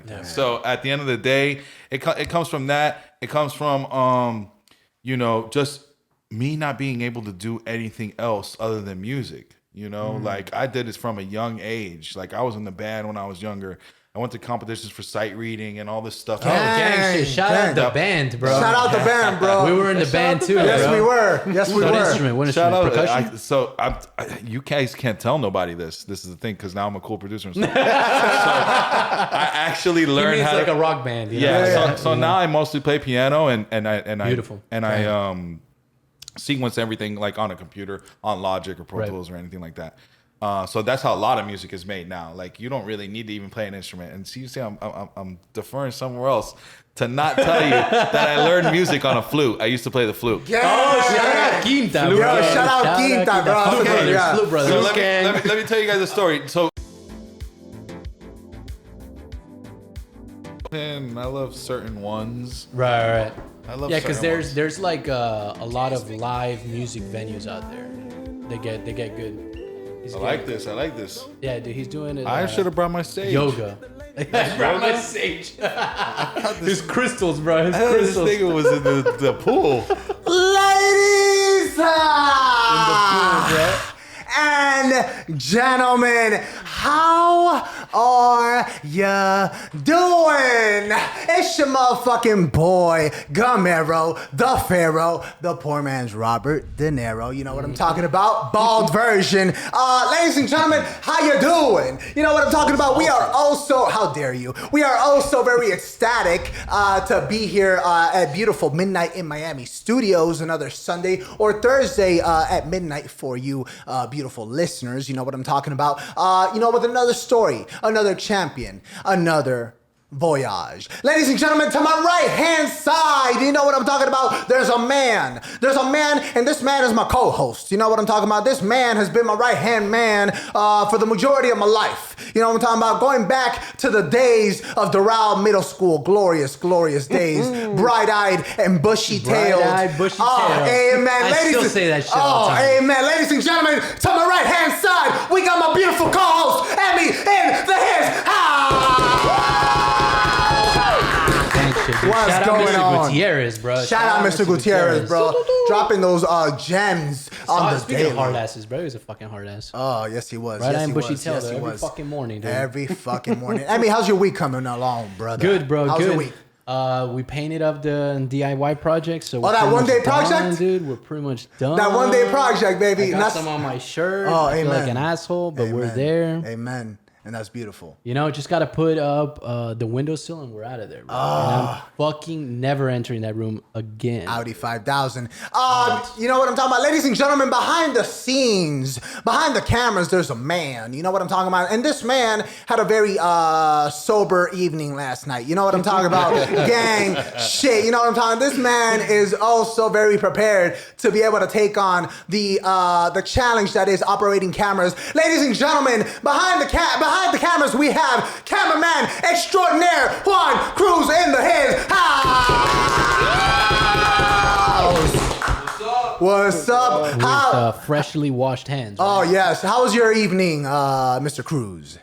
Yeah. So at the end of the day, it comes from that. It comes from just me not being able to do anything else other than music. Like I did this from a young age. Like I was in the band when I was younger. I went to competitions for sight reading and all this stuff. Gang shit. Shout out the band, bro. Shout out the band, bro. We were in the band too, Yes, bro. we were. Yes, we What were. instrument? What instrument? Percussion? You guys can't tell nobody this. This is the thing because now I'm a cool producer. And stuff. So I actually learned how like to, a rock band. So now I mostly play piano and Beautiful. I sequence everything like on a computer, on Logic or Pro Tools or anything like that. So that's how a lot of music is made now. Like you don't really need to even play an instrument. And see, you say I'm deferring somewhere else to not tell you that I learned music on a flute. I used to play the flute. Yeah. Shout out Quinta, bro. Yo, shout out Quinta, bro. Flute brothers. Yeah. Flute brothers. So let me tell you guys a story. So and I love certain ones. Right. I love because certain ones. there's like a lot of live music venues out there. They get good. I like this. Yeah, dude, he's doing it. I should have brought my stage. Yoga. Brought my sage. His crystals, bro. His This crystals. nigga was in the pool. Ladies Bro. and gentlemen, how are ya doing? It's your motherfucking boy, Gamero, the Pharaoh, the poor man's Robert De Niro. You know what I'm talking about? Bald version. Ladies and gentlemen, how you doing? You know what I'm talking about? We are also, how dare you? We are also very ecstatic to be here at beautiful Midnight in Miami Studios another Sunday or Thursday at midnight for you beautiful listeners. You know what I'm talking about? With another story, another champion, another voyage. Ladies and gentlemen, to my right hand side, you know what I'm talking about? There's a man, and this man is my co-host. You know what I'm talking about? This man has been my right hand man for the majority of my life. You know what I'm talking about? Going back to the days of Doral Middle School, glorious days, bright-eyed and bushy-tailed. Bright-eyed, bushy-tailed. Oh, amen. I still say that shit all the time. Amen. Ladies and gentlemen, to my right hand side, we got my beautiful co-host, Emi in the his. What's Shout going out Mr. on? Gutierrez, bro. Shout out Mr. Gutierrez, bro. Dropping those gems on the Speaking daily. of hard asses, bro, he was a fucking hard ass. Oh, yes, he was. Right yes, on he bushy was. tail Yes, though, he every was. fucking morning, dude. Every fucking morning. Emi, how's your week coming along, brother? Good, bro. How's good. your week? We painted up the DIY project, so we're that pretty one-day much done, project? dude. We're pretty much done. That one-day project, baby. I got some on my shirt. Oh, I feel amen. like an asshole, but we're Amen. there. Amen. And that's beautiful. You know, just gotta put up the windowsill and we're out of there, bro. And I'm fucking never entering that room again. Audi 5000. You know what I'm talking about? Ladies and gentlemen, behind the scenes, behind the cameras, there's a man. You know what I'm talking about? And this man had a very sober evening last night. You know what I'm talking about? Gang shit. You know what I'm talking about? This man is also very prepared to be able to take on the challenge that is operating cameras. Ladies and gentlemen, behind the cameras, we have cameraman extraordinaire Juan Cruz in the his house. What's up? With freshly washed hands. Oh yes. How was your evening, Mr. Cruz?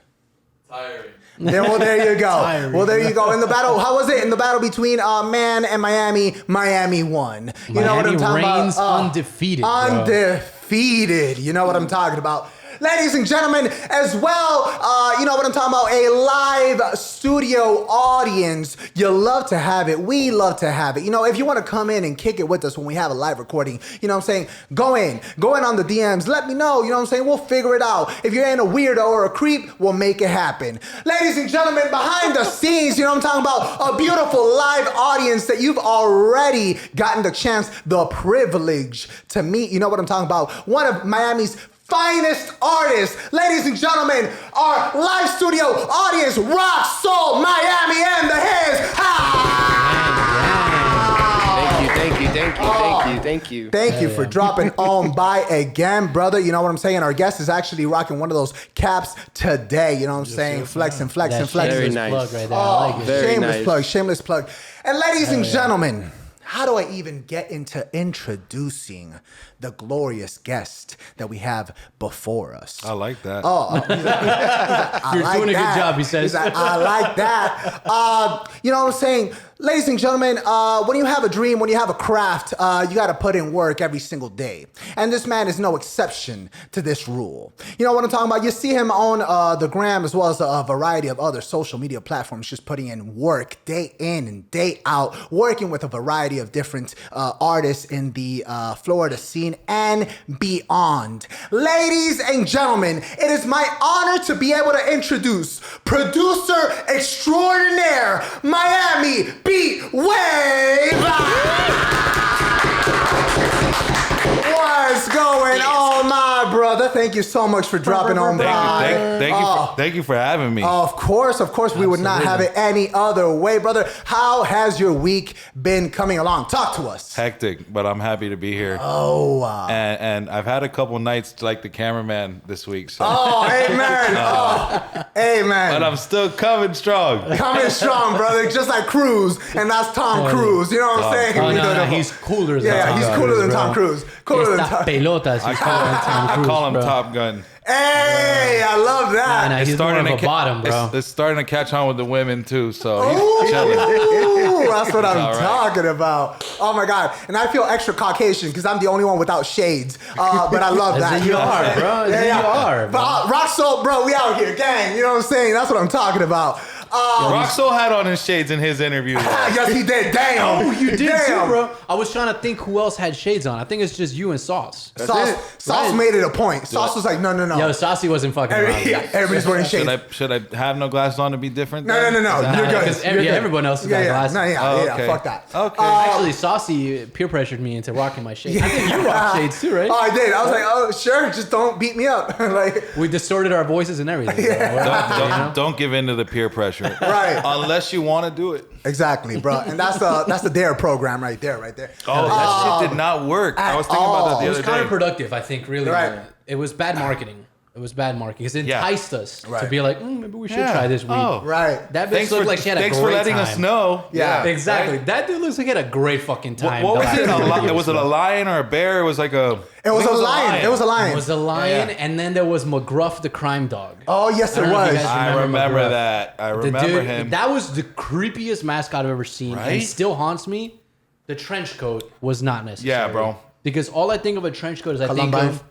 Tiring. There you go. Tiring. Well, there you go. In the battle, how was it? In the battle between Man and Miami, Miami won. You know what I'm talking reigns about? undefeated, bro. Undefeated. You know what I'm talking about? Ladies and gentlemen, as well, you know what I'm talking about? A live studio audience. You love to have it. We love to have it. You know, if you want to come in and kick it with us when we have a live recording, you know what I'm saying? Go in on the DMs. Let me know. You know what I'm saying? We'll figure it out. If you ain't a weirdo or a creep, we'll make it happen. Ladies and gentlemen, behind the scenes, you know what I'm talking about? A beautiful live audience that you've already gotten the chance, the privilege to meet. You know what I'm talking about? One of Miami's finest artists. Ladies and gentlemen, our live studio audience, Rocsolmiami and Thank you. Thank you for dropping on by again, brother. You know what I'm saying? Our guest is actually rocking one of those caps today. You know what I'm saying? Flexing. That Very shameless nice. plug right there. I like it. Very Shameless nice. plug. And ladies and gentlemen, how do I even get into introducing the glorious guest that we have before us? I like that. You're doing a good job, he says. He's like, I like that. You know what I'm saying? Ladies and gentlemen, when you have a dream, when you have a craft, you got to put in work every single day. And this man is no exception to this rule. You know what I'm talking about? You see him on the gram as well as a variety of other social media platforms, just putting in work day in and day out, working with a variety of different artists in the Florida scene and beyond. Ladies and gentlemen, it is my honor to be able to introduce producer extraordinaire, MiamiBeatWave. What's going on, my brother? Thank you so much for dropping on by. Thank you for having me. Of course, we would not have it any other way, brother. How has your week been coming along? Talk to us. Hectic, but I'm happy to be here. Oh, wow. And I've had a couple nights like the cameraman this week. So. Oh, amen. Amen. But I'm still coming strong. Coming strong, brother. Just like Cruise, and that's Tom Cruise. You know what I'm saying? Oh, no, he's cooler than Tom he's Cruise, cooler than bro. Tom Cruise. Cooler than Estas Tom. pelotas. I call him Top Gun. Hey, I love that. Nah, he's more of a bottom, bro. It's starting to catch on with the women too. So he's Ooh, chilling. that's what I'm all right. talking about. Oh my God. And I feel extra Caucasian because I'm the only one without shades. But I love that. You are, bro. You are, bro. But Roxol, bro, we out here, gang. You know what I'm saying? That's what I'm talking about. Roxol had on his shades in his interview. Yes, he did. Damn. Oh, you did Damn. too, bro. I was trying to think who else had shades on. I think it's just you and Sauce. Sauce made it a point. Sauce was like, no. Yo, Saucy wasn't fucking around. Everybody's wearing shades. Should I have no glasses on to be different? No. then? You're good. Because You're good. everyone else has got glasses. No, Oh, okay. fuck that. Okay. Actually, Saucy peer pressured me into rocking my shades. I think you rock shades too, right? Oh, I did. I was like, oh, sure. Just don't beat me up. Like, We distorted our voices and everything. Bro. Don't give in to the peer pressure. Right. Unless you want to do it. exactly, bro. And that's the DARE program right there. Oh, that shit did not work. I was thinking about that the It was other day. counterproductive, I think, really. Right. It was bad marketing. Because it enticed us to be like, maybe we should try this weed. Oh. Right. That bitch looked like she had a great Thanks for letting time. us know. Yeah. Exactly. Right? That dude looks like he had a great fucking time. What was it? Was it a lion or a bear? It was like a. It was I think a lion. It was a lion. It was a lion, Yeah. and then there was McGruff the crime dog. Oh, yes, I it don't know if you was. guys I remember McGruff. that. I The remember dude, him. that was the creepiest mascot I've ever seen, and Right? still haunts me. The trench coat was not necessary. Yeah, bro. Because all I think of a trench coat is I think Columbine? of.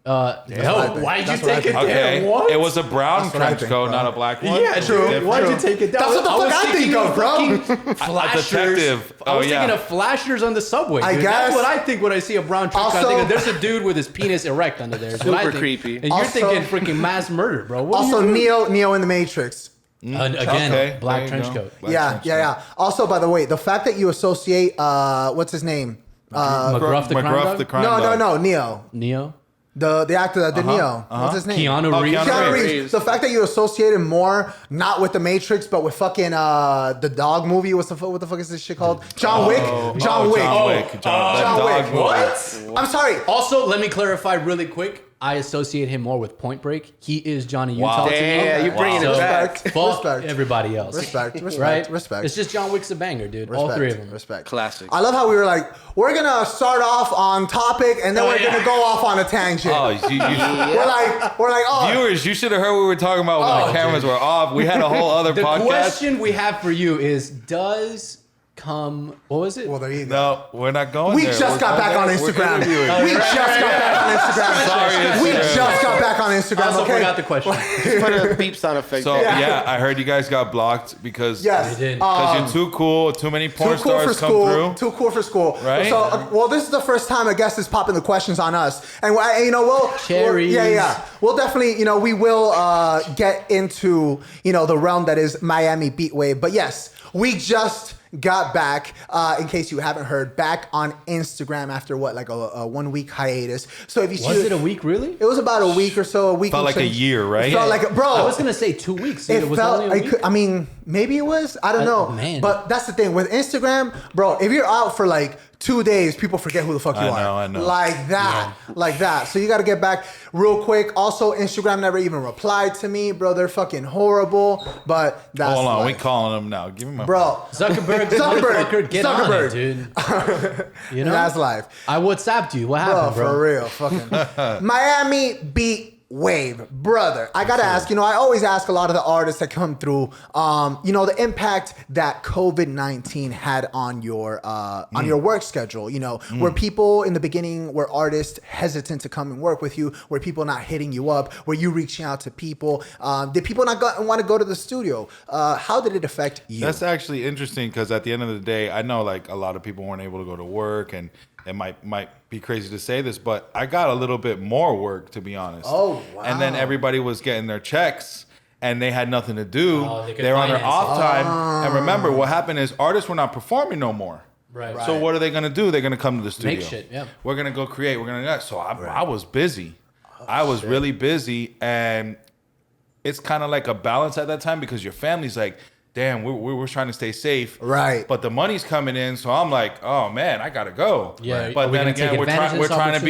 what I No, think. why'd you That's what I take it think. there? Okay. What? It was a brown That's what I trench think, coat, bro. not a black one. Yeah, true. Different. Why'd you take it down? That's what the fuck I think of, bro. Flashers. detective. I was Oh, yeah. thinking of flashers on the subway. I Dude. guess. That's what I think when I see a brown trench coat. I Also- think of, there's a dude with his penis erect under there. Is what I Super think. creepy. And you're Also- thinking freaking mass murder, bro. What Also, are you doing? Neo in the Matrix. Again, Okay, black there you trench go. coat. Black Yeah. trench coat. Also, by the way, the fact that you associate, what's his name? McGruff the crime dog? the crime No, dog. Neo. Neo? The actor that did Neo. What's his name? Keanu Reeves? Keanu Keanu Reeves. Reeves. The fact that you associate him more not with the Matrix, but with fucking the dog movie. What the fuck is this shit called? John Wick. John Wick. John Wick. That John dog Wick. movie. What? I'm sorry. Also, let me clarify really quick. I associate him more with Point Break. He is Johnny Wow. Utah to me. Yeah, you bringing So, it back. Fuck Respect. everybody else. Respect. Right? Respect. It's just John Wick's a banger, dude. All three of them. Respect. Classic. I love how we were like, we're gonna start off on topic and then Oh, we're yeah. gonna go off on a tangent. Oh, We're like, oh, viewers, you should have heard what we were talking about when Oh, the cameras were off. We had a whole other The podcast. question we have for you is, what was it? well, there you go. No, we're not going We there. just We're got back on we're Instagram. interviewing. We just got back on Instagram. Sorry, We Instagram. just got back on I Instagram. also Okay. forgot the question. Put a beep sound effect. So there. yeah, I heard you guys got blocked because Yes. They did. you're too cool. Too many porn Too cool for stars come school. through. Too cool for school. Right? So, well, this is the first time I guess is popping the questions on us, and we'll Cherries. yeah. We'll definitely, we will get into the realm that is Miami Beatwave. But yes, we just got back. In case you haven't heard, back on Instagram after what, like a 1 week hiatus. So if you Was it a week, really? It was about a week or so. A week Felt and like a change. year, right? It felt like, bro. I was going to say 2 weeks. Dude. It was felt. only a week. Maybe it was. I don't know. Man. But that's the thing with Instagram, bro. If you're out for like 2 days, people forget who the fuck you are. I know. Like that. Like that. So you got to get back real quick. Also, Instagram never even replied to me, bro. They're fucking horrible. But that's Hold on, life. we calling them now. Give me my Bro. Zuckerberg, motherfucker, get on it, dude. You know, That's life. I WhatsApped you. What Bro, happened, bro? for real. Fucking Miami Beat Wave, brother. I gotta ask, I always ask a lot of the artists that come through, the impact that COVID-19 had on your work schedule. Were people in the beginning, were artists hesitant to come and work with you? Were people not hitting you up? Were you reaching out to people? Did people not want to go to the studio? How did it affect you? That's actually interesting because at the end of the day, I know like a lot of people weren't able to go to work, and it might be crazy to say this, but I got a little bit more work, to be honest. Oh, wow. And then everybody was getting their checks and they had nothing to do. They could They were on their finance off it. time. And remember, what happened is artists were not performing no more. Right. So what are they going to do? They're going to come to the studio. Make shit, yeah. We're going to go create. We're going to. So I was busy. I was really busy. And it's kind of like a balance at that time because your family's like, damn, we're trying to stay safe. Right. But the money's coming in. So I'm like, oh, man, I got to go. Yeah, are But we then gonna again, take we're advantage of this trying to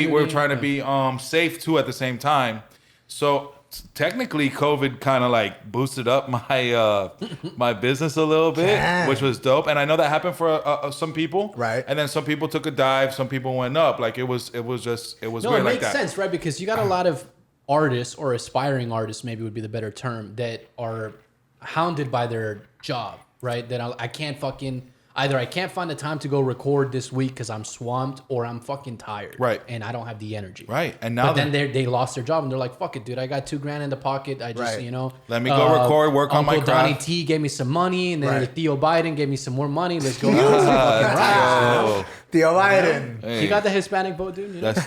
be opportunity? safe too at the same time. So technically COVID kind of like boosted up my my business a little bit, Damn. which was dope. And I know that happened for some people. Right. And then some people took a dive, some people went up. Like it was No, weird it like makes that. sense, right? Because you got a lot of artists or aspiring artists, maybe would be the better term, that are hounded by their job, right? That I can't fucking either I can't find the time to go record this week because I'm swamped, or I'm fucking tired, Right. And I don't have the energy, Right. And now but then they lost their job and they're like, fuck it, dude, I got $2,000 in the pocket. I just Right. Let me go record, work on my Uncle Donnie craft. T gave me some money, and then Right. Theo Biden gave me some more money. Let's go. Fucking ride. Oh, Theo Biden. hey, He got the Hispanic vote, dude. You know? that's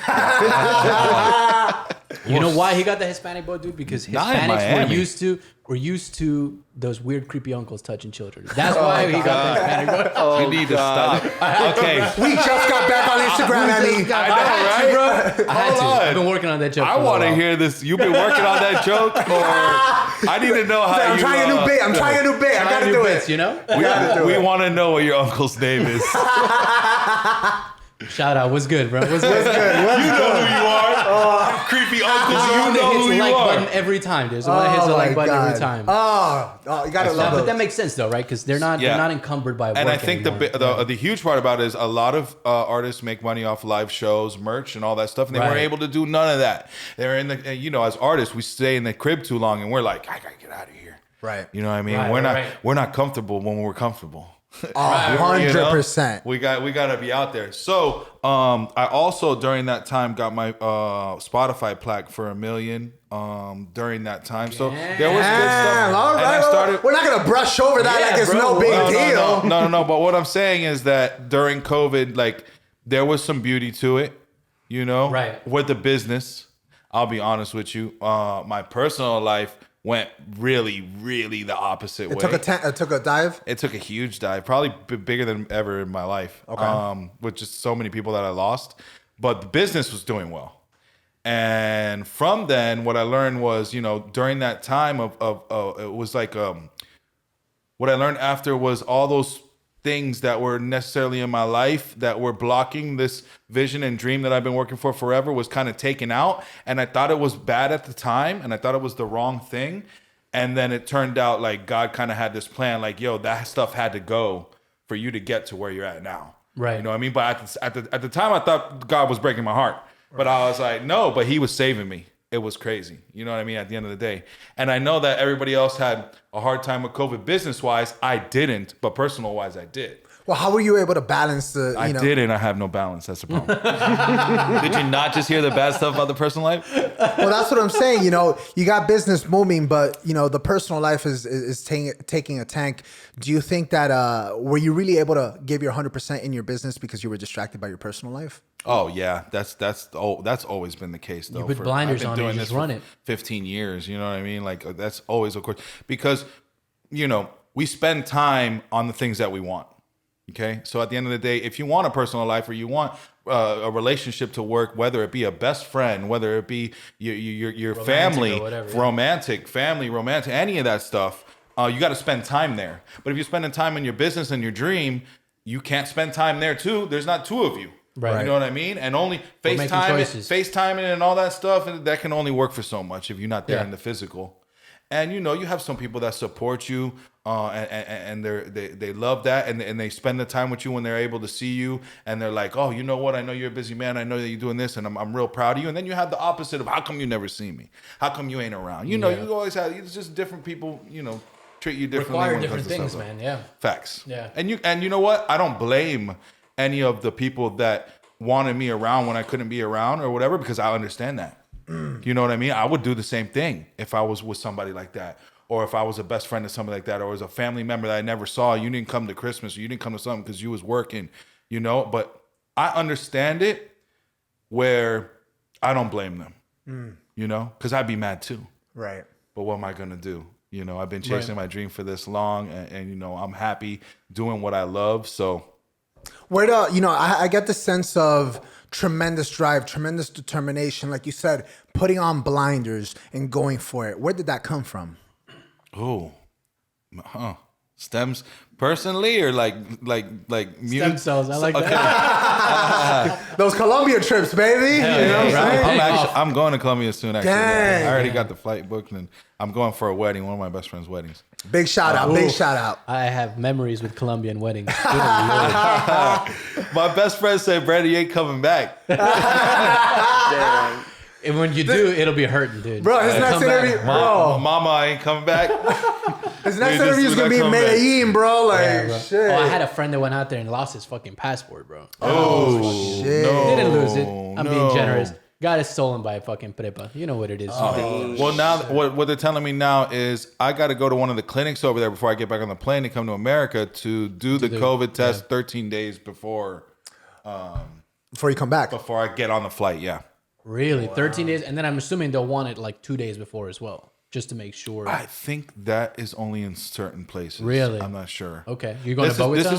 You know why he got the Hispanic vote, dude? Because Not in Hispanics Miami. were used to those weird, creepy uncles touching children. That's why he got the Hispanic vote. you need to stop. Okay. We just got back on Instagram, Emi. I had to, bro. I had Hold to. on. I've been working on that joke. I for a want to while. hear this. You've been working on that joke, or I need to know how I'm you. trying a new bit. I'm trying a new bit. I Trying gotta new do bits, it. you know? We want to know what your uncle's name is. Shout out. What's good, bro? What's good? Good. Let's You know who you are. Creepy uncles, There's you one that know hits who the you like are. button every time. There's one that hits the like button every time. Oh, you gotta love But it. that makes sense though, right? Because they're not encumbered by work And I think anymore. the huge part about it is a lot of artists make money off live shows, merch, and all that stuff, and they weren't Right. able to do none of that. They're in the, as artists, we stay in the crib too long, and we're like, I gotta get out of here. Right. You know what I mean? Right, right. We're not comfortable when we're comfortable. 100%. We got to be out there. So I also during that time got my Spotify plaque for 1 million during that time. So there was good Damn, stuff. all And right. I started. We're not gonna brush over that Yeah, like it's bro. no big No, deal. no. But what I'm saying is that during COVID, like there was some beauty to it, Right. with the business. I'll be honest with you. My personal life went really, really the opposite way. It took a dive. It took a huge dive, probably bigger than ever in my life. Okay. With just so many people that I lost, but the business was doing well. And from then, what I learned was, during that time of it was like what I learned after was all those things that were necessarily in my life that were blocking this vision and dream that I've been working for forever was kind of taken out. And I thought it was bad at the time, and I thought it was the wrong thing. And then it turned out like God kind of had this plan, like, yo, that stuff had to go for you to get to where you're at now. Right. You know what I mean? But at the time, I thought God was breaking my heart. But I was like, no, but he was saving me. It was crazy. You know what I mean? At the end of the day. And I know that everybody else had a hard time with COVID business-wise. I didn't, but personal-wise, I did. Well, how were you able to balance the? I didn't. I have no balance. That's the problem. Did you not just hear the bad stuff about the personal life? Well, that's what I'm saying. You got business booming, but the personal life is taking a tank. Do you think that were you really able to give your 100% in your business because you were distracted by your personal life? Oh yeah, that's always been the case though. You put blinders I've been on doing and this just run for it. 15 years. You know what I mean? Like that's always of course because we spend time on the things that we want. Okay, so at the end of the day, if you want a personal life or you want a relationship to work, whether it be a best friend, whether it be your Romantic family, or whatever, yeah. romantic, family, romantic, any of that stuff, you got to spend time there. But if you're spending time in your business and your dream, you can't spend time there too. There's not two of you. Right. You know what I mean? And only FaceTiming and all that stuff, and that can only work for so much if you're not there in the physical. And you have some people that support you, and they love that, and they spend the time with you when they're able to see you, and they're like, oh, you know what? I know you're a busy man. I know that you're doing this, and I'm real proud of you. And then you have the opposite of, how come you never see me? How come you ain't around? You always have. It's just different people. Treat you differently. Require different things, man. Yeah. Facts. Yeah. And you know what? I don't blame any of the people that wanted me around when I couldn't be around or whatever, because I understand that. You know what I mean? I would do the same thing if I was with somebody like that, or if I was a best friend of somebody like that, or as a family member that I never saw. You didn't come to Christmas, or you didn't come to something because you was working, But I understand it where I don't blame them, because I'd be mad too. Right. But what am I gonna do? I've been chasing my dream for this long, and I'm happy doing what I love. So, I get the sense of tremendous drive, tremendous determination, like you said, putting on blinders and going for it. Where did that come from? Stems personally, or like Stem cells. I like that. Those Colombia trips, baby. I'm going to Colombia soon. Actually, Dang. I already got the flight booked, and I'm going for a wedding, one of my best friend's weddings. Big shout out. Big shout out. I have memories with Colombian weddings. My best friend said, "Brady ain't coming back." Damn. And when you do, it'll be hurting, dude. Bro, his next interview, Mama ain't coming back. His next interview is gonna be in Medellin, bro. Like, bro. shit. Oh, I had a friend that went out there and lost his fucking passport, bro. Oh, shit. No, Didn't lose it. I'm being generous. Got it stolen by a fucking prepa. You know what it is. Well, now what they're telling me now is I got to go to one of the clinics over there before I get back on the plane to come to America to do the COVID test 13 days before Before you come back. before I get on the flight. Yeah. Really? 13 days? And then I'm assuming they'll want it like 2 days before as well, just to make sure. I think that is only in certain places. Really? I'm not sure. Okay. You're going This to is, Bogota?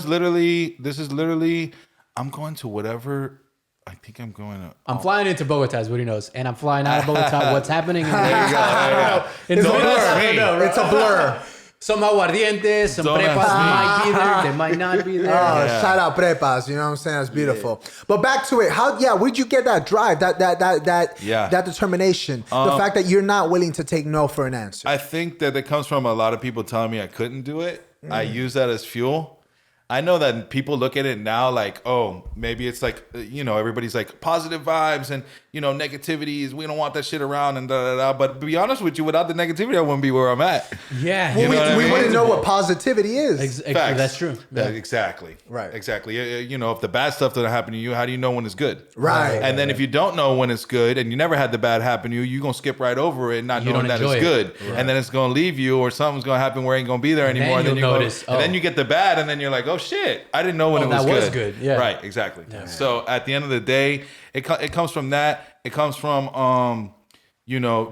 this is literally, I'm going to whatever. I think I'm going to. I'm flying into Bogota, is what he knows. And I'm flying out of Bogota. What's happening? In There you go. It's a Don't ask blur. me. No, it's a blur. Some aguardientes, some Don't prepas ask me. might be there. They might not be there. Shout out prepas, you know what I'm saying? That's beautiful. But back to it. Where'd you get that drive, that determination? The fact that you're not willing to take no for an answer. I think that it comes from a lot of people telling me I couldn't do it. I use that as fuel. I know that people look at it now like, oh, maybe it's like, everybody's like positive vibes and, negativity is, we don't want that shit around and da-da-da. But to be honest with you, without the negativity, I wouldn't be where I'm at. Yeah. Well, we wouldn't know what positivity is. Facts. That's true. Yeah, exactly. Right. Exactly. If the bad stuff doesn't happen to you, how do you know when it's good? Right. And then if you don't know when it's good and you never had the bad happen to you, you're going to skip right over it, not knowing that it's good. Right. And then it's going to leave you, or something's going to happen where it ain't going to be there anymore. And then you'll notice. And then you get the bad, and then you're like, oh shit, I didn't know when it was that good. was good. Yeah. Right. Exactly. Yeah. So at the end of the day, it comes from that. It comes from,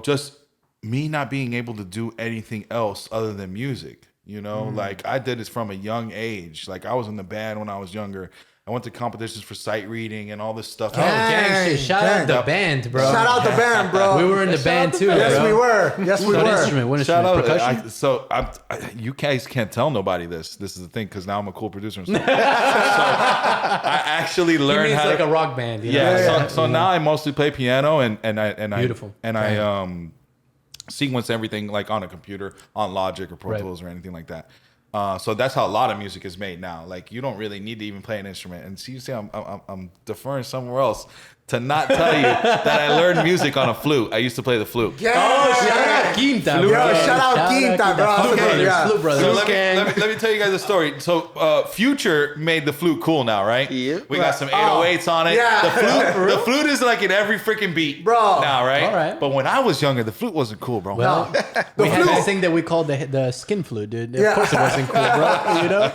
just me not being able to do anything else other than music. Like I did this from a young age. Like I was in the band when I was younger. I went to competitions for sight reading and all this stuff. Gang shit. Shout out the band, bro. Shout out the band, bro. We were in the band too, Yes, bro. we were. Yes, we What were. instrument? What Shout instrument? out. Percussion? You guys can't tell nobody this. This is the thing, because now I'm a cool producer and stuff. So I actually He learned means how like to. a rock band. You know? Yeah. So now I mostly play piano and Beautiful. I sequence everything like on a computer, on Logic or Pro Tools or anything like that. So that's how a lot of music is made now. Like you don't really need to even play an instrument. And so you see, I'm deferring somewhere else to not tell you that I learned music on a flute. I used to play the flute. Yeah. Shout out Quinta, bro. Yo, shout out Quinta, bro. Flute brothers, Yeah. Flute brothers. So let me tell you guys a story. So Future made the flute cool now, right? Yeah. We got some 808s on it. Yeah. The flute is like in every freaking beat, Bro. now, right? All right. But when I was younger, the flute wasn't cool, bro. Well, we had flute. this thing that we called the skin flute, dude. Yeah. Of course it wasn't cool, bro. You know?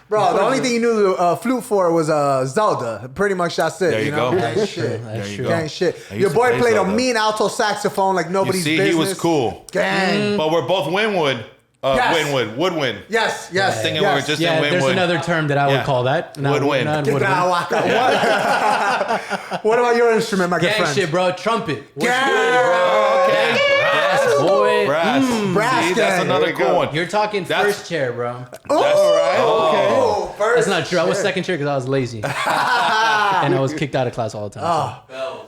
Bro, the only thing you knew the flute for was Zelda. Pretty much that's it. There you go. Gang shit. That's you true. go. Gang shit. I used Your to boy play played a Zelda. mean alto saxophone like You nobody's see, business. he was cool. Gang. But we're both Woodwind. Woodwind. Yes. Singing we were just Yeah, in there's Winwood. another term that I would Yeah. call that. Woodwind. Not What? What about your instrument, my good Gang friend? shit, bro. Trumpet. What's Gang. good, bro? Okay. Brass, boy. Brass. brass. brass See, that's gang. another There we cool go. one. You're talking That's- first chair, bro. Oh, first That's not true. I was shit. second chair because I was lazy, and I was kicked out of class all the time. So.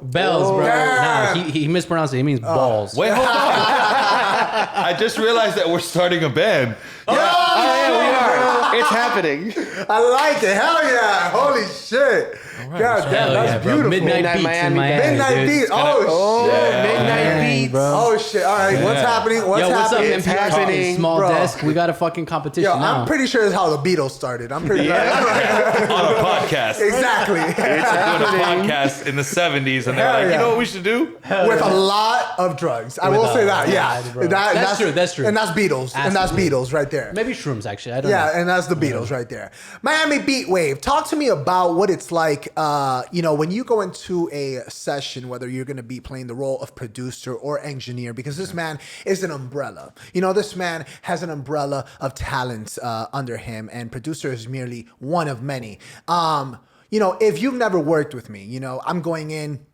Bells, bro. Nah, he mispronounced it. He means balls. Wait, hold on. I just realized that we're starting a band. Oh, yeah, we are. It's happening. I like it. Hell yeah. Holy shit. God damn, Hell that's yeah, bro. beautiful. Midnight Midnight Beats in Miami. Miami. Midnight dude. Beats. Oh, shit. Midnight Dang, Beats. bro. Oh, shit. All right. What's Yeah. happening? What's Yo, what's up, happening? It's NPR happening, Small bro. desk. We got a fucking competition Yo, now. I'm pretty sure it's how the Beatles started. I'm pretty On a podcast. Exactly. Doing a podcast in the 70s, and they're Hell like, yeah. you know what we should do? With a lot of drugs. I With will a say that. Yeah. lot, bro. That- That's true, that's true. And that's Beatles. And that's Absolutely. Beatles right there. Maybe shrooms, actually. I don't know. Yeah, and that's the Beatles right there. Miami Beat Wave. Talk to me about what it's like, when you go into a session, whether you're going to be playing the role of producer or engineer, because this man is an umbrella. This man has an umbrella of talents under him, and producer is merely one of many. If you've never worked with me, I'm going in.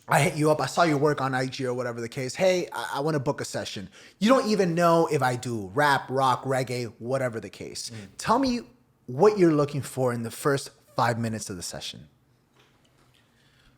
I hit you up. I saw your work on IG or whatever the case. Hey, I want to book a session. You don't even know if I do rap, rock, reggae, whatever the case. Tell me what you're looking for in the first 5 minutes of the session.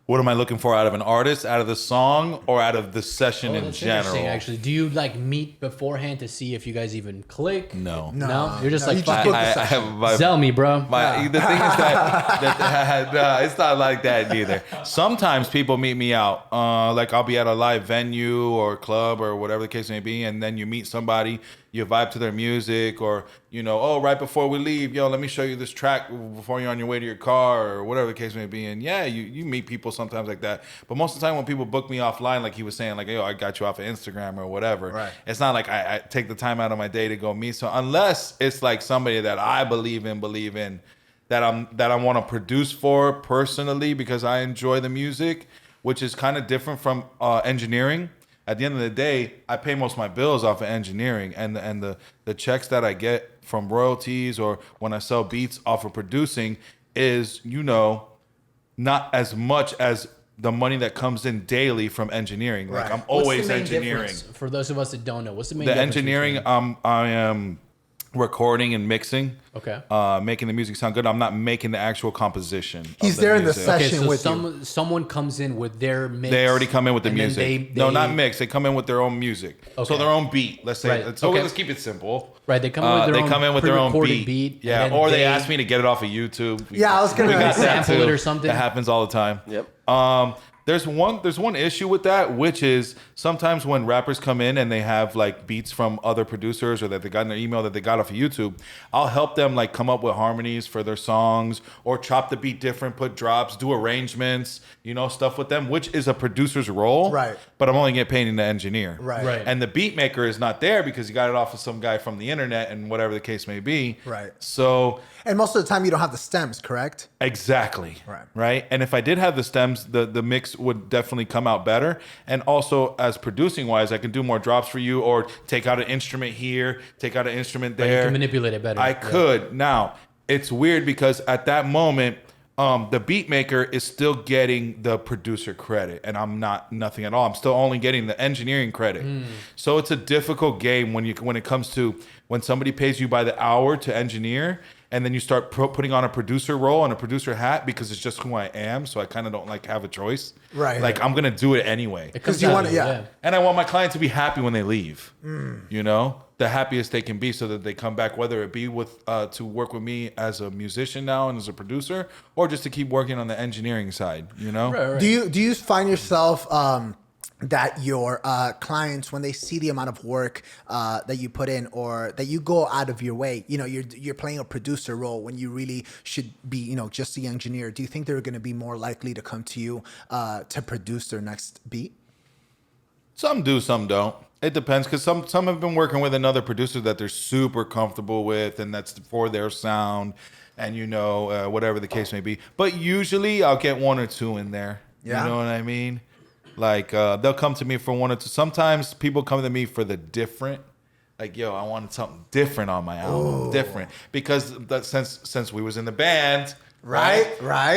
What am I looking for out of an artist, out of the song, or out of the session in That's interesting, general? actually. Do you meet beforehand to see if you guys even click? No. No? You're just No, like, you just fuck book it. the I session. have my, Sell me, bro. the thing is that it's not like that neither. Sometimes people meet me out. Like I'll be at a live venue or club or whatever the case may be, and then you meet somebody, you vibe to their music, or right before we leave, let me show you this track before you're on your way to your car or whatever the case may be. And yeah, you meet people sometimes like that. But most of the time when people book me offline, like he was saying, like, I got you off of Instagram or whatever. Right. It's not like I take the time out of my day to go meet. So unless it's like somebody that I believe in, that I want to produce for personally because I enjoy the music, which is kind of different from engineering. At the end of the day, I pay most of my bills off of engineering, and the checks that I get from royalties or when I sell beats off of producing is, not as much as the money that comes in daily from engineering. Like Right. I'm What's always the main engineering. difference, for those of us that don't know, what's the main The difference engineering, between- I am recording and mixing. Okay. Making the music sound good. I'm not making the actual composition. He's of there in the music. session. Okay, so with you. someone comes in with their mix. They already come in with the and then music. they- No, not mix. They come in with their own music. So Okay. their own beat. Let's say. Right. So Okay. let's keep it simple. Right, they come in with their They own come in with their own pre-recorded beat. beat, Yeah, and then or they they- ask me to get it off of YouTube. Yeah, I was gonna We got that sample it too. or something. That happens all the time. Yep. There's one issue with that, which is sometimes when rappers come in and they have like beats from other producers or that they got in their email that they got off of YouTube, I'll help them like come up with harmonies for their songs or chop the beat different, put drops, do arrangements, stuff with them, which is a producer's role. Right. But I'm only getting paid in the engineer. Right. Right. And the beat maker is not there because he got it off of some guy from the internet and whatever the case may be. Right. So And most of the time you don't have the stems, correct? exactly. Right. Right. And if I did have the stems, the mix would definitely come out better. And also as producing wise, I can do more drops for you or take out an instrument here, take out an instrument Right, you there. can manipulate it better. I Yeah. could. Now, it's weird because at that moment, the beat maker is still getting the producer credit, and I'm nothing at all. I'm still only getting the engineering credit. So it's a difficult game when it comes to when somebody pays you by the hour to engineer, and then you start putting on a producer role and a producer hat because it's just who I am. So I kind of don't like have a choice. Right. Like I'm gonna do it anyway. It comes you out wanna- of you, yeah. And I want my client to be happy when they leave. The happiest they can be, so that they come back, whether it be with to work with me as a musician now and as a producer, or just to keep working on the engineering side. Right, right. Do you find yourself that your clients, when they see the amount of work that you put in, or that you go out of your way, you're playing a producer role when you really should be, just the engineer? Do you think they're going to be more likely to come to you to produce their next beat? Some do, some don't. It depends, because some have been working with another producer that they're super comfortable with, and that's for their sound, and whatever the case may be. But usually, I'll get one or two in there. Yeah. You know what I mean? Like they'll come to me for one or two. Sometimes people come to me for the different. Like, yo, I wanted something different on my album, different, because since we was in the band, Right.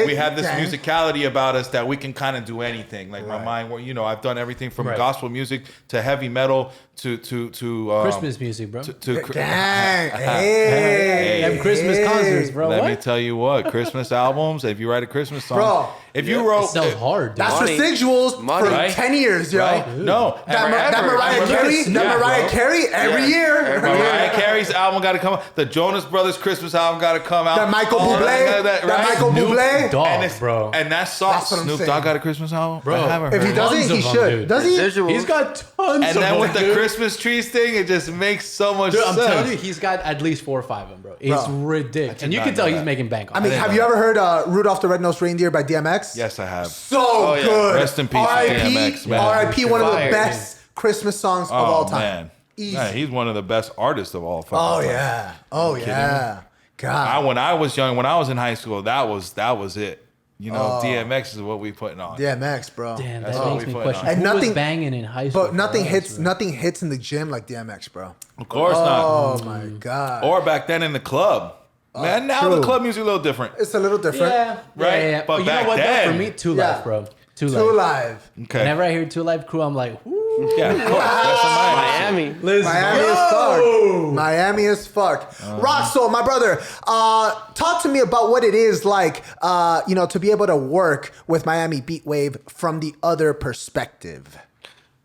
We have this Okay. musicality about us that we can kind of do anything. Like my mind, where I've done everything from gospel music to heavy metal to Christmas music, bro. Dang. Hey, them Christmas concerts, bro. Let what? me tell you what, Christmas albums. If you write a Christmas song, Bro, if you wrote, It sells hard, dude. That's Money. residuals Money. for Right? 10 years, yo. right? No, That Mariah Carey, every year. Mariah Carey's album got to come out. The Jonas Brothers Christmas album got to come out. That Michael All Bublé, that, that right? Michael Bublé. Dog, And it's, bro. and that song, That's what I'm Snoop saying. Dogg got a Christmas album, Bro, I haven't If he heard. doesn't, Tons he of them, should. dude. Does he? Visuals. He's got tons And of then them, with the dude. Christmas trees thing, it just makes so much Dude, sense. I'm telling you, he's got at least 4 or 5 of them, bro. It's ridiculous. And you not can tell know he's that. making bank on I it. mean, didn't have know you that. ever heard Rudolph the Red-Nosed Reindeer by DMX? Yes, I have. So yeah. good. Rest in peace, R.I.P. DMX, man. R.I.P. One of the Fire. best Christmas songs of all time. Man. Easy. Man, he's one of the best artists of all fucking Oh time. yeah. Oh yeah. God. When I was young, when I was in high school, that was it. DMX is what we putting on. DMX, bro. Damn, That's that what makes we me put question. on. And Who nothing- was banging in high school? But nothing for us, hits. bro? Nothing hits in the gym like DMX, bro. Of course not. Oh my God. Or back then in the club. Man, now true. the club music's a little different. It's a little different. Yeah, Right? Yeah. But you back know what? Though, then- for me, Two Yeah. Live, bro. Two Too Live. live. Okay. Whenever I hear Two Live Crew, I'm like, whoo. Yeah, of course. That's a Miami. Miami. Miami as fuck. Miami as fuck. Roxo, my brother, talk to me about what it is like, to be able to work with Miami Beatwave from the other perspective.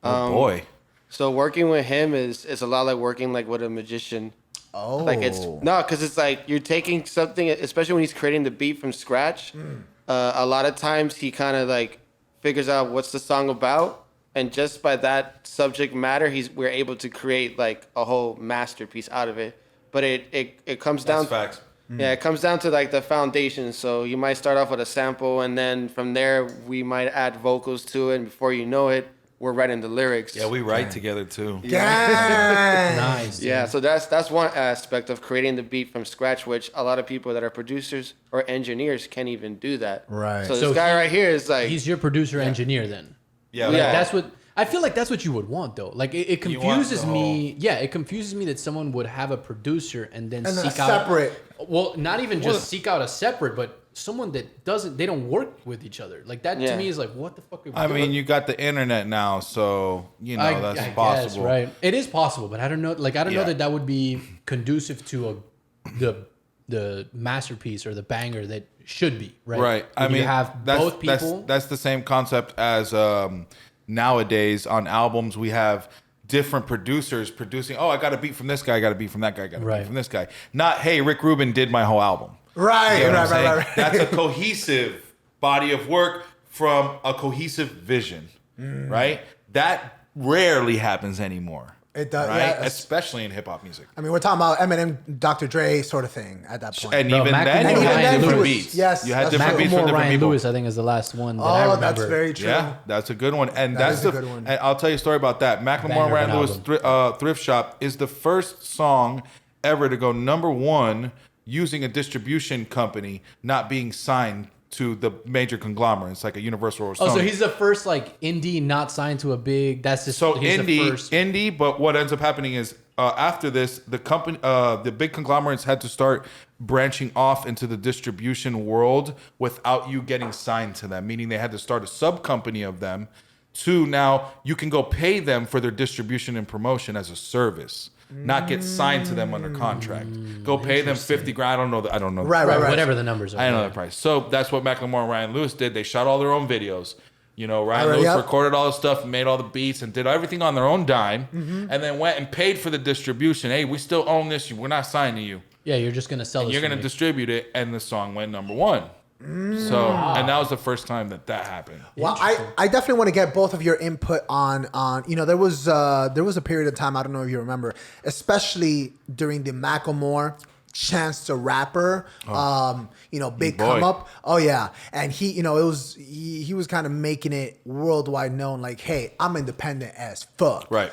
Oh, boy. So working with him is a lot like working like with a magician. Oh, Like because it's like you're taking something, especially when he's creating the beat from scratch. A lot of times he kind of like figures out what's the song about, and just by that subject matter, we're able to create like a whole masterpiece out of it. But it comes down. That's facts. Yeah, it comes down to like the foundation. So you might start off with a sample, and then from there we might add vocals to it, and before you know it, we're writing the lyrics. Yeah, we write together too. Dang. Nice. Yeah, so that's one aspect of creating the beat from scratch, which a lot of people that are producers or engineers can't even do that. Right. So this So guy right here is like, He's your producer engineer then. Yeah, Like, Yeah. that's what I feel like. That's what you would want though. Like it You want confuses the me. Yeah, it confuses me that someone would have a producer and then And then seek a out separate. Well, not even just seek out a separate, but someone that doesn't. They don't work with each other. Like that to Yeah. me is like, what the fuck? Are we I doing? mean, you got the internet now, so that's I possible. guess, right? It is possible, but I don't know. Like I don't know Yeah. that would be conducive to the masterpiece or the banger that should be. Right. Right. I When mean, you have both people. That's the same concept as nowadays on albums. We have different producers producing. Oh, I got a beat from this guy. I got a beat from that guy. I got a Right. beat from this guy. Not, hey, Rick Rubin did my whole album. Right, You know what I'm right, saying? right. That's a cohesive body of work from a cohesive vision, right? That rarely happens anymore. It does, right? yeah. Especially in hip hop music. I mean, we're talking about Eminem, Dr. Dre sort of thing at that point. And Bro, even Macklemore, then, you Ryan had different Lewis. beats. Yes, you had that's different true. beats from Macklemore, different Ryan people. Lewis, I think, is the last one that I Oh, remember. that's very true. Yeah, that's a good one, and That that's is the. a good one. And I'll tell you a story about that. Macklemore Banger and Ryan of Lewis an Thrift Shop is the first song ever to go #1 using a distribution company not being signed to the major conglomerates like a Universal or Sony. Oh, so he's the first like indie not signed to a big. That's just So he's the first. indie, but what ends up happening is after this, the company, the big conglomerates had to start branching off into the distribution world without you getting signed to them. Meaning they had to start a sub company of them. To now you can go pay them for their distribution and promotion as a service, not get signed to them under contract. Go pay them 50 grand. I don't know. I don't know. Right, Right, right. whatever the numbers are. I don't know the price. So that's what Macklemore and Ryan Lewis did. They shot all their own videos. Ryan Alright, Lewis yep. recorded all the stuff, made all the beats, and did everything on their own dime, and then went and paid for the distribution. Hey, we still own this. We're not signed to you. Yeah, you're just gonna sell. And this you're for going to me. distribute it, and the song went #1. So, and that was the first time that happened. Well, I definitely want to get both of your input on there was a period of time, I don't know if you remember, especially during the Macklemore Chance the Rapper big boy. come up. Oh yeah. And he was kind of making it worldwide known, like, hey, I'm independent as fuck. Right.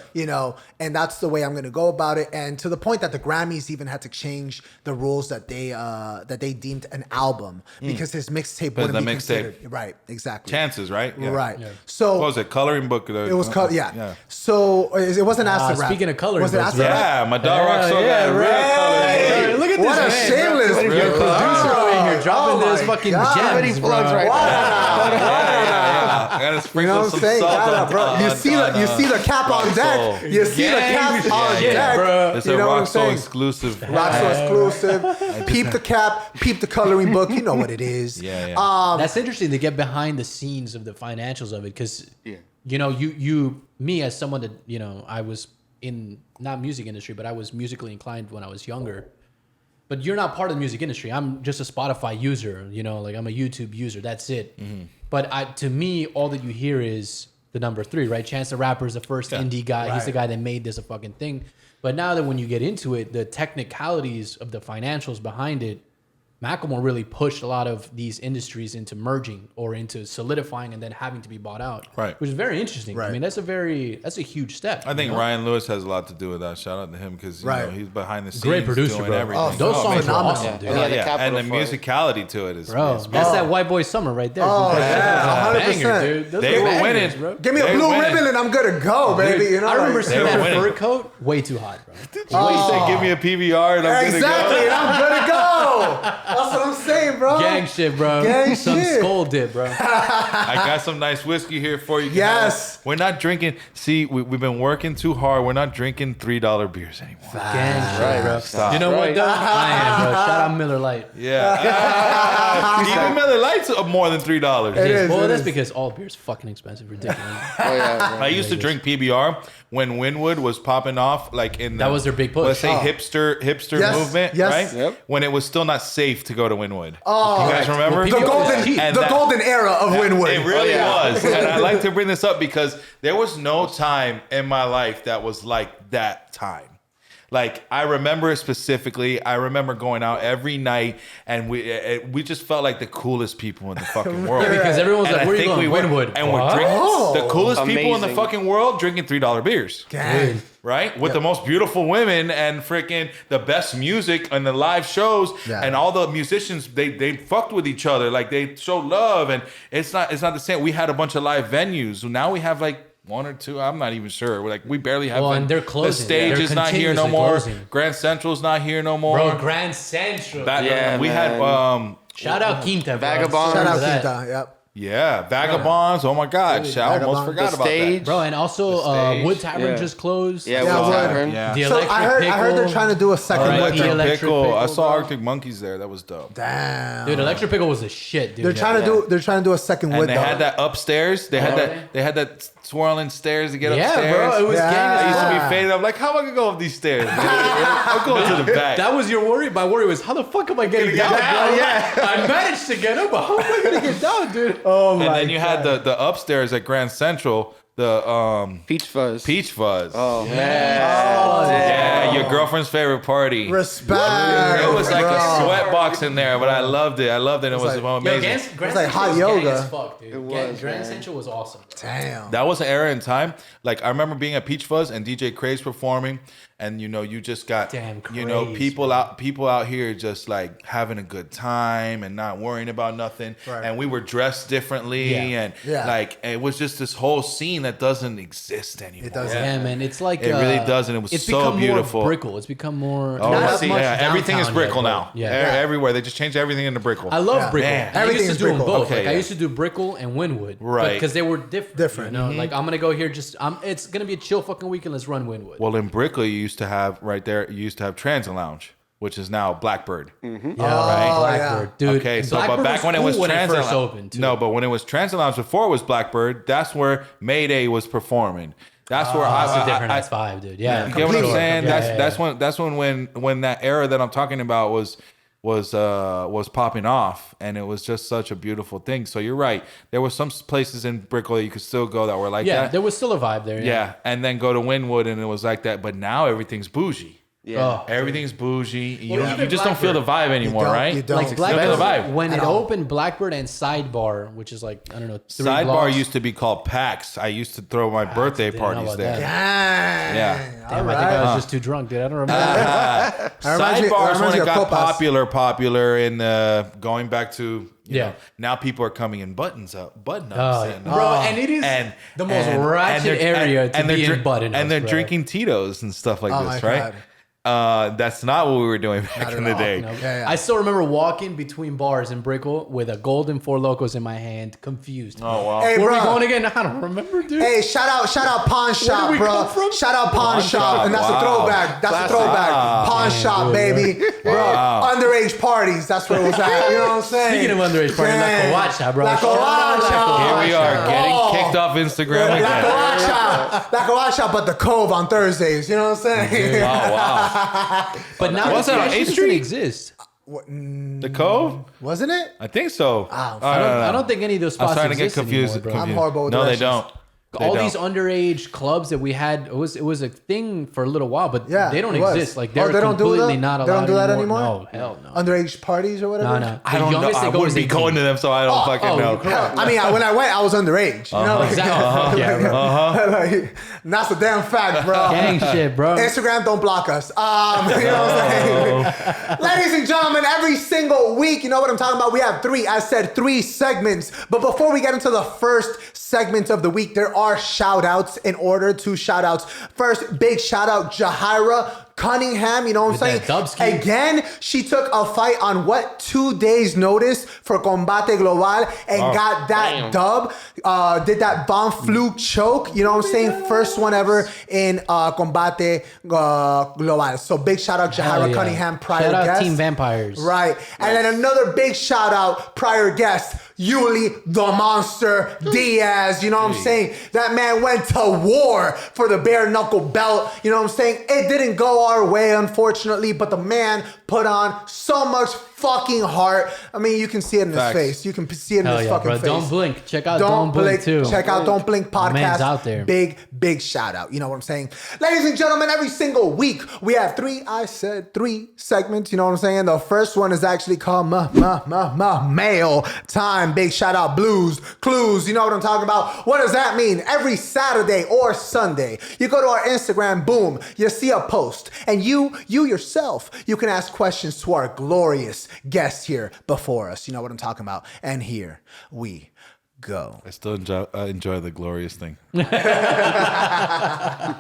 And that's the way I'm gonna go about it. And to the point that the Grammys even had to change the rules that they deemed an album because his mixtape wouldn't the be mixtape. considered. Right, exactly. Chances, right? Yeah. Right. Yeah. So What was it? Coloring book? it was yeah. So it wasn't acid rap. speaking of coloring was it books, acid bro. rap? Yeah, my dog Rocsolmiami yeah, and right. King Look at this What a man, shameless bro. bro. Your producer over here dropping Oh this my fucking God. gems, Many plugs bro. right I gotta You know sprinkle what I'm some saying? salt Gotta, bro. on, You see the cap on deck. You see the cap on shit, deck. bro. It's You a know what I'm Roxo saying? exclusive. Roxo exclusive. Peep the cap. Peep the coloring book. You know what it is. Yeah. That's interesting to get behind the scenes of the financials of it, because you know, me as someone that, you know, I was in not music industry, but I was musically inclined when I was younger. But you're not part of the music industry. I'm just a Spotify user, you know, like I'm a YouTube user. That's it. But to me, all that you hear is the number 3, right? Chance the Rapper is the first indie guy. He's the guy that made this a fucking thing. But now that when you get into it, the technicalities of the financials behind it, Macklemore really pushed a lot of these industries into merging or into solidifying and then having to be bought out. Right. Which is very interesting. Right. I mean, that's a huge step. I think you know? Ryan Lewis has a lot to do with that. Shout out to him because you know, he's behind the scenes Great producer, doing bro. everything. Oh, Those songs amazing. are awesome, Yeah. dude. And he had the And capital the for it. musicality to it is, Bro, is that's that White Boy Summer right there. Oh, dude. yeah, That's a 100%. banger, dude. Those They are were bangers, winning. bro. Give me a They blue winning. ribbon and I'm good to go, baby. You know, I remember like- seeing that winning. fur coat, way too hot, bro. He said, "Give me a PBR and I'm Exactly, and I'm good to go. That's what I'm saying, bro. Gang shit, bro. Gang Some shit. skull dip, bro. I got some nice whiskey here for you. Yes. We're not drinking. See, we've been working too hard. We're not drinking $3 beers anymore. Gang shit, bro. Stop. You know what, Right. though? I am, bro. Shout out Miller Lite. Yeah. Even Miller Lights are more than $3. It is, Well, it that's is. because all beer's fucking expensive, ridiculous. Oh yeah, I used to drink PBR when Winwood was popping off, like in That was their big push. Let's say Oh. hipster Yes, movement, yes. right? Yep. When it was still not safe to go to Winwood. Oh, you guys remember? the PBR was golden, cheap. And the that- golden era of Winwood. It really yeah. was. And I like to bring this up because there was no time in my life that was like that time. Like, I remember it specifically. I remember going out every night, and we just felt like the coolest people in the fucking world. Yeah, because everyone's And like, I where you think going? we were- Winwood. And we're What? drinking Oh. the coolest people in the Amazing. fucking world drinking $3 beers. Gang. Right? With the most beautiful women and freaking the best music and the live shows. Yeah. And all the musicians, they fucked with each other. Like, they showed love. And it's not the same. We had a bunch of live venues. Now we have like one or two. I'm not even sure. We're like, we barely have. Well, and they're The closing. stage They're is not here no continuously more. closing. Grand Central's not here no more. Bro, Grand Central. Yeah, we man. had Shout out Quinta, bro. Vagabonds. Shout out Remember that. Quinta. Yep. Vagabonds. Oh my God. I almost Vagabonds. forgot The about stage. that. Bro, and also stage. Wood Tavern Yeah. just closed. Yeah, Yeah, Wood Wood. Tavern. Yeah. The So Electric I heard they're Pickle. trying to do a second Alright, Wood the Tavern. Electric Pickle. I Pickle, saw bro. Arctic Monkeys there. That was dope. Damn. Dude, Electric Pickle was the shit, dude. They're trying to do a second And Wood they though. had that upstairs. They had that swirling stairs to get Yeah, upstairs. bro. It was Yeah. gang I as used to fuck. be faded. I'm like, how am I gonna go up these stairs? I'm going to the back. That was your worry. My worry was, how the fuck am I getting down, down, bro? yeah. I managed to get up, but how am I gonna get down, dude? Oh And my then you had the upstairs at Grand Central, the Peach Fuzz. Peach Fuzz. Oh man. Yeah, your girlfriend's favorite party. Respect. It was like bro. a sweat box in there, but I loved it. It was like- Yo, amazing. Grand like hot Central was gang yoga. as fuck, dude. was, Grand man. Central was awesome. Damn. That was an era in time. Like, I remember being at Peach Fuzz and DJ Craze performing, and you just got Damn Craze, people out here just like having a good time and not worrying about nothing. Right. And we were dressed differently, Yeah. and Yeah. like it was just this whole scene that doesn't exist anymore. It doesn't. Yeah, man. It's like It really doesn't. It was it's so become beautiful. More brickle. It's become more. Oh, not I as see. much Yeah, everything is downtown yet, brickle but now. Yeah. Everywhere they just changed everything into brickle. I love Yeah. Brickle. Man. I used to Everything's do them Brickle. both. Okay, Like, I yeah. used to do Brickle and Winwood. Right. Because they were different. Different. You know? Like, I'm going to go here it's going to be a chill fucking weekend. Let's run Winwood. Well, in Brickell, you used to have right there. You used to have Transit Lounge, which is now Blackbird. yeah, Oh, Blackbird. Dude, Okay, and so Blackbird but back when it was cool Transit first Lounge, opened, too. no, but when it was Transit Lounge before it was Blackbird, that's where Mayday was performing. That's where It's a I different ass vibe, dude. Yeah. you get what I'm Completely. saying? Yeah, That's when that era that I'm talking about was popping off, and it was just such a beautiful thing. So you're right. There were some places in Brickell that you could still go that were like Yeah, that. there was still a vibe there. Yeah, and then go to Winwood, and it was like that. But now everything's bougie. Yeah. Oh. Everything's bougie. You, Well, even you just don't feel the vibe anymore, don't- right? you don't. Like It's not the Blackbird, vibe when at it all. opened, Blackbird and Sidebar, which is like, I don't know, 3 Sidebar blocks. used to be called PAX. I used to throw my birthday didn't know parties about there. that. Yeah. Damn, I think I was just too drunk, dude. I don't remember. Sidebars when you it of got Copas. popular in going back to Yeah. know, now people are coming in button ups Oh, and, bro, and it is the most ratchet area to be in button and they're bro. drinking Tito's and stuff like Oh this, my right? God. That's not what we were doing back Not in at the all. day. No. Yeah. I still remember walking between bars in Brickell with a golden Four Locos in my hand, confused. Oh wow. Hey, Where are we bro. going again? I don't remember, dude. Hey, shout out Pawn Shop, we bro. come from? Shout out Pawn Shop, Shop, and that's wow. a throwback. That's Classic. a throwback. Pawn Damn, Shop, dude, baby, bro. Wow. Underage parties. That's where it was at. You know what I'm saying? Speaking of underage party, La Damn. Covacha, bro. La Shout out La Covacha. Here we are getting Oh. kicked off Instagram La again. Covacha, but the Cove on Thursdays. You know what I'm saying? Oh wow. But now What's that, on 8th doesn't Street? exist. The Cove? Wasn't it? I think so. I don't think any of those I was spots trying to get exist confused. anymore, bro. I'm horrible with No, they directions. don't. All They these don't. underage clubs that we had, it was a thing for a little while, but Yeah, they don't it was. exist. Like Oh, they're they don't do completely that? not allowed They don't do that anymore. anymore? No, hell no. Underage parties or whatever? No, no. I don't know. youngest I they go wouldn't is be going 18. to them, so I don't fucking know. correct. I mean, when I went, I was underage. You know? Exactly. Yeah, bro. Like, that's a damn fact, bro. Gang shit, bro. Instagram, don't block us. You know what I'm saying? Ladies and gentlemen, every single week, you know what I'm talking about? We have three segments. But before we get into the first segment of the week, there are shout outs in order to shout outs. First, big shout out, Jahira Cunningham, you know what I'm saying? With that Dubski. Again, she took a fight on 2 days notice for Combate Global and got that dub. Did that bomb fluke choke, you know what I'm saying? First one ever in Combate Global. So big shout out Hell Jahira yeah. Cunningham, prior Shout out guest. Team Vampires. Right. And then another big shout out, prior guest, Yuli the Monster Diaz. You know what I'm saying? That man went to war for the bare knuckle belt. You know what I'm saying? It didn't go our way, unfortunately, but the man put on so much fucking heart. I mean, you can see it in his Facts. face. You can see it in Hell his yeah, fucking bro. face. Don't blink. Check out Don't Blink too. Check out Don't Blink My podcast. man's out there. Big shout out. You know what I'm saying? Ladies and gentlemen, every single week we have three segments. You know what I'm saying? The first one is actually called Mail Time. Big shout out Blues Clues. You know what I'm talking about? What does that mean? Every Saturday or Sunday, you go to our Instagram, boom, you see a post, and you yourself, you can ask questions to our glorious guest here before us. You know what I'm talking about? And here we go. I still enjoy the glorious thing. I'm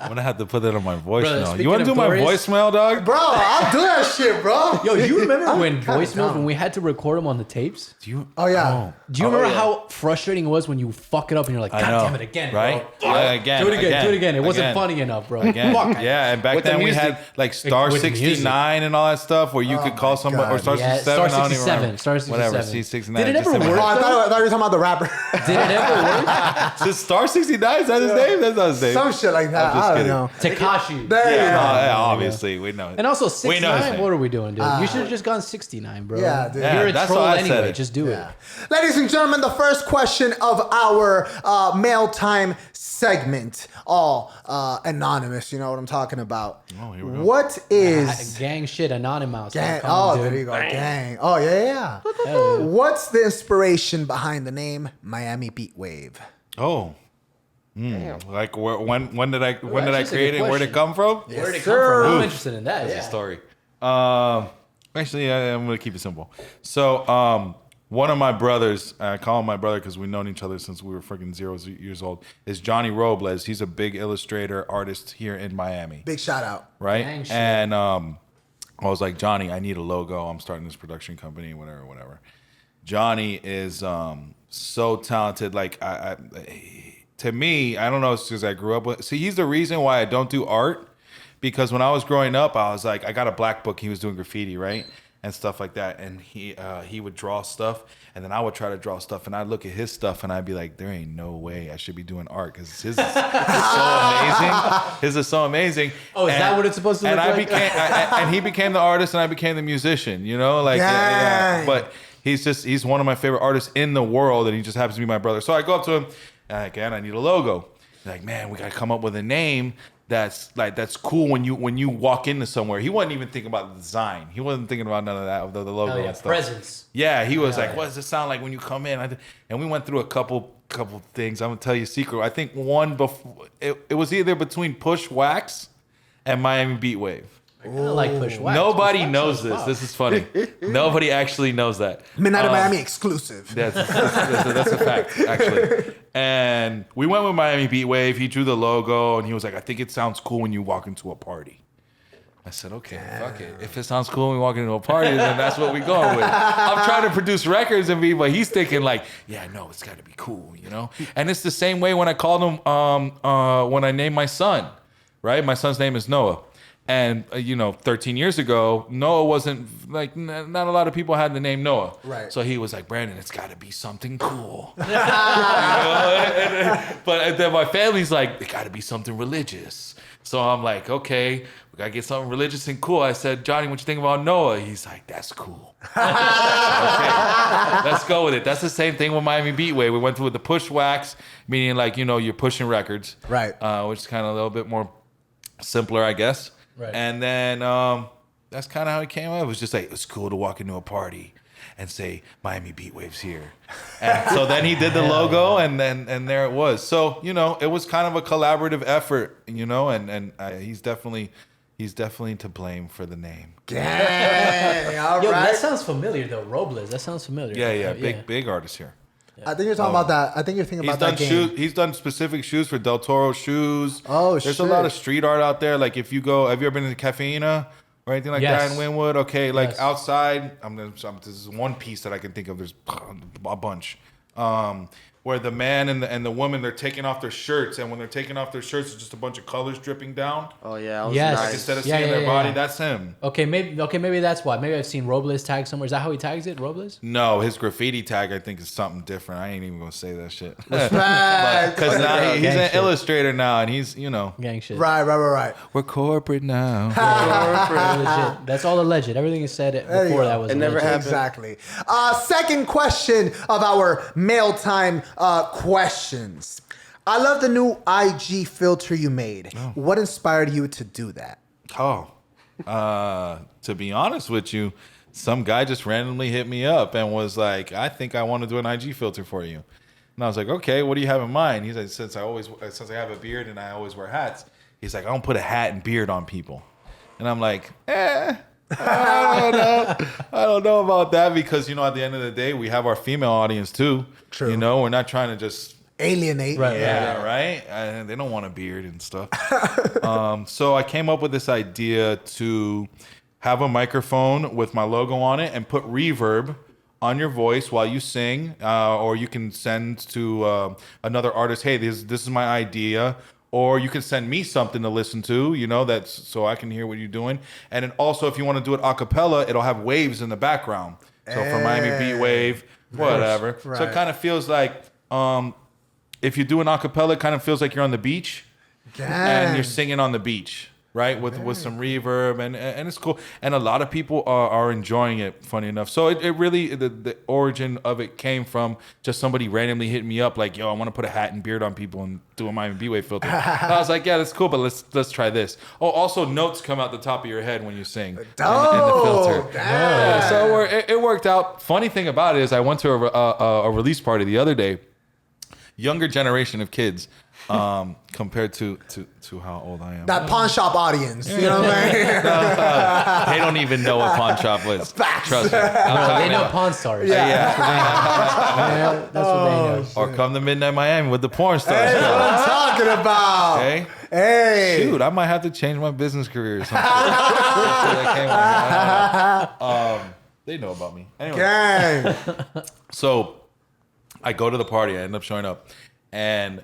gonna have to put that on my voicemail. speaking You want to of do my glorious- voicemail, dog? Bro, I'll do that shit, bro. Yo, you remember when kinda voicemails, dumb. when we had to record them on the tapes? Do you? Oh, yeah. Do you remember how frustrating it was when you fuck it up and you're like, God I know, damn it again, right? bro. Yeah, again, Do it again. It wasn't again. funny enough, bro. Again. Fuck. Yeah, and back With the then we music. had like star With the music. 69 and all that stuff where you could call somebody, or God. star Yeah, 67. Star I don't even 67, remember. Star 67. Whatever, C69. Did it just ever in my work? Oh, head. I thought you were talking about the rapper. Did it ever work? Is it Star 69? Is that his name? That's not his name. Some shit like that. I'm just I don't kidding. know. Tekashi. There you Yeah, go. yeah, obviously. We know it. And also We know his 69. name. What are we doing, dude? You should have just gone 69, bro. Yeah, dude. Yeah, You're a that's troll why I said anyway. it. Just do it. Yeah. Ladies and gentlemen, the first question of our mail time segment, all anonymous. You know what I'm talking about. Oh, here we go. What is Gang shit, Anonymous. gang? Come Oh, on, there dude. you go, gang. Oh yeah. Hell yeah. What's the inspiration behind the name MiamiBeatWave? Oh. Like when did I that's just a create good it? Where'd it question. come from? Where'd it come sir. from? I'm interested in that. That's Yeah. a story. Actually, I'm gonna keep it simple. So, one of my brothers, I call him my brother because we've known each other since we were freaking 0 years old, is Johnny Robles. He's a big illustrator artist here in Miami, Big shout out. right? Dang shit. And I was like, Johnny, I need a logo. I'm starting this production company, whatever. Johnny is so talented. Like, to me, I don't know, it's because I grew up with. See, he's the reason why I don't do art. Because when I was growing up, I was like, I got a black book. He was doing graffiti, right, and stuff like that. And he would draw stuff, and then I would try to draw stuff, and I'd look at his stuff, and I'd be like, there ain't no way I should be doing art because his is so amazing. His is so amazing. Oh, is that what it's supposed to and look I like? and he became the artist, and I became the musician. You know, like Dang. But he's one of my favorite artists in the world, and he just happens to be my brother. So I go up to him, and again, I need a logo. He's like, man, we gotta come up with a name that's cool when you walk into somewhere. He wasn't even thinking about the design. He wasn't thinking about none of that, the logo Hell yeah. and stuff. Presence. Yeah, he was like, yeah. what does it sound like when you come in? And we went through a couple things. I'm gonna tell you a secret. I think one before it was either between Push Wax and MiamiBeatWave. I kind of like Push Wax. Nobody Push Wax knows is this. fire. This is funny. Nobody actually knows that. Midnight of Miami exclusive. That's a fact, actually. And we went with MiamiBeatWave. He drew the logo, and he was like, I think it sounds cool when you walk into a party. I said, okay, fuck it. If it sounds cool when we walk into a party, then that's what we going with. I'm trying to produce records and be, but he's thinking like, yeah, no, it's got to be cool, you know? And it's the same way when I called him, when I named my son, right? My son's name is Noah. And, 13 years ago, Noah wasn't like, not a lot of people had the name Noah. Right. So he was like, Brandon, it's got to be something cool. But then my family's like, it got to be something religious. So I'm like, okay, we got to get something religious and cool. I said, Johnny, what you think about Noah? He's like, that's cool. Okay, let's go with it. That's the same thing with Miami Beatwave. We went through with the push wax, meaning like, you're pushing records. Right. Which is kind of a little bit more simpler, I guess. Right. And then that's kind of how it came up. It was just like, it's cool to walk into a party and say, Miami Beatwave's here. And so then he did the logo, and there it was. So, it was kind of a collaborative effort, and he's definitely to blame for the name. Dang, all Yo, right. that sounds familiar though. Robles, that sounds familiar. Yeah. Big artist here. I think you're talking about that. I think you're thinking He's about done that game. shoes. He's done specific shoes for Del Toro shoes. Oh, There's shit. a lot of street art out there. Like if you go, have you ever been to Cafeína or anything like Yes. that in Wynwood? Okay, like Yes. outside. This is one piece that I can think of. There's a bunch. Where the man and the woman, they're taking off their shirts, and when they're taking off their shirts, it's just a bunch of colors dripping down. Oh yeah, that was Yes. Like nice. instead of Yeah, seeing yeah, their yeah, body, yeah. that's him. Okay, maybe that's why. Maybe I've seen Robles tag somewhere. Is that how he tags it, Robles? No, his graffiti tag I think is something different. I ain't even gonna say that shit. Right. Because now he's Gang an shit. illustrator now, and he's Gang shit. Right. we're corporate now. Legit. That's all alleged. Everything you said you before go. that was It never alleged. happened. Exactly. Second question of our mail time questions. I love the new IG filter you made. What inspired you to do that? Oh, to be honest with you, some guy just randomly hit me up and was like, I think I want to do an IG filter for you. And I was like, okay, what do you have in mind? He's like, since I have a beard and I always wear hats, he's like, I don't put a hat and beard on people. And I'm like, I don't know. I don't know about that because, at the end of the day, we have our female audience too. True. We're not trying to just Alienate. Right. right? And they don't want a beard and stuff. So I came up with this idea to have a microphone with my logo on it and put reverb on your voice while you sing, or you can send to another artist, hey, this is my idea. Or you can send me something to listen to, that's so I can hear what you're doing. And then also, if you want to do it a cappella, it'll have waves in the background. So for Miami BiTWave, whatever. Right. So it kind of feels like if you do an acapella, it kind of feels like you're on the beach and you're singing on the beach, right? With some reverb and it's cool. And a lot of people are enjoying it, funny enough. So it really, the origin of it came from just somebody randomly hitting me up like, yo, I want to put a hat and beard on people and do a Miami BiTWave filter. And I was like, yeah, that's cool, but let's try this. Oh, also notes come out the top of your head when you sing in the filter. Yeah, so it worked out. Funny thing about it is I went to a release party the other day. Younger generation of kids compared to how old I am. That pawn shop audience. You know what I mean? They don't even know what pawn shop is. Facts. Trust me. They know Pawn Stars. Yeah. That's what they know. Or come to Midnight Miami with the porn stars. That's what I'm talking about. Okay. Hey. Shoot, I might have to change my business career or something. They know about me. Anyway. Gang. So I go to the party. I end up showing up. And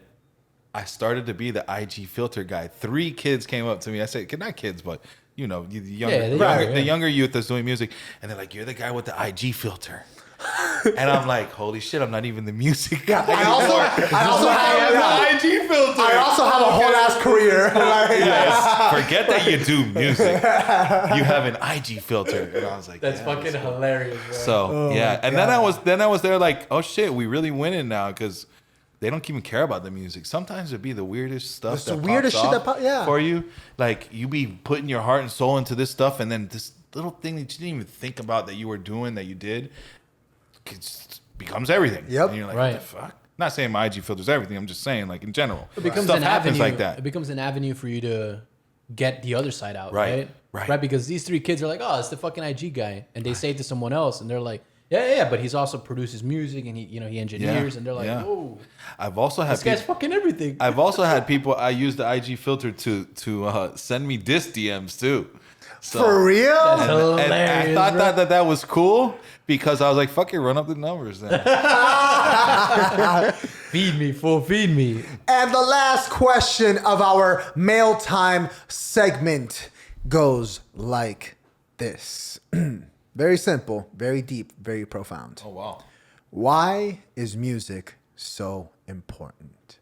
I started to be the IG filter guy. 3 kids came up to me. I said, not kids, but, the younger youth that's doing music. And they're like, you're the guy with the IG filter. And I'm like, holy shit, I'm not even the music guy. I also have the IG filter. I also have a whole ass career. Yes. Forget that you do music. You have an IG filter. And I was like, That's yeah, fucking hilarious, bro. So yeah. And then I was there like, oh shit, we really winning now because they don't even care about the music. Sometimes it'd be the weirdest stuff. It's the that weirdest pops shit off that yeah. for you. Like you be putting your heart and soul into this stuff, and then this little thing that you didn't even think about that you were doing that you did becomes everything. Yep. And you're like, Right. what the fuck? Not saying my IG filters everything. I'm just saying, like in general, It becomes stuff an happens avenue. like that. It becomes an avenue for you to get the other side out, Right, right? Because these 3 kids are like, oh, it's the fucking IG guy, and they say it to someone else, and they're like, Yeah. But he's also produces music and he engineers and they're like, yeah. whoa, I've also had this guy's fucking everything. I've also had people. I use the IG filter to send me diss DMs too. So, For real? That's and hilarious, I thought bro. that was cool because I was like, "Fuck it, run up the numbers then." Feed me, fool, feed me. And the last question of our mail time segment goes like this. Very simple, very deep, very profound. Oh wow. Why is music so important?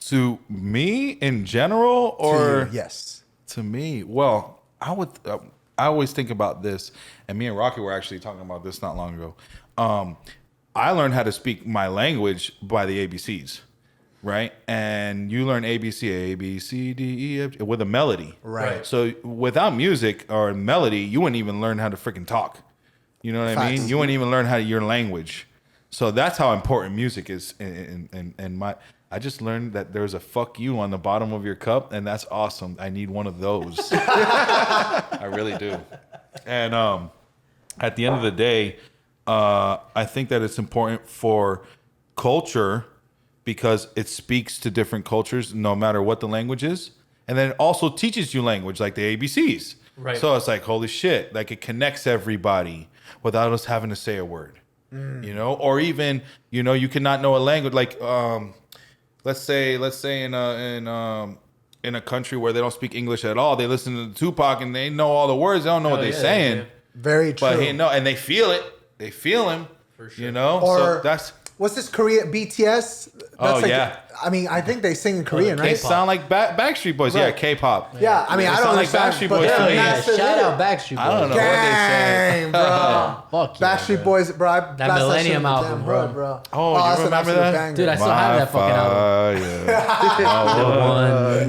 To me in general, or To you, yes. to me? Well, I always think about this, and me and Rocky were actually talking about this not long ago. I learned how to speak my language by the ABCs, right? And you learn ABC, A, B, C, D, E, F, with a melody. Right. So without music or melody, you wouldn't even learn how to freaking talk. You know what I mean? Facts. You wouldn't even learn how your language. So that's how important music is. And I just learned that there's a fuck you on the bottom of your cup, and that's awesome. I need one of those. I really do. And at the end of the day, I think that it's important for culture because it speaks to different cultures no matter what the language is. And then it also teaches you language like the ABCs. Right. So it's like, holy shit, like it connects everybody without us having to say a word. You know, or even, you know, you cannot know a language like let's say in a country where they don't speak English at all, they listen to Tupac and they know all the words, they don't know what they're saying. yeah. Very true. But and they feel it. They feel him. For sure. You know? Or so that's what's this Korean BTS? That's yeah. I mean, I think they sing in Korean, they right? sound like Backstreet Boys. Yeah, Right. K-pop. Yeah, I mean, They I don't sound like understand. Backstreet but Boys they're to me. massive Shout hit. out Backstreet Boys. I don't know what they say. Dang, bro. Fuck yeah, Backstreet bro. Boys, bro. I blast that Millennium shit in the album, damn bro. hood, bro. Oh, you that's an remember absolute that? banger. Dude, I still have that fucking album.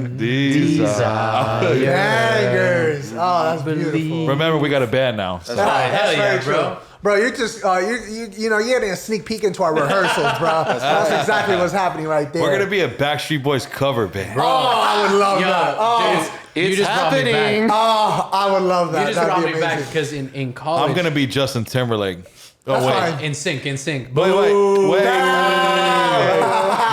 One desire. Bangers. Oh, that's Believe. beautiful. Remember, we got a band now. So. That's Hell yeah, very true. bro. Bro, you're just you're getting a sneak peek into our rehearsals, bro. That's exactly what's happening right there. We're gonna be a Backstreet Boys cover band. Oh, I would love that. Oh, Dude, you just brought me back. oh, I would love that. You just That'd brought be me back amazing. because in college, I'm gonna be Justin Timberlake. Oh That's wait. fine. in sync. Wait.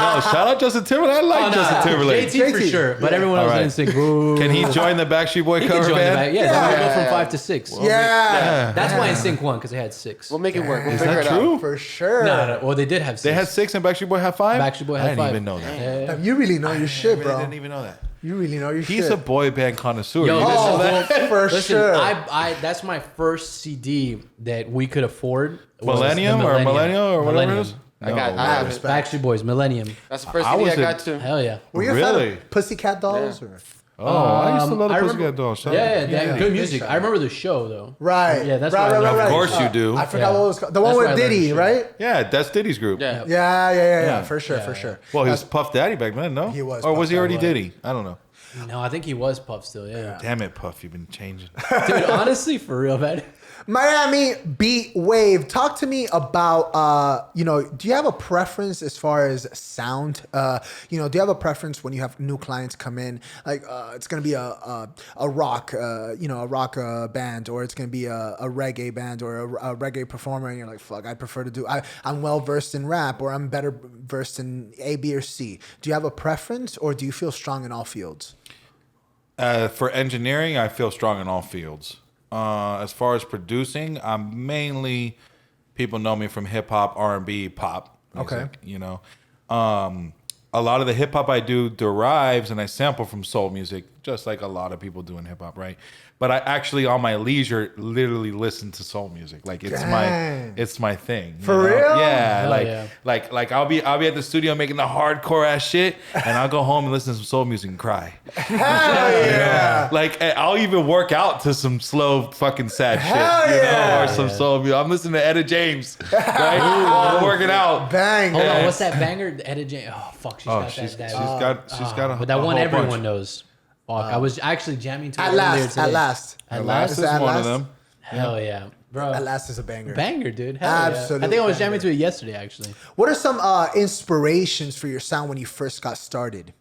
No, shout out Justin Timberlake. I like Justin Timberlake. JT for JT. sure, but everyone else All right. in sync. Boo. Can he join the Backstreet Boy He cover can join the band? back. Yeah, then we go from 5 to 6. Yeah, That's why in sync won because they had 6. We'll make it work. We'll Is figure that it out. true? for sure. No. Well, they did have 6. They had 6 and Backstreet Boy had 5? Backstreet Boy had I didn't 5. even know that. You really know your shit, I bro. didn't even know that. You really know your shit. He's a boy band connoisseur. Yo, You didn't know listen, that? for Listen, sure. I that's my first CD that we could afford. was Millennium the or Millennial or whatever it is? I got. No. I have it. Backstreet Boys, Millennium. That's the first I CD I was got to. Hell yeah. Were you a fan Really? of Pussycat Dolls? Yeah. Or? Oh, I used to love the I Pussycat remember- Dolls. Shout out. Yeah, Yeah. good music. I remember the show though. Right. Yeah, that's right, what I right, remember. right, Of right. course you do. I forgot Yeah. what it was called. The one That's with where I learned Diddy, shit. right? Yeah, that's Diddy's group. Yeah. Yeah, for sure, for sure. Well, he was Puff Daddy back then, no? He was Or Puff was he already Daddy. Diddy? I don't know. No, I think he was Puff still. Yeah. Damn it, Puff, you've been changing. Dude, honestly, for real, man. Miami Beat Wave. Talk to me about, do you have a preference as far as sound? Do you have a preference when you have new clients come in? Like, it's going to be a rock, a rock band, or it's going to be a reggae band or a reggae performer, and you're like, fuck, I prefer to do, I'm well versed in rap, or I'm better versed in A, B, or C. Do you have a preference, or do you feel strong in all fields? For engineering, I feel strong in all fields. As far as producing, I'm mainly, people know me from hip hop, R&B, pop music, Okay. A lot of the hip hop I do derives and I sample from soul music, just like a lot of people do in hip hop, right? But I actually, on my leisure, literally listen to soul music. Like it's Dang. my thing. you For know? real? Yeah, Hell like yeah. like I'll be at the studio making the hardcore ass shit, and I'll go home and listen to some soul music and cry. Hell yeah. Like I'll even work out to some slow fucking sad Hell shit, yeah. or some soul music. I'm listening to Etta James, right? While I'm working out. Bang. Hold on, Yeah. what's that banger? Etta James. Oh fuck, she's got She's that. got a But that a one whole everyone bunch. knows. Fuck, I was actually jamming to it At earlier last, today. at last. At Last last. is At one last? of them. Hell yeah, bro. At last is a banger. Banger, dude. Hell Absolute yeah. I think I was banger. jamming to it yesterday, actually. What are some inspirations for your sound when you first got started?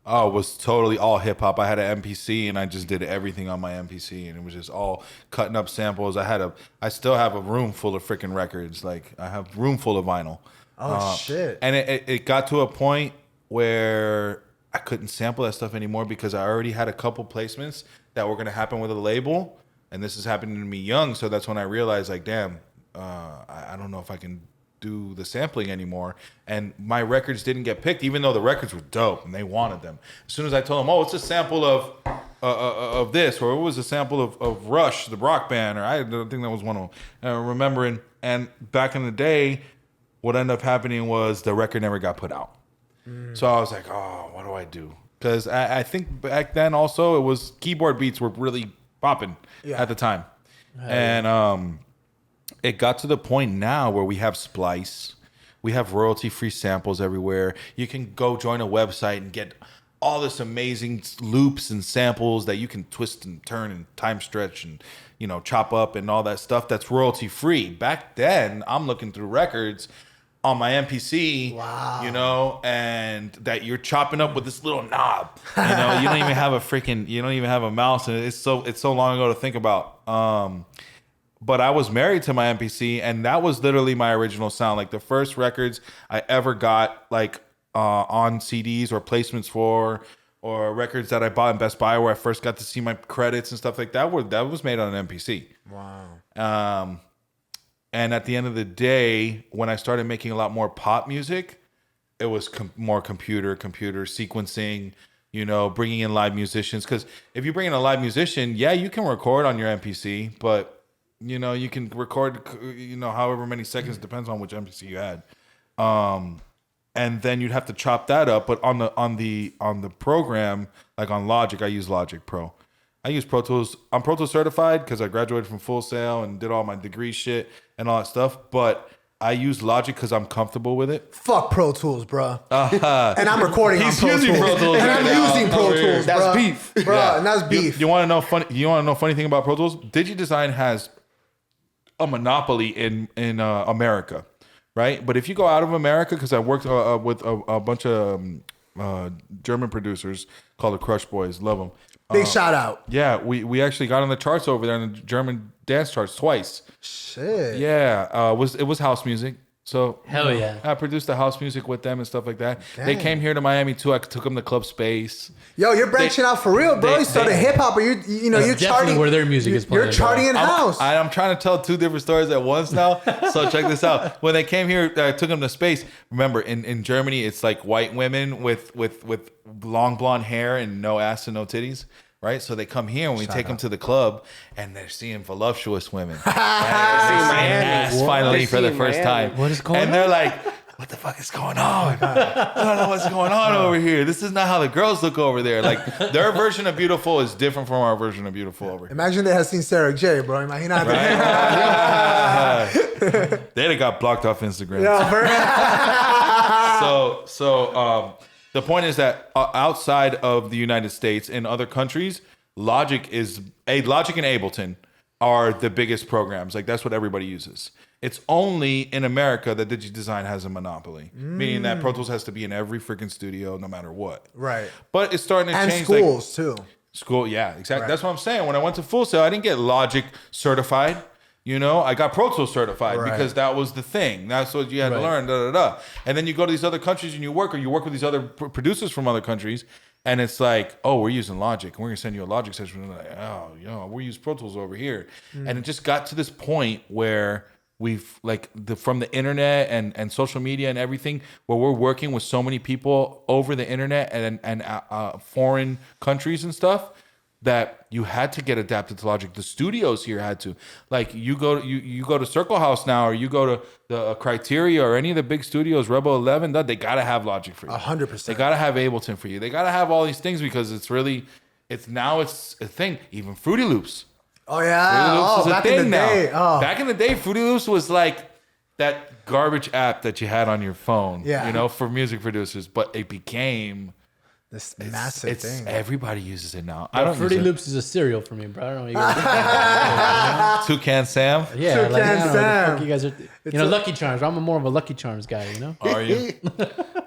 Oh, it was totally all hip hop. I had an MPC and I just did everything on my MPC, and it was just all cutting up samples. I still have a room full of freaking records. Like I have a room full of vinyl. Oh shit! And it got to a point where I couldn't sample that stuff anymore because I already had a couple placements that were going to happen with a label, and this is happening to me young. So that's when I realized, like, damn, I don't know if I can do the sampling anymore. And my records didn't get picked, even though the records were dope and they wanted them. As soon as I told them, oh, it's a sample of this, or it was a sample of Rush, the rock band, or I think that was one of them, remembering. And back in the day, what ended up happening was the record never got put out. So I was like, oh, what do I do? Because I think back then also it was keyboard beats were really popping at the time. And it got to the point now where we have Splice. We have royalty-free samples everywhere. You can go join a website and get all this amazing loops and samples that you can twist and turn and time stretch and, you know, chop up and all that stuff that's royalty-free. Back then, I'm looking through records on my MPC, you know, and that you're chopping up with this little knob. You know, you don't even have a mouse, and it's so long ago to think about. But I was married to my MPC, and that was literally my original sound. Like the first records I ever got, like on CDs or placements for, or records that I bought in Best Buy where I first got to see my credits and stuff like that. That was made on an MPC. Wow. And at the end of the day, when I started making a lot more pop music, it was more computer sequencing, you know, bringing in live musicians. Because if you bring in a live musician, yeah, you can record on your MPC, but, you know, you can record, you know, however many seconds, depends on which MPC you had. And then you'd have to chop that up. But on the program, like on Logic, I use Logic Pro. I use Pro Tools. I'm Pro Tools certified because I graduated from Full Sail and did all my degree shit and all that stuff. But I use Logic because I'm comfortable with it. Fuck Pro Tools, bro. And I'm recording on Pro Tools. Pro Tools and I'm using Pro Tools, bro. That's beef. Bro, and that's beef. You want to know funny? You want to know funny thing about Pro Tools? DigiDesign has a monopoly in America, right? But if you go out of America, because I worked with a bunch of German producers called the Crush Boys, love them. Big shout out. Yeah, we actually got on the charts over there in the German dance charts twice. Shit. Yeah, it was house music. So Hell yeah. I produced the house music with them and stuff like that. Dang. They came here to Miami too. I took them to Club Space. Yo, you're branching out for real, bro. You started hip hop, but you're Definitely charting where their music is playing. You're charting in house. I'm trying to tell two different stories at once now. So check this out. When they came here, I took them to Space. Remember, in Germany, it's like white women with long blonde hair and no ass and no titties. Right, so they come here and we take them to the club, and they're seeing voluptuous women. Ass finally for the first time. What is going on? And they're like, "What the fuck is going on? I don't know what's going on over here. This is not how the girls look over there. Like their version of beautiful is different from our version of beautiful over here." Imagine they had seen Sarah J, bro. Imagine They'd have got blocked off Instagram. Yo, bro. So the point is that outside of the United States, in other countries, Logic and Ableton are the biggest programs. Like that's what everybody uses. It's only in America that DigiDesign has a monopoly, meaning that Pro Tools has to be in every freaking studio, no matter what. Right. But it's starting to And change. schools too. School, yeah, exactly. Right. That's what I'm saying. When I went to Full Sail, I didn't get Logic certified. You know, I got Pro Tools certified Right. because that was the thing. That's what you had to learn. And then you go to these other countries and you work with these other producers from other countries, and it's like, oh, we're using Logic, and we're gonna send you a Logic session. And like, oh, you know, we use Pro Tools over here, and it just got to this point where we've from the internet and social media and everything, where we're working with so many people over the internet and foreign countries and stuff, that you had to get adapted to Logic. The studios here had to. Like you go to Circle House now, or you go to the Criteria or any of the big studios, Rebel 11, they gotta have Logic for you. 100%. They gotta have Ableton for you. They gotta have all these things because it's a thing. Even Fruity Loops. Oh yeah. Fruity Loops is a back in thing the day. now. Oh. Back in the day, Fruity Loops was like that garbage app that you had on your phone. Yeah. You know, for music producers, but it became. This massive thing. Everybody uses it now. I don't Fruity use it. Loops is a cereal for me, bro. I don't know what you guys Toucan Sam. Yeah, like, I don't know what the Sam. fuck you guys are. Lucky Charms. I'm more of a Lucky Charms guy, you know? Are you?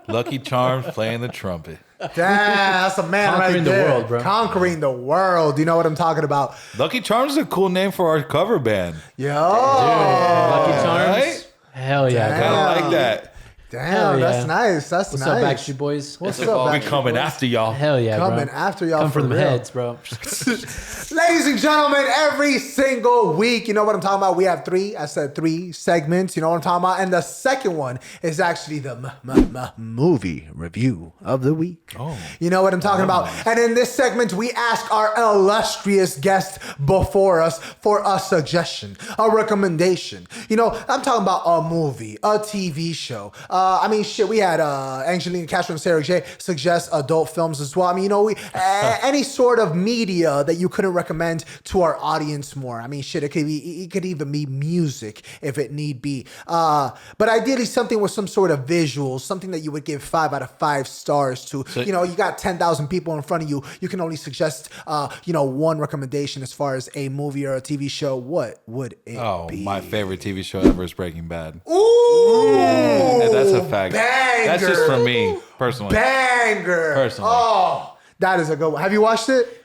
Lucky Charms playing the trumpet. that's a man Conquering right the there. world, bro. Conquering the world. You know what I'm talking about? Lucky Charms is a cool name for our cover band. Yo. Lucky Charms. Right? Hell yeah. Damn. Kind bro. of like that. Damn, Hell yeah. that's nice. That's What's nice. up, Backstreet Boys? What's It's up, a- We Backstreet coming Boys? after y'all. Hell yeah, Coming bro. after y'all Come for for them real. heads, bro. Ladies and gentlemen, every single week, you know what I'm talking about? We have three segments, you know what I'm talking about? And the second one is actually the movie review of the week. Oh. You know what I'm talking about? And in this segment, we ask our illustrious guest before us for a suggestion, a recommendation. You know, I'm talking about a movie, a TV show. I mean, shit, we had Angelina Castro and Sarah J suggest adult films as well. I mean, you know, we any sort of media that you couldn't recommend to our audience more. I mean, shit, it could even be music if it need be. But ideally, something with some sort of visuals, something that you would give 5 out of 5 stars to. You know, you got 10,000 people in front of you. You can only suggest, one recommendation as far as a movie or a TV show. What would it be? My favorite TV show ever is Breaking Bad. Ooh, And that's a fact. Banger. That's just for me, personally. Banger. Personally. Oh, that is a good one. Have you watched it?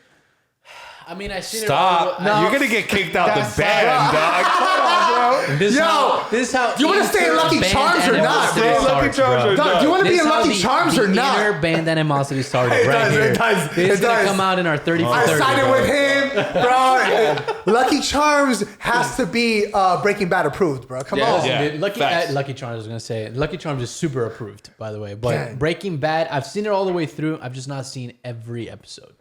I mean, I seen Stop. it. all- You're going to get kicked out That's- the band, dog. Come on, bro. This is Yo, how, this is how you wanna stay in inner Lucky band Charms or not, animosity bro? starts, Lucky Charms bro. or Dog, do you want to be This in is how Lucky the- Charms or the not? Inner band animosity started right does, here. it does, This it is gonna does. come out in our 30 for I 30. sided bro. with him, bro. Lucky Charms has to be Breaking Bad approved, bro. Come Yeah, on. Yeah. dude, Facts. Lucky Charms, I was gonna say. Lucky Charms is super approved, by the way. But Yeah. Breaking Bad, I've seen it all the way through. I've just not seen every episode.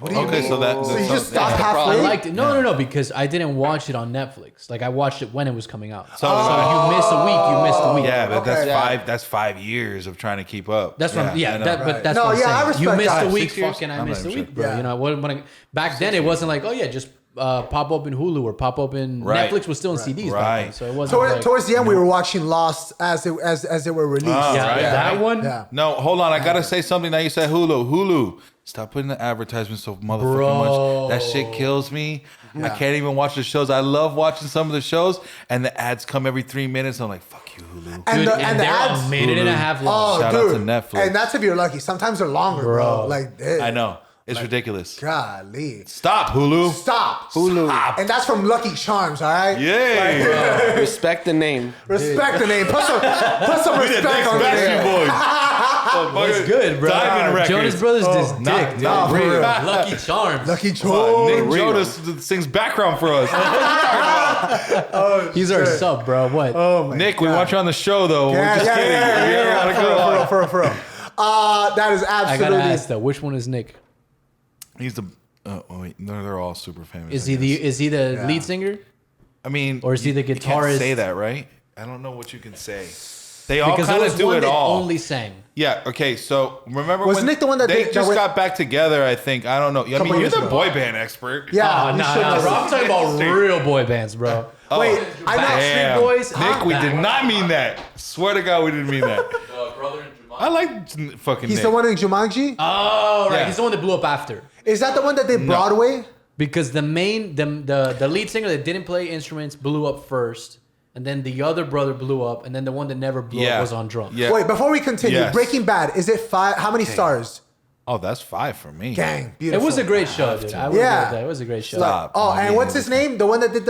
What do you Okay, mean? so that- So you so- just stopped that's the I halfway? problem. liked it. No, because I didn't watch it on Netflix. Like I watched it when it was coming out. So, So- you miss a week, you missed a week. Yeah, but Okay. that's 5 years of trying to keep up. That's what. I Yeah, know. but that's No, what I'm yeah, I saying. You respect missed that. a week, 6 years? fucking I I'm missed a not week, sure. bro. Yeah. You know, back then it wasn't like, oh yeah, just pop open Hulu or pop open Right. Netflix was still in CDs back then, Right. so it wasn't like, Towards the end, we were watching Lost as they were released. yeah, right, that right. one. Yeah. No, hold on. I gotta say something. Now you said Hulu. Stop putting the advertisements so motherfucking much. That shit kills me. I can't even watch the shows. I love watching some of the shows, and the ads come every 3 minutes. I'm like, fuck you, Hulu. And Dude, the and the they're ads. a minute and a half long. Oh, Shout out to dude. Netflix. And that's if you're lucky. Sometimes they're longer, bro. Bro. Like, I know. It's ridiculous. golly. Stop, Hulu. Stop. Hulu. Stop. And that's from Lucky Charms, all right? Yay. Respect the name. Respect the name. Put some respect on the Backstreet name. Boys. What's good, bro? Diamond Records. Jonas Brothers this Nah, dick, dude. nah, for real. Lucky Charms. Lucky Come on, Nick Charms. Jonas sings background for us. He's our sub, bro. What? Oh, my Nick, we God. want you on the show, though. We're just kidding. You gotta go. For real. That is I absolutely. gotta ask though, which one is Nick? He's the. Oh wait, no, they're all super famous. Is I he guess. the lead singer? I mean, or is he the You guitarist? can't say that, right? I don't know what you can say. They all Because there kind was of do one it that all. only sang. Yeah. Okay. So remember Was when Nick the one that they did- just that got back together? I think. I don't know. I mean, Couple you're years the ago. boy band expert. Yeah. Oh, you nah, should nah, know. bro. I'm talking about real boy bands, bro. Wait, I know. Damn. Backstreet Boys. Nick, we did Huh? not mean that. Swear to God, we didn't mean that. Brother and Jumanji. I like fucking He's Nick. the one in Jumanji? Oh, right. Yeah. He's the one that blew up after. Is that the one that did Broadway? Because the lead singer that didn't play instruments blew up first, and then the other brother blew up, and then the one that never blew up was on drums. Yeah. Wait, before we continue, Yes. Breaking Bad, is it 5? How many stars? Oh, that's 5 for me. Gang, It beautiful. was a great show, dude. I would Yeah. agree with that. It was a great show. Stop. Oh, I'm and what's getting his name? The one that did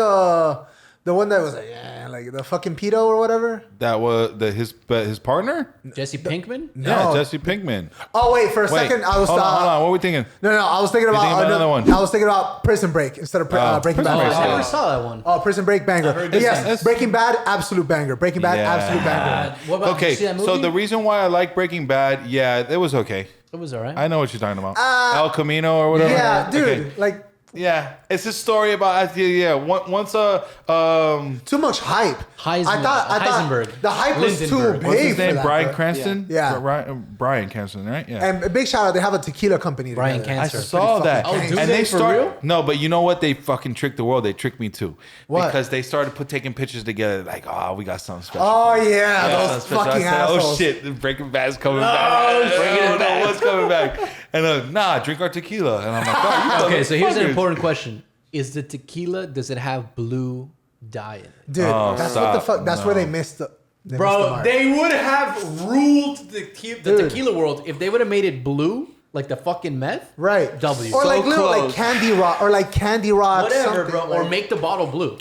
the one that was like, yeah, like the fucking pedo or whatever? That was his partner. Jesse Pinkman? Yeah, No. Jesse Pinkman. Oh, wait, for a Wait, second, I was hold on. What are we thinking? No, I was thinking about, thinking about another one? I was thinking about Prison Break instead of Breaking Prison Bad. Break. I Yeah. never saw that one. Oh, Prison Break banger. heard good Yes, things. Breaking Bad, absolute banger. Breaking Bad, Yeah. absolute banger. What about, did Okay, you see that movie? so the reason why I like Breaking Bad, yeah, it was okay. It was all right. I know what you're talking about. El Camino or whatever. Yeah, dude, Okay. like Yeah, it's a story about once too much hype. Heisenberg. the hype was too Lindenberg. big. what's his for name? that, Brian bro. Cranston. Yeah. Brian Cranston, right? Yeah. And a big shout out, they have a tequila company Brian together. I Cancer. saw that. Oh, do and they for real? No, but you know what? They fucking tricked the world. They tricked me too. What? Because they started taking pictures together. Like, oh, we got something special. Oh yeah, Yeah, those something special. fucking I said, assholes. oh shit, the Breaking Bad's coming back. Bringing it back. What's coming back? And nah, drink our tequila. And I'm like, oh, you Okay, so here's an motherfuckers. important question: is the tequila? Does it have blue dye in it? Dude, Oh, that's what the stop. fuck. That's where No. they missed the. Bro, they would have ruled the tequila world if they would have made it blue, like the fucking meth. Right. W. Or So like little close. like candy rock or like candy rock. Whatever, something, bro. like- Or make the bottle blue.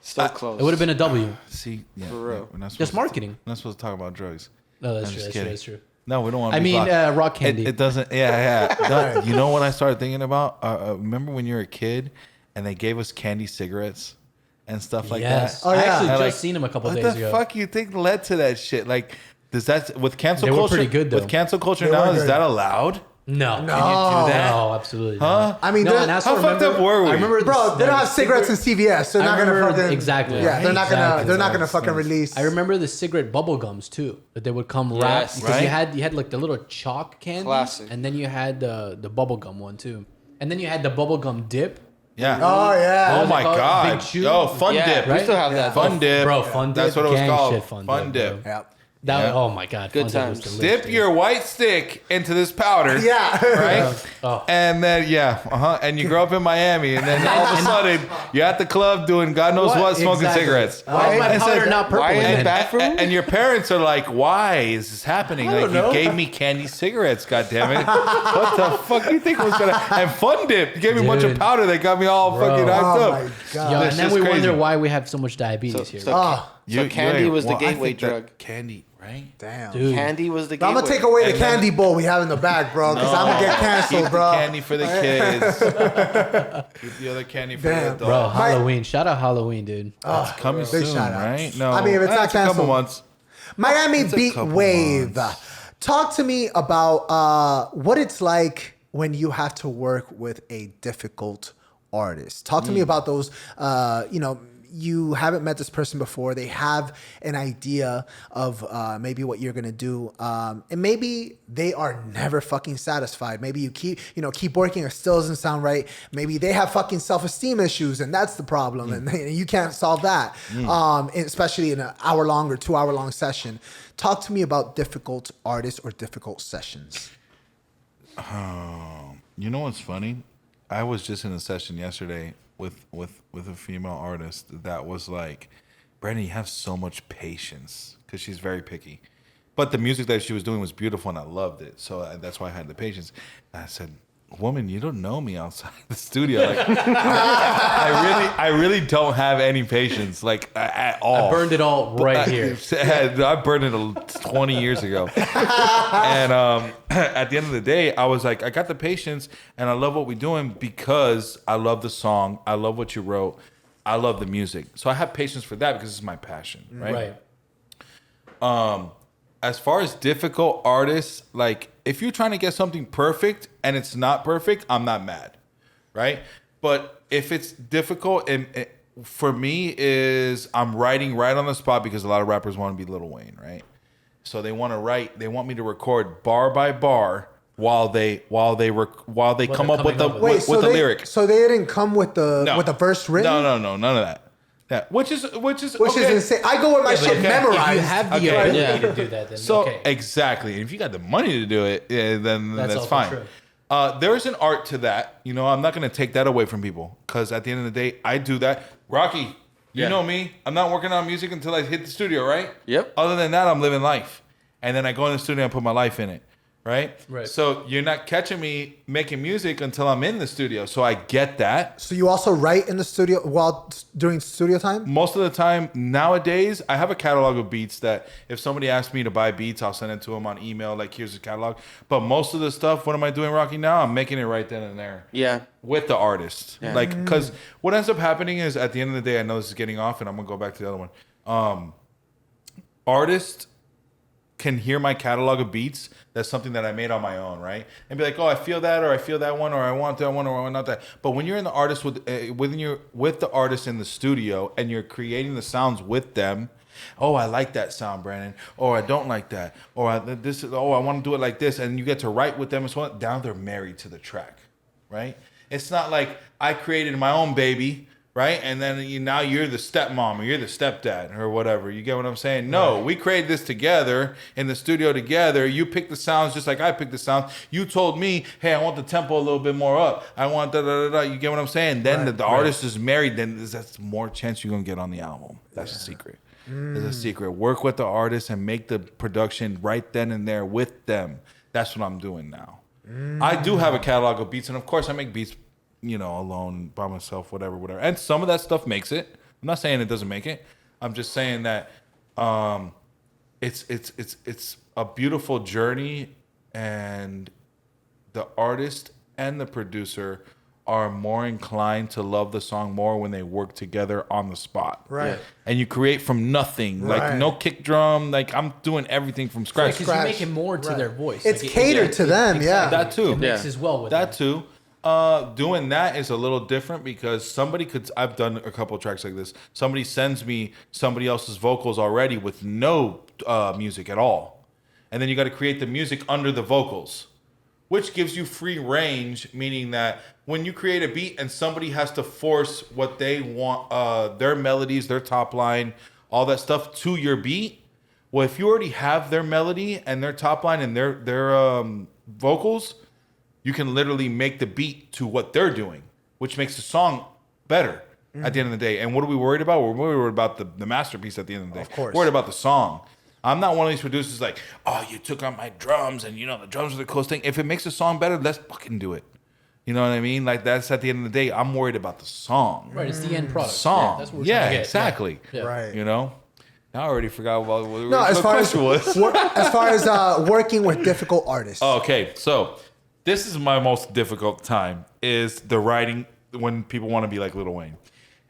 So close. It would have been a W. See, yeah, For real. we're not supposed Just to- marketing. We're not supposed to talk about drugs. No, that's I'm true. just That's true. kidding. That's true. No, we don't want to I be mean, blocked. rock candy. It doesn't. Yeah. That- you know what I started thinking about? Remember when you were a kid and they gave us candy cigarettes and stuff like Yes. that? Oh, I yeah. actually And, just seen him a couple what days the ago. fuck you think led to that shit? Like, does that with cancel They were culture? pretty good, though. With cancel culture They now, were is good. that allowed? No. No. Can you do that? No, absolutely. Huh? I mean, No, they're- and I also How fucked remember, up were we? I remember bro, they don't have cigarettes in cigarette- CVS. They're I not gonna remember- fucking exactly. Yeah, they're not gonna. Exactly. They're not gonna Nice, fucking nice. release. I remember the cigarette bubble gums too, that they would come wrapped Yes. because Right. you had like the little chalk candy, Classic. and then you had the bubble gum one too, and then you had the bubble gum dip. Yeah. Oh yeah. Oh was it my called? god. Big Chew? Yo, fun Yeah, dip. we still have that. Fun dip. Bro, fun dip. That's what it was gang called. shit, fun dip. bro. Yeah. That Yeah. oh my god, Good fun dip was times. delicious, Dip dude. your white stick into this powder. Yeah. Right? Oh. And then and you grow up in Miami, and then all of a sudden you're at the club doing God knows what, smoking Exactly. cigarettes. Why is my And powder so- not purple? Why in yet? the bathroom? And your parents are like, "Why is this happening? I Like don't you know. gave me candy cigarettes, God damn it! What the fuck you think was gonna?" And Fun Dip, you gave me a bunch of Dude. powder that got me all Bro. fucking hyped Oh up. my god. Yo, This and then is we crazy. wonder why we have so much diabetes here. Oh So candy was the well, I gateway think that drug. Candy, right? damn. Dude. Candy was the gateway. I'm gonna take away the And then- candy bowl we have in the bag, bro, because I'm gonna get canceled, Keep bro. the candy for the kids. Keep the other candy for Damn. the Bro, adults. Halloween. Shout out Halloween, dude. It's coming Big soon, shout outs. right? No, I mean, if it's not a couple canceled- months. Miami It's a Beat couple Wave. months. Talk to me about what it's like when you have to work with a difficult artist. Talk to me about those, you haven't met this person before. They have an idea of maybe what you're gonna do, and maybe they are never fucking satisfied. Maybe you keep working, it still doesn't sound right. Maybe they have fucking self-esteem issues, and that's the problem, and you can't solve that. Especially in an hour-long or 2-hour-long session. Talk to me about difficult artists or difficult sessions. You know what's funny? I was just in a session yesterday with a female artist that was like, "Brandon, you have so much patience," because she's very picky. But the music that she was doing was beautiful, and I loved it. So that's why I had the patience. And I said, "Woman, you don't know me outside the studio. Like, I really don't have any patience, like at all. I burned it all right here. I burned it 20 years ago. And at the end of the day, I was like, I got the patience and I love what we're doing because I love the song. I love what you wrote. I love the music. So I have patience for that because it's my passion, right? As far as difficult artists, like if you're trying to get something perfect and it's not perfect, I'm not mad, right? But if it's difficult, and for me is I'm writing right on the spot because a lot of rappers want to be Lil Wayne, right? So they want me to record bar by bar while they come up with the coming up with. with the lyric. So they didn't come with the verse written? No, none of that. Yeah, which is Which okay. is insane. I go with my shit memorized. If you have the Okay. ability Yeah. to do that, then So okay. exactly, and if you got the money to do it, then that's also fine. true. There's an art to that. I'm not going to take that away from people because at the end of the day, I do that. Rocky, you Yeah. know me. I'm not working on music until I hit the studio, right? Yep. Other than that, I'm living life, and then I go in the studio and put my life in it. Right? Right. So you're not catching me making music until I'm in the studio. So I get that. So you also write in the studio during studio time? Most of the time nowadays, I have a catalog of beats that if somebody asks me to buy beats, I'll send it to them on email. Like, here's the catalog. But most of the stuff, what am I doing, Rocky, now? I'm making it right then and there. Yeah. With the artist. Yeah. Like, because what ends up happening is at the end of the day, I know this is getting off and I'm going to go back to the other one. Artists can hear my catalog of beats. That's something that I made on my own, right? And be like, oh, I feel that, or I feel that one, or I want that one, or I want not that. But when you're in the artist with the artist in the studio and you're creating the sounds with them, oh, I like that sound, Brandon, or I don't like that, or I want to do it like this, and you get to write with them and so on. Now they're married to the track, right? It's not like I created my own baby. Right? And then now you're the stepmom or you're the stepdad or whatever. You get what I'm saying? No, we created this together in the studio together. You picked the sounds just like I picked the sounds. You told me, hey, I want the tempo a little bit more up. I want da-da-da-da. You get what I'm saying? Then the artist is married. Then that's more chance you're going to get on the album. That's the secret. is a secret. Work with the artist and make the production right then and there with them. That's what I'm doing now. I do have a catalog of beats, and of course I make beats, alone by myself, whatever. And some of that stuff makes it. I'm not saying it doesn't make it. I'm just saying that it's a beautiful journey, and the artist and the producer are more inclined to love the song more when they work together on the spot. Right. Yeah. And you create from nothing. Right. Like no kick drum. Like I'm doing everything from scratch. Because you make it more to their voice. It's catered to them, yeah. That too. It mixes well with that them. too. Doing that is a little different because I've done a couple of tracks like this. Somebody sends me somebody else's vocals already with no music at all. And then you got to create the music under the vocals, which gives you free range, meaning that when you create a beat and somebody has to force what they want, their melodies, their top line, all that stuff to your beat. Well, if you already have their melody and their top line and their vocals, you can literally make the beat to what they're doing, which makes the song better at the end of the day. And what are we worried about? We're worried about the masterpiece at the end of the day. Of course. We're worried about the song. I'm not one of these producers like, oh, you took on my drums and the drums are the coolest thing. If it makes the song better, let's fucking do it. You know what I mean? Like that's at the end of the day, I'm worried about the song. Right, it's the end product. Song. Yeah, that's what we're trying to get. Exactly. Yeah. Right. Now I already forgot what No, as far as working with difficult artists. Okay, so this is my most difficult time is the writing when people want to be like Lil Wayne.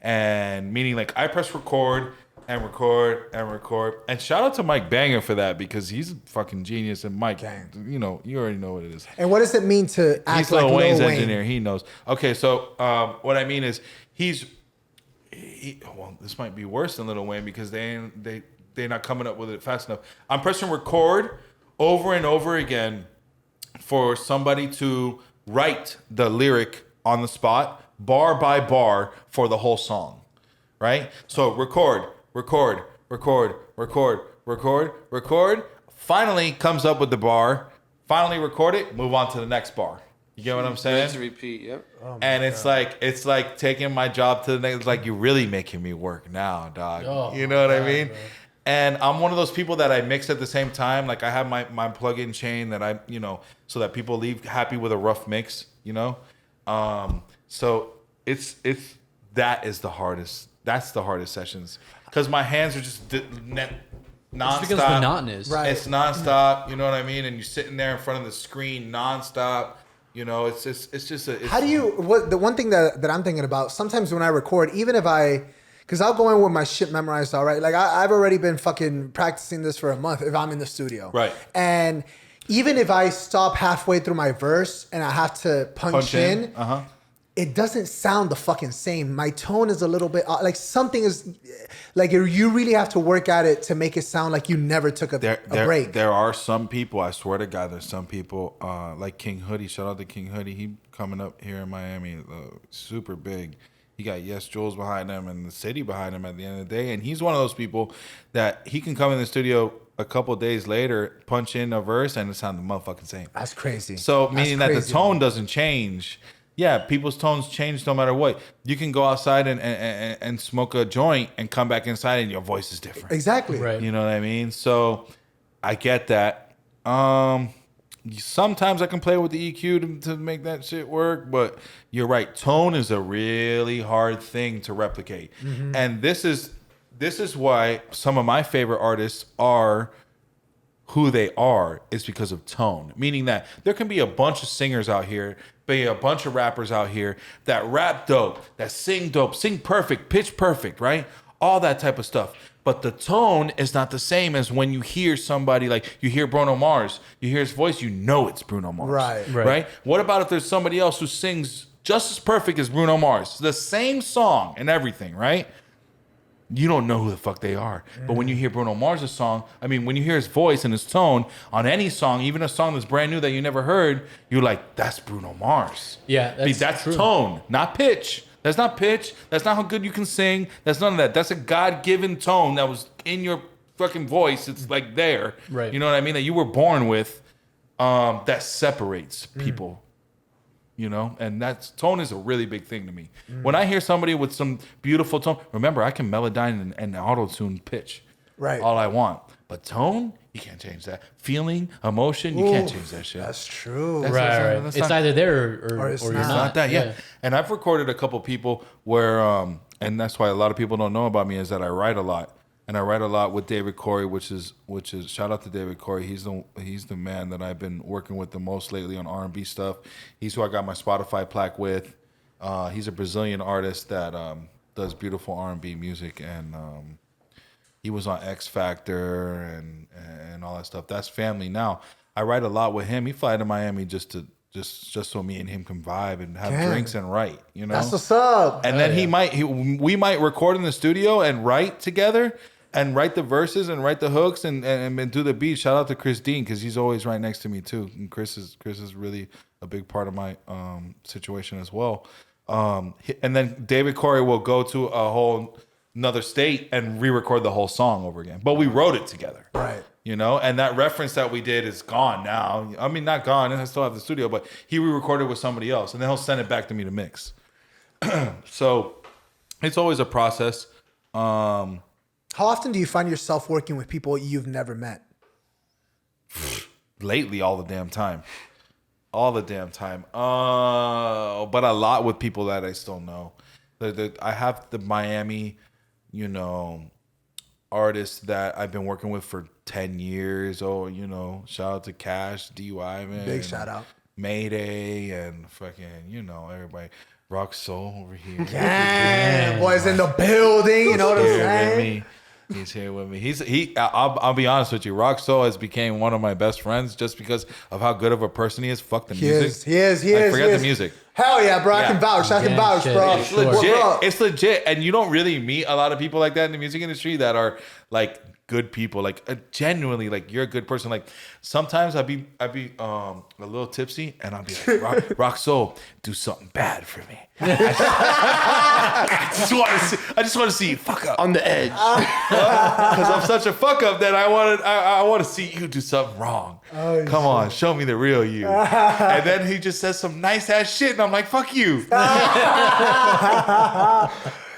And meaning like I press record and record and record. And shout out to Mike Banger for that because he's a fucking genius. And Mike, you already know what it is. And what does it mean to act He's like Lil Lil Wayne's Wayne? engineer. He knows. Okay, so what I mean is well, this might be worse than Lil Wayne because they're not coming up with it fast enough. I'm pressing record over and over again for somebody to write the lyric on the spot, bar by bar, for the whole song, right? So record, finally comes up with the bar, finally record it, move on to the next bar. You get what I'm saying? Rinse, repeat, yep. And it's like taking my job to the next. It's like you're really making me work now, dog. Oh, you know what I mean? Bro. And I'm one of those people that I mix at the same time. Like I have my plug-in chain that I so that people leave happy with a rough mix. So it's that is the hardest. That's the hardest sessions because my hands are just nonstop. It becomes monotonous. Right. It's nonstop. You know what I mean? And you're sitting there in front of the screen nonstop. It's just a. How do you? The one thing that I'm thinking about sometimes when I record, even if because I'll go in with my shit memorized, all right. Like I've already been fucking practicing this for a month if I'm in the studio, right? And even if I stop halfway through my verse and I have to punch in, it doesn't sound the fucking same. My tone is a little bit like something is like you really have to work at it to make it sound like you never took a break. There are some people, I swear to God, there's some people like King Hoodie. Shout out to King Hoodie. He coming up here in Miami, super big. He got Yes Jules behind him and the city behind him at the end of the day. And he's one of those people that he can come in the studio a couple of days later, punch in a verse, and it sounds the motherfucking same. That's crazy. So meaning that the tone doesn't change. Yeah, people's tones change no matter what. You can go outside and smoke a joint and come back inside and your voice is different. Exactly. Right. You know what I mean? So I get that. Sometimes I can play with the EQ to make that shit work, but you're right. Tone is a really hard thing to replicate. Mm-hmm. And this is why some of my favorite artists are who they are, is because of tone. Meaning that there can be a bunch of singers out here, be a bunch of rappers out here that rap dope, that sing dope, sing perfect, pitch perfect, right? All that type of stuff. But the tone is not the same as when you hear somebody like you hear Bruno Mars, you hear his voice, you know it's Bruno Mars. Right? What about if there's somebody else who sings just as perfect as Bruno Mars? The same song and everything, right? You don't know who the fuck they are. But when you hear Bruno Mars' song, when you hear his voice and his tone on any song, even a song that's brand new that you never heard, you're like, that's Bruno Mars. Yeah, that's true. Tone, not pitch. That's not pitch. That's not how good you can sing. That's none of that. That's a God-given tone that was in your fucking voice. It's like there. Right. You know what I mean? That you were born with that separates people. You know, and that's tone is a really big thing to me. When I hear somebody with some beautiful tone, remember I can melodyne and auto-tune pitch, Right. all I want. But tone, you can't change that. Feeling, emotion, you can't change that shit. That's true. Right. that's It's not- either there or it's you're not. It's not. not that, yeah. And I've recorded a couple people where, and that's why a lot of people don't know about me is that I write a lot, and I write a lot with David Corey, which is shout out to David Corey. He's the man that I've been working with the most lately on R&B stuff. He's who I got my Spotify plaque with. He's a Brazilian artist that does beautiful R&B music, and he was on X Factor and all that stuff. That's family now. I write a lot with him. He fly to Miami just so me and him can vibe and have Damn. drinks and write, you know. That's what's up. And then we might record in the studio and write together and write the verses and write the hooks and do the beat. Shout out to Chris Dean because he's always right next to me too. And Chris is really a big part of my situation as well. And then David Corey will go to a whole another state and re-record the whole song over again. But we wrote it together. Right. You know, and that reference that we did is gone now. I mean, not gone. I still have the studio, but he re-recorded with somebody else, and then he'll send it back to me to mix. So it's always a process. How often do you find yourself working with people you've never met? Lately, all the damn time. But a lot with people that I still know. I have the Miami, you know, artists that I've been working with for 10 years. Oh, you know, shout out to Cash, DY, man. Big shout out. Mayday and fucking, you know, everybody. Roxol over here. Damn, boys in the building. You know what I'm Here with saying? me. He's here with me. I'll be honest with you. Roxol has became one of my best friends just because of how good of a person he is. Fuck the music. He is. Forget the music. Hell yeah, bro. I can vouch. I can Damn vouch, shit. bro. It's Legit. Bro. It's legit. And you don't really meet a lot of people like that in the music industry that are like good people. Like genuinely, like you're a good person. Like sometimes I'd be a little tipsy and I'll be like, Roxol, do something bad for me. I just want to see you fuck up. On the edge. Because I'm such a fuck up that I want to see you do something wrong. Oh, Come on, show me the real you. And then he just says some nice ass shit, and I'm like, fuck you.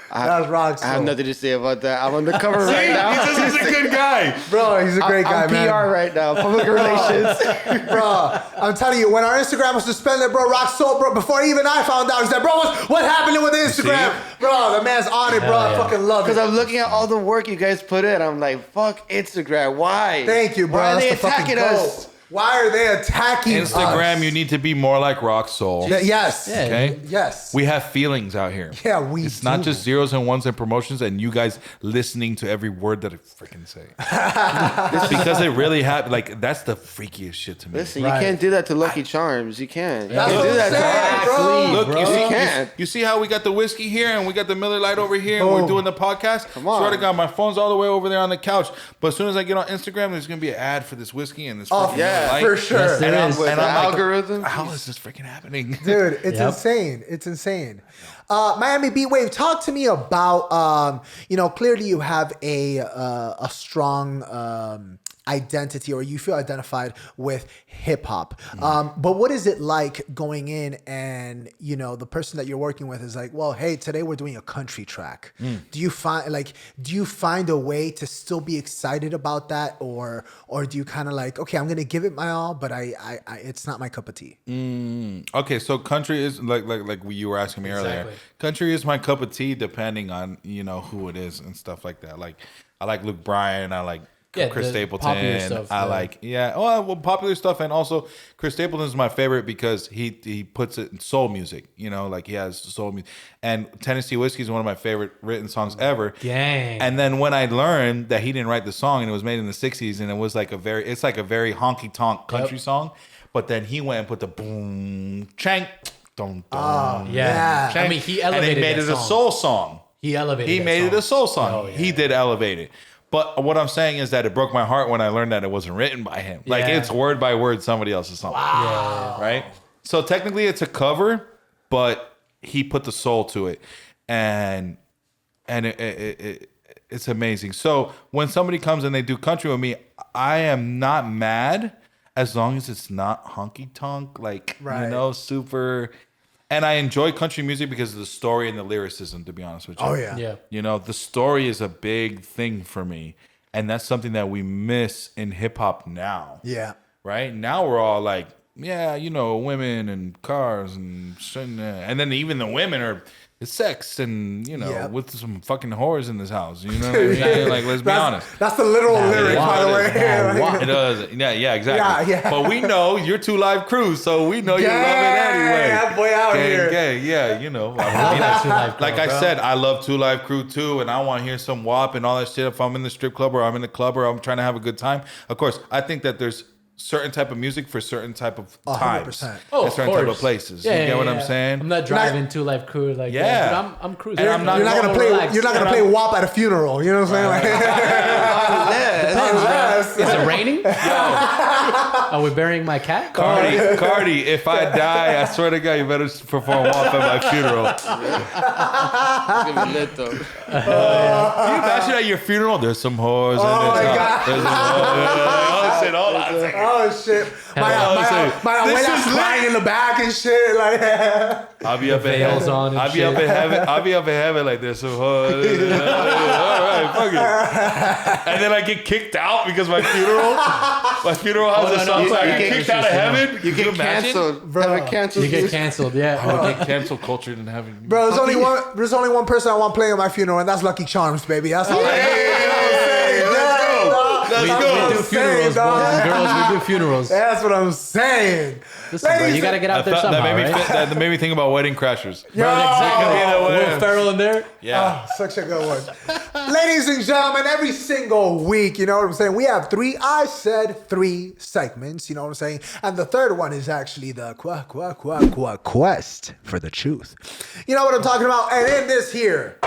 That's Roxol. I have nothing to say about that. I'm on the cover right See? now. He says he's a good guy. Bro, he's a great guy, I'm man. PR right now, public relations. Bro, I'm telling you, when our Instagram was suspended, bro, Roxol, bro, before even I found out, he said, bro, what happened with Instagram? Bro, the man's on it, bro. I fucking love it. Because I'm looking at all the work you guys put in. I'm like, fuck Instagram. Why? Thank you, bro. Why are they That's the fucking attacking goal. us? Why are they attacking Instagram, us? you need to be more like Roxol. Yes. Yeah. Okay? Yes. We have feelings out here. Yeah, we It's not do. just zeros and ones and promotions and you guys listening to every word that I freaking say. Because it really happened. Like, that's the freakiest shit to me. Listen, Right. you can't do that to Lucky Charms. You can't. You That's can't what do I'm that saying, bro. Look, bro. you see, You can't. you see how we got the whiskey here and we got the Miller Lite over here and we're Boom. doing the podcast? Come on. Swear to God, my phone's all the way over there on the couch. But as soon as I get on Instagram, there's going to be an ad for this whiskey and this Oh, fucking yeah, Miller Lite. for sure. Yes, there And I'm, is. With and the I'm like, algorithm. how is this freaking happening? Dude, it's Yep. insane. It's insane. Miami BILLBOARD, talk to me about, clearly you have a strong identity or you feel identified with hip hop. But what is it like going in and, the person that you're working with is like, well, hey, today we're doing a country track. Do you find a way to still be excited about that? Or do you kind of like, okay, I'm going to give it my all, but I it's not my cup of tea. Okay, so country is like you were asking me earlier. Exactly. Country is my cup of tea, depending on who it is and stuff like that. Like I like Luke Bryan, I like Chris the popular Stapleton. stuff, I like popular stuff, and also Chris Stapleton is my favorite because he puts it in soul music. Like he has soul music, and Tennessee Whiskey is one of my favorite written songs ever. Dang. And then when I learned that he didn't write the song and it was made in the '60s, and it was like a very honky tonk country song, but then he went and put the boom chank. Dun, dun, Yeah. Yeah. I mean, he elevated and he made that it a song. soul song. He elevated He that made it song. a soul song. Oh, yeah. He did elevate it. But what I'm saying is that it broke my heart when I learned that it wasn't written by him. Like Yeah. it's word by word somebody else's song. Yeah. Right? So technically it's a cover, but he put the soul to it. And it's amazing. So when somebody comes and they do country with me, I am not mad as long as it's not honky tonk, like Right. super And I enjoy country music because of the story and the lyricism, to be honest with you. Oh yeah. Yeah. You know, the story is a big thing for me. And that's something that we miss in hip hop now. Yeah. Right? Now we're all like, yeah, you know, women and cars and shit. And then even the women are sex and, you know, Yep. with some fucking whores in this house. You know what I mean? Like, let's be honest. That's the literal lyric, by the way. Wow. It does. Yeah, exactly. Yeah. But we know you're Two Live Crew, so we know you love it anyway. That boy out here. Yeah, you know. love that Two Live Crew, like I bro. said, I love Two Live Crew too, and I want to hear some WAP and all that shit. If I'm in the strip club or I'm in the club or I'm trying to have a good time, of course, I think that there's certain type of music for certain type of times 100%. Oh, and of certain type of course. places. Yeah, you get what yeah. I'm saying? I'm not driving Two Life Crew like Yeah. that, but I'm cruising. And I'm not You're not gonna play. relaxed. You're not gonna play WAP at a funeral. You know what I'm saying? Is it raining? Are we burying my cat? Cardi, if I die, I swear to God, you better perform WAP at my funeral. It's gonna be lit though. Can you imagine at your funeral? There's some whores. my God. There's some whores. Hold on. Oh shit! My This abuela's is crying in the back and shit. Like, I'll be up in Veils heaven. on and I'll be up shit. in heaven. I'll be up in heaven like this. All right, fuck it. And then I get kicked out because my funeral has a song. So I get kicked out of heaven. You get imagine? canceled. Have it canceled. You get canceled, yeah. I get cancel cultured in heaven. bro, there's only one person I want playing at my funeral, and that's Lucky Charms, baby. That's all. We do funerals, boys and girls. We do funerals. That's what I'm saying. Listen, bro, you gotta get out there somehow, right? That made me think about Wedding Crashers. Bro, exactly. Will Will Ferrell in there. Yeah. Such a good one. Ladies and gentlemen, every single week, you know what I'm saying? We have three segments, you know what I'm saying? And the third one is actually the quest for the truth. You know what I'm talking about? And in this here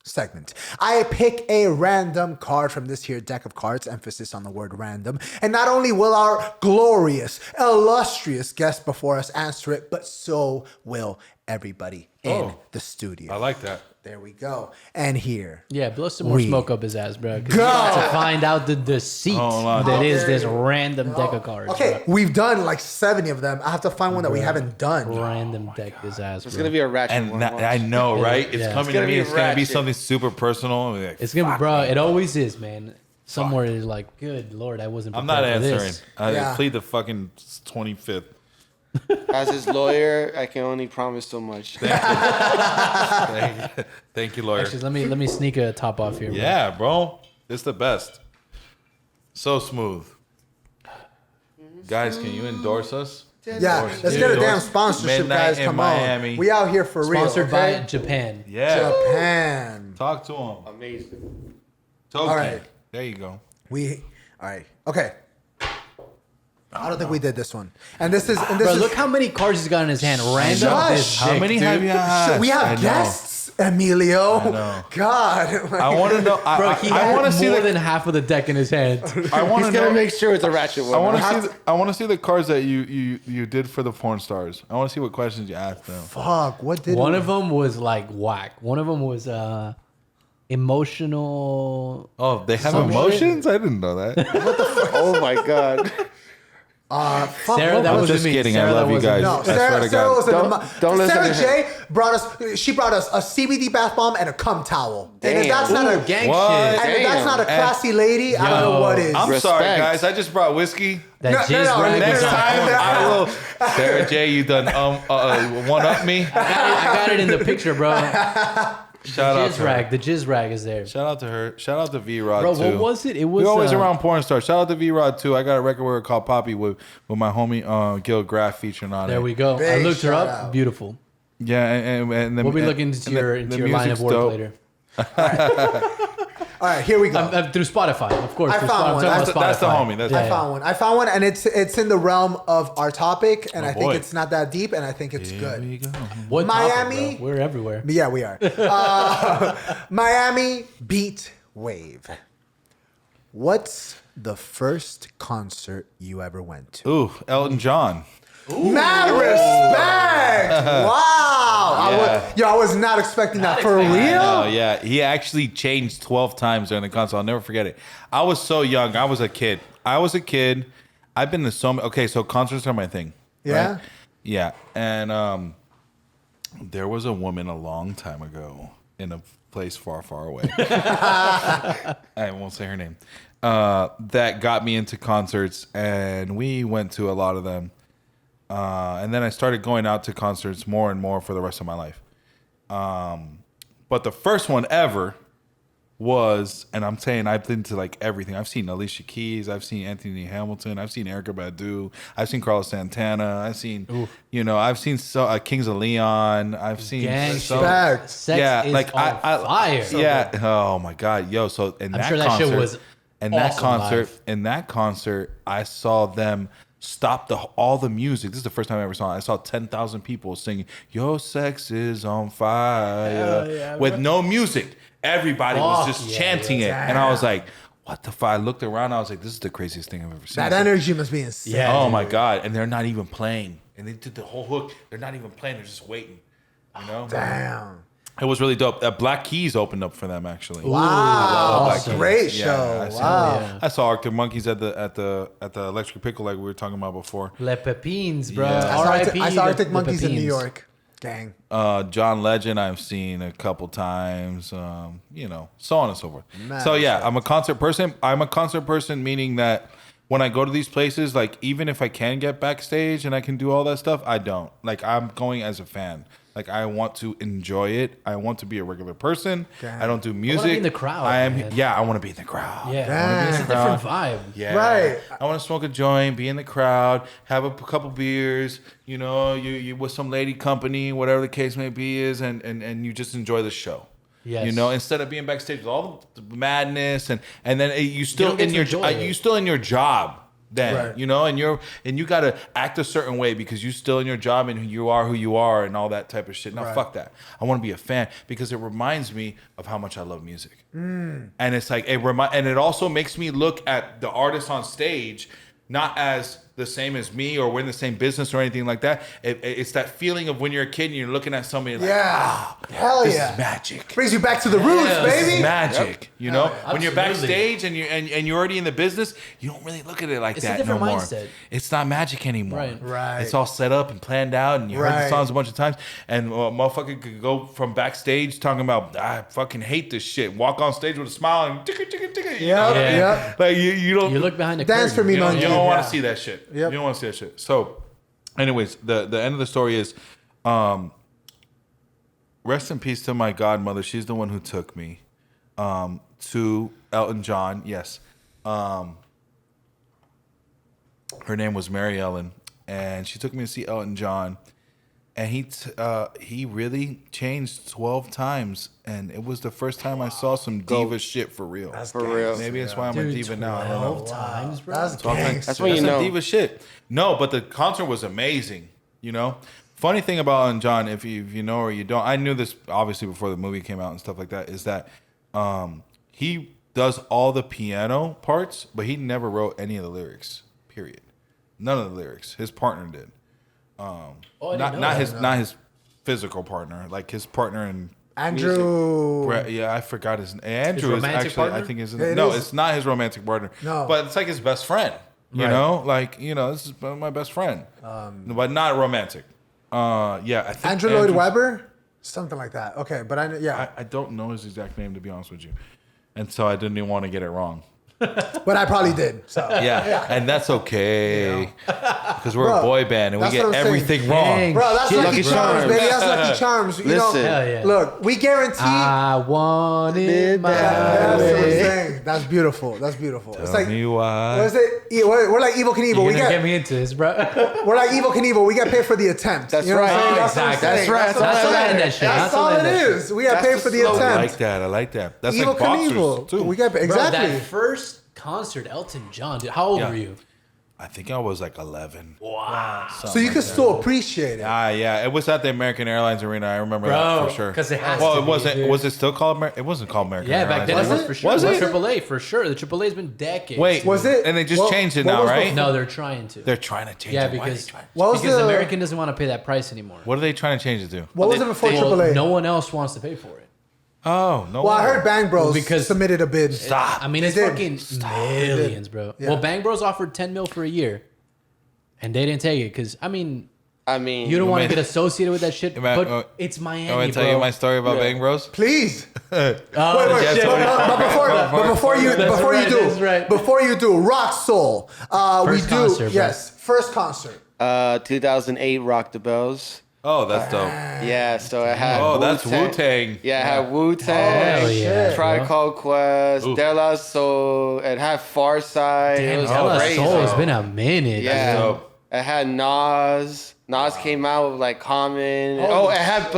segment, I pick a random card from this here deck of cards, emphasis on the word random, and not only will our glorious, illustrious guest before us answer it, but so will everybody in the studio. I like that. There we go. And here, Yeah, blow some more smoke up his ass, bro. 'Cause Go. we're about to find out the deceit Hold on. that is this random deck of cards. okay, we've done like 70 of them. I have to find one that we haven't done. bro. Random deck his ass, It's bro. gonna be a ratchet And one. I know, right? It's Yeah. coming It's gonna to me. be It's gonna be ratchet. something super personal. Like, It's gonna be, bro. It always is, man. Somewhere it's like, good lord, I wasn't. I'm not prepared for answering. this. I Yeah. plead the fucking 25th. As his lawyer, I can only promise so much. Thank you, lawyer. Actually, let me sneak a top off here. Bro. Yeah, bro. It's the best. So smooth. Guys, can you endorse us? Yeah, let's get a damn sponsorship, Midnight guys. in Come Miami. on. We out here for real. Sponsored okay? by Japan. Yeah. Japan. Talk to him. Amazing. Toki. All right. There you go. All right. Okay. I don't think we did this one. And this is Bro, is look how many cards he's got in his hand. Random. Josh, This How dick, many dude. have you had? we I have know. guests, Emilio. I know. God. I want to know. Bro, he I had want to see more the. than half of the deck in his hand. I want He's to gonna know. make sure it's a ratchet one. I want to huh? see. I want to see the cards that you did for the porn stars. I want to see what questions you asked them. Fuck. What did One we- of them was like whack. One of them was emotional. Oh, they have Some emotions. I didn't know that. Oh my god. Fuck, Sarah, what that I'm wasn't just me. kidding. Sarah, I that love you wasn't guys. me. No, I swear Sarah, to Sarah God. was in Don't- the don't listen Sarah to J brought us. She brought us a CBD bath bomb and a cum towel. And if Damn. that's not Ooh, a gang What? shit. and if that's not a classy lady, I don't know what is. I'm Respect. sorry, guys. I just brought whiskey. That No, jizz no, rag Next is on time, point. I will. Sarah J, you done one up me. I got it in the picture, bro. Shout out Jizz to her. rag. The jizz rag is there. Shout out to her. Shout out to V Rod Bro, too. what was it? It was We're always uh, around porn stars. Shout out to V Rod too. I got a record with her called Poppy with my homie Gil Graff featuring on it. There we go. I Big looked her shout up. out. Beautiful. Yeah, and then We'll be looking into your line of work later. All right, here we go. Through Spotify, of course. I through found one. I'm talking about That's the Spotify. homie. That's I found one. I found one, and it's in the realm of our topic, and I think boy. it's not that deep, and I think it's Here good. we go. What Miami? topic, bro? We're everywhere. Yeah, we are. Miami Beat Wave. What's the first concert you ever went to? Ooh, Elton John. Mad respect! Wow! Yeah. I was not expecting that. For real? No, yeah, he actually changed 12 times during the concert. I'll never forget it. I was so young. I was a kid. I've been to so many. Okay, so concerts are my thing. Yeah? right? Yeah, and There was a woman a long time ago in a place far, far away. I won't say her name. That got me into concerts, and we went to a lot of them. And then I started going out to concerts more and more for the rest of my life. But the first one ever was, and I'm saying I've been to like everything. I've seen Alicia Keys, I've seen Anthony Hamilton, I've seen Erykah Badu, I've seen Carlos Santana, I've seen, I've seen Kings of Leon, I've seen Sex is like on fire. Yeah. Oh my God, yo. So in that sure that concert, shit was awesome in that concert, I saw them stop all the music. This is the first time I ever saw it. I saw 10,000 people singing "Your Sex Is on Fire" with no music. Everybody was just chanting it, and I was like, "What the fuck?" I looked around. I was like, "This is the craziest thing I've ever seen." That energy must be insane. Yeah. Oh my God! And they're not even playing. And they did the whole hook. They're not even playing. They're just waiting. You know? Damn. It was really dope. Black Keys opened up for them actually. Wow. Awesome. Great Yeah, show. I Wow. I saw Arctic Monkeys at the Electric Pickle like we were talking about before. Le Pepins, bro. Yeah. R.I.P. I saw Arctic Le Monkeys in New Pepins. York. Gang. John Legend I've seen a couple times, so on and so forth. So yeah, I'm a concert person. I'm a concert person, meaning that when I go to these places, like even if I can get backstage and I can do all that stuff, I don't. Like I'm going as a fan. Like I want to enjoy it. I want to be a regular person. Damn. I don't do music. be in the crowd, I am. man. Yeah, I want to be in the crowd. Yeah, it's a different vibe. Yeah. Right. I want to smoke a joint, be in the crowd, have a couple beers, you with some lady company, whatever the case may be is, and you just enjoy the show. Yes. Instead of being backstage with all the madness and then you still don't get in to your enjoy it. you still in your job then, Right. and you got to act a certain way because you're still in your job and you are who you are and all that type of shit. No, Right. fuck that. I want to be a fan because it reminds me of how much I love music. And it's like and it also makes me look at the artist on stage not as the same as me or we're in the same business or anything like that. It's that feeling of when you're a kid and you're looking at somebody like, Hell this yeah. is magic. Brings you back to the roots, This is baby. magic. When you're Absolutely. backstage and you're already in the business, you don't really look at it like It's a that different no more. mindset. It's not magic anymore. Right. It's all set up and planned out, and you heard the Right. songs a bunch of times. And a motherfucker could go from backstage talking about, I fucking hate this shit. Walk on stage with a smile and ticka ticka ticka. You know what I mean? Yeah. Like you don't. You look behind the Dance curtain. for me, You don't, monkey. want Yeah. to see that shit. Yep. You don't want to see that shit. So, anyways, the end of the story is, rest in peace to my godmother. She's the one who took me to Elton John. Yes. Her name was Mary Ellen, and she took me to see Elton John. And he really changed 12 times, and it was the first time I saw some diva shit for real. That's For gang. real. Maybe that's why I'm a Dude, diva now. I don't know. 12 times, bro. That's gangster. That's when you That's know. some diva shit. No, but the concert was amazing. Funny thing about Elton John, if you know or you don't, I knew this obviously before the movie came out and stuff like that, is that he does all the piano parts, but he never wrote any of the lyrics. Period. None of the lyrics. His partner did. I didn't know that. Not his physical partner, like his partner in. Andrew. Yeah, I forgot his name. Andrew is romantic actually, partner? I think, is It no, is. it's not his romantic partner. No. but it's like his best friend. You Right. know, this is my best friend, but not romantic. I think Andrew Lloyd Andrew's- Webber? Something like that. Okay, but I know, yeah. I don't know his exact name, to be honest with you, and so I didn't even want to get it wrong. But I probably did. So Yeah, and that's okay because we're Bro, a boy band and we that's get what I'm saying. everything wrong. Dang. Bro, that's Shit, Lucky bro. Charms, baby. That's Lucky Charms. You know, Listen. Hell yeah. look, we guarantee. I want it my That's what I'm way. saying. That's beautiful. That's beautiful. It's Tell like, me why. what is it? Yeah, we're like Evil Knievel. You're We gonna get get me into this, bro. we're like Evil Knievel. We get paid for the attempt. That's you know what I'm right. saying? Oh, That's what I'm exactly. saying. That's right. That's what I'm That's all saying. that shit. That's That's all all it that shit. is. We got That's paid the for the slogan. I attempt. like that. That's Evil like boxers Knievel. too. We got Bro, exactly. that first concert, Elton John. Dude, how old Yeah. were you? I think I was like 11. Wow. So you can still appreciate it. Yeah, it was at the American Airlines Arena. I remember Bro, that for sure. 'cause it has well, to it be, wasn't. dude. Was it still called? It wasn't called American Yeah, Airlines. back then it was for sure. Was it? AAA for sure. The AAA's been decades. Wait, Was it? And they just What- changed it what now, was right? the- No, they're trying to. They're trying to change Yeah, it. Why are they because trying- What was because the- American doesn't want to pay that price anymore. What are they trying to change it to? What was it before Well, AAA? no one else wants to pay for it. Oh no. Well, I wonder. heard Bang Bros Well, because- submitted a bid. Stop. I mean, it's did. fucking millions, bro. Yeah. Well, Bang Bros offered 10 mil for a year, and they didn't take it because I mean, I mean, You don't want to man- get associated with that shit, man- but it's Miami, I want to bro. tell you my story about Bang Bros. Please. Oh, Wait, shit. but before you That's right. before you do Rock Soul, we First do concert, bro. first concert. 2008 Rock the Bells. Oh, that's dope. Yeah, so I had Oh, that's Wu-Tang. Yeah, I had Wu-Tang, Hell yeah, Tribe bro. Called Quest, Ooh. De La Soul. It had Farside. It Damn, was De La crazy. Soul, it's been a minute. Yeah, dope. it had Nas. Nas came out with like Common. Oh, it had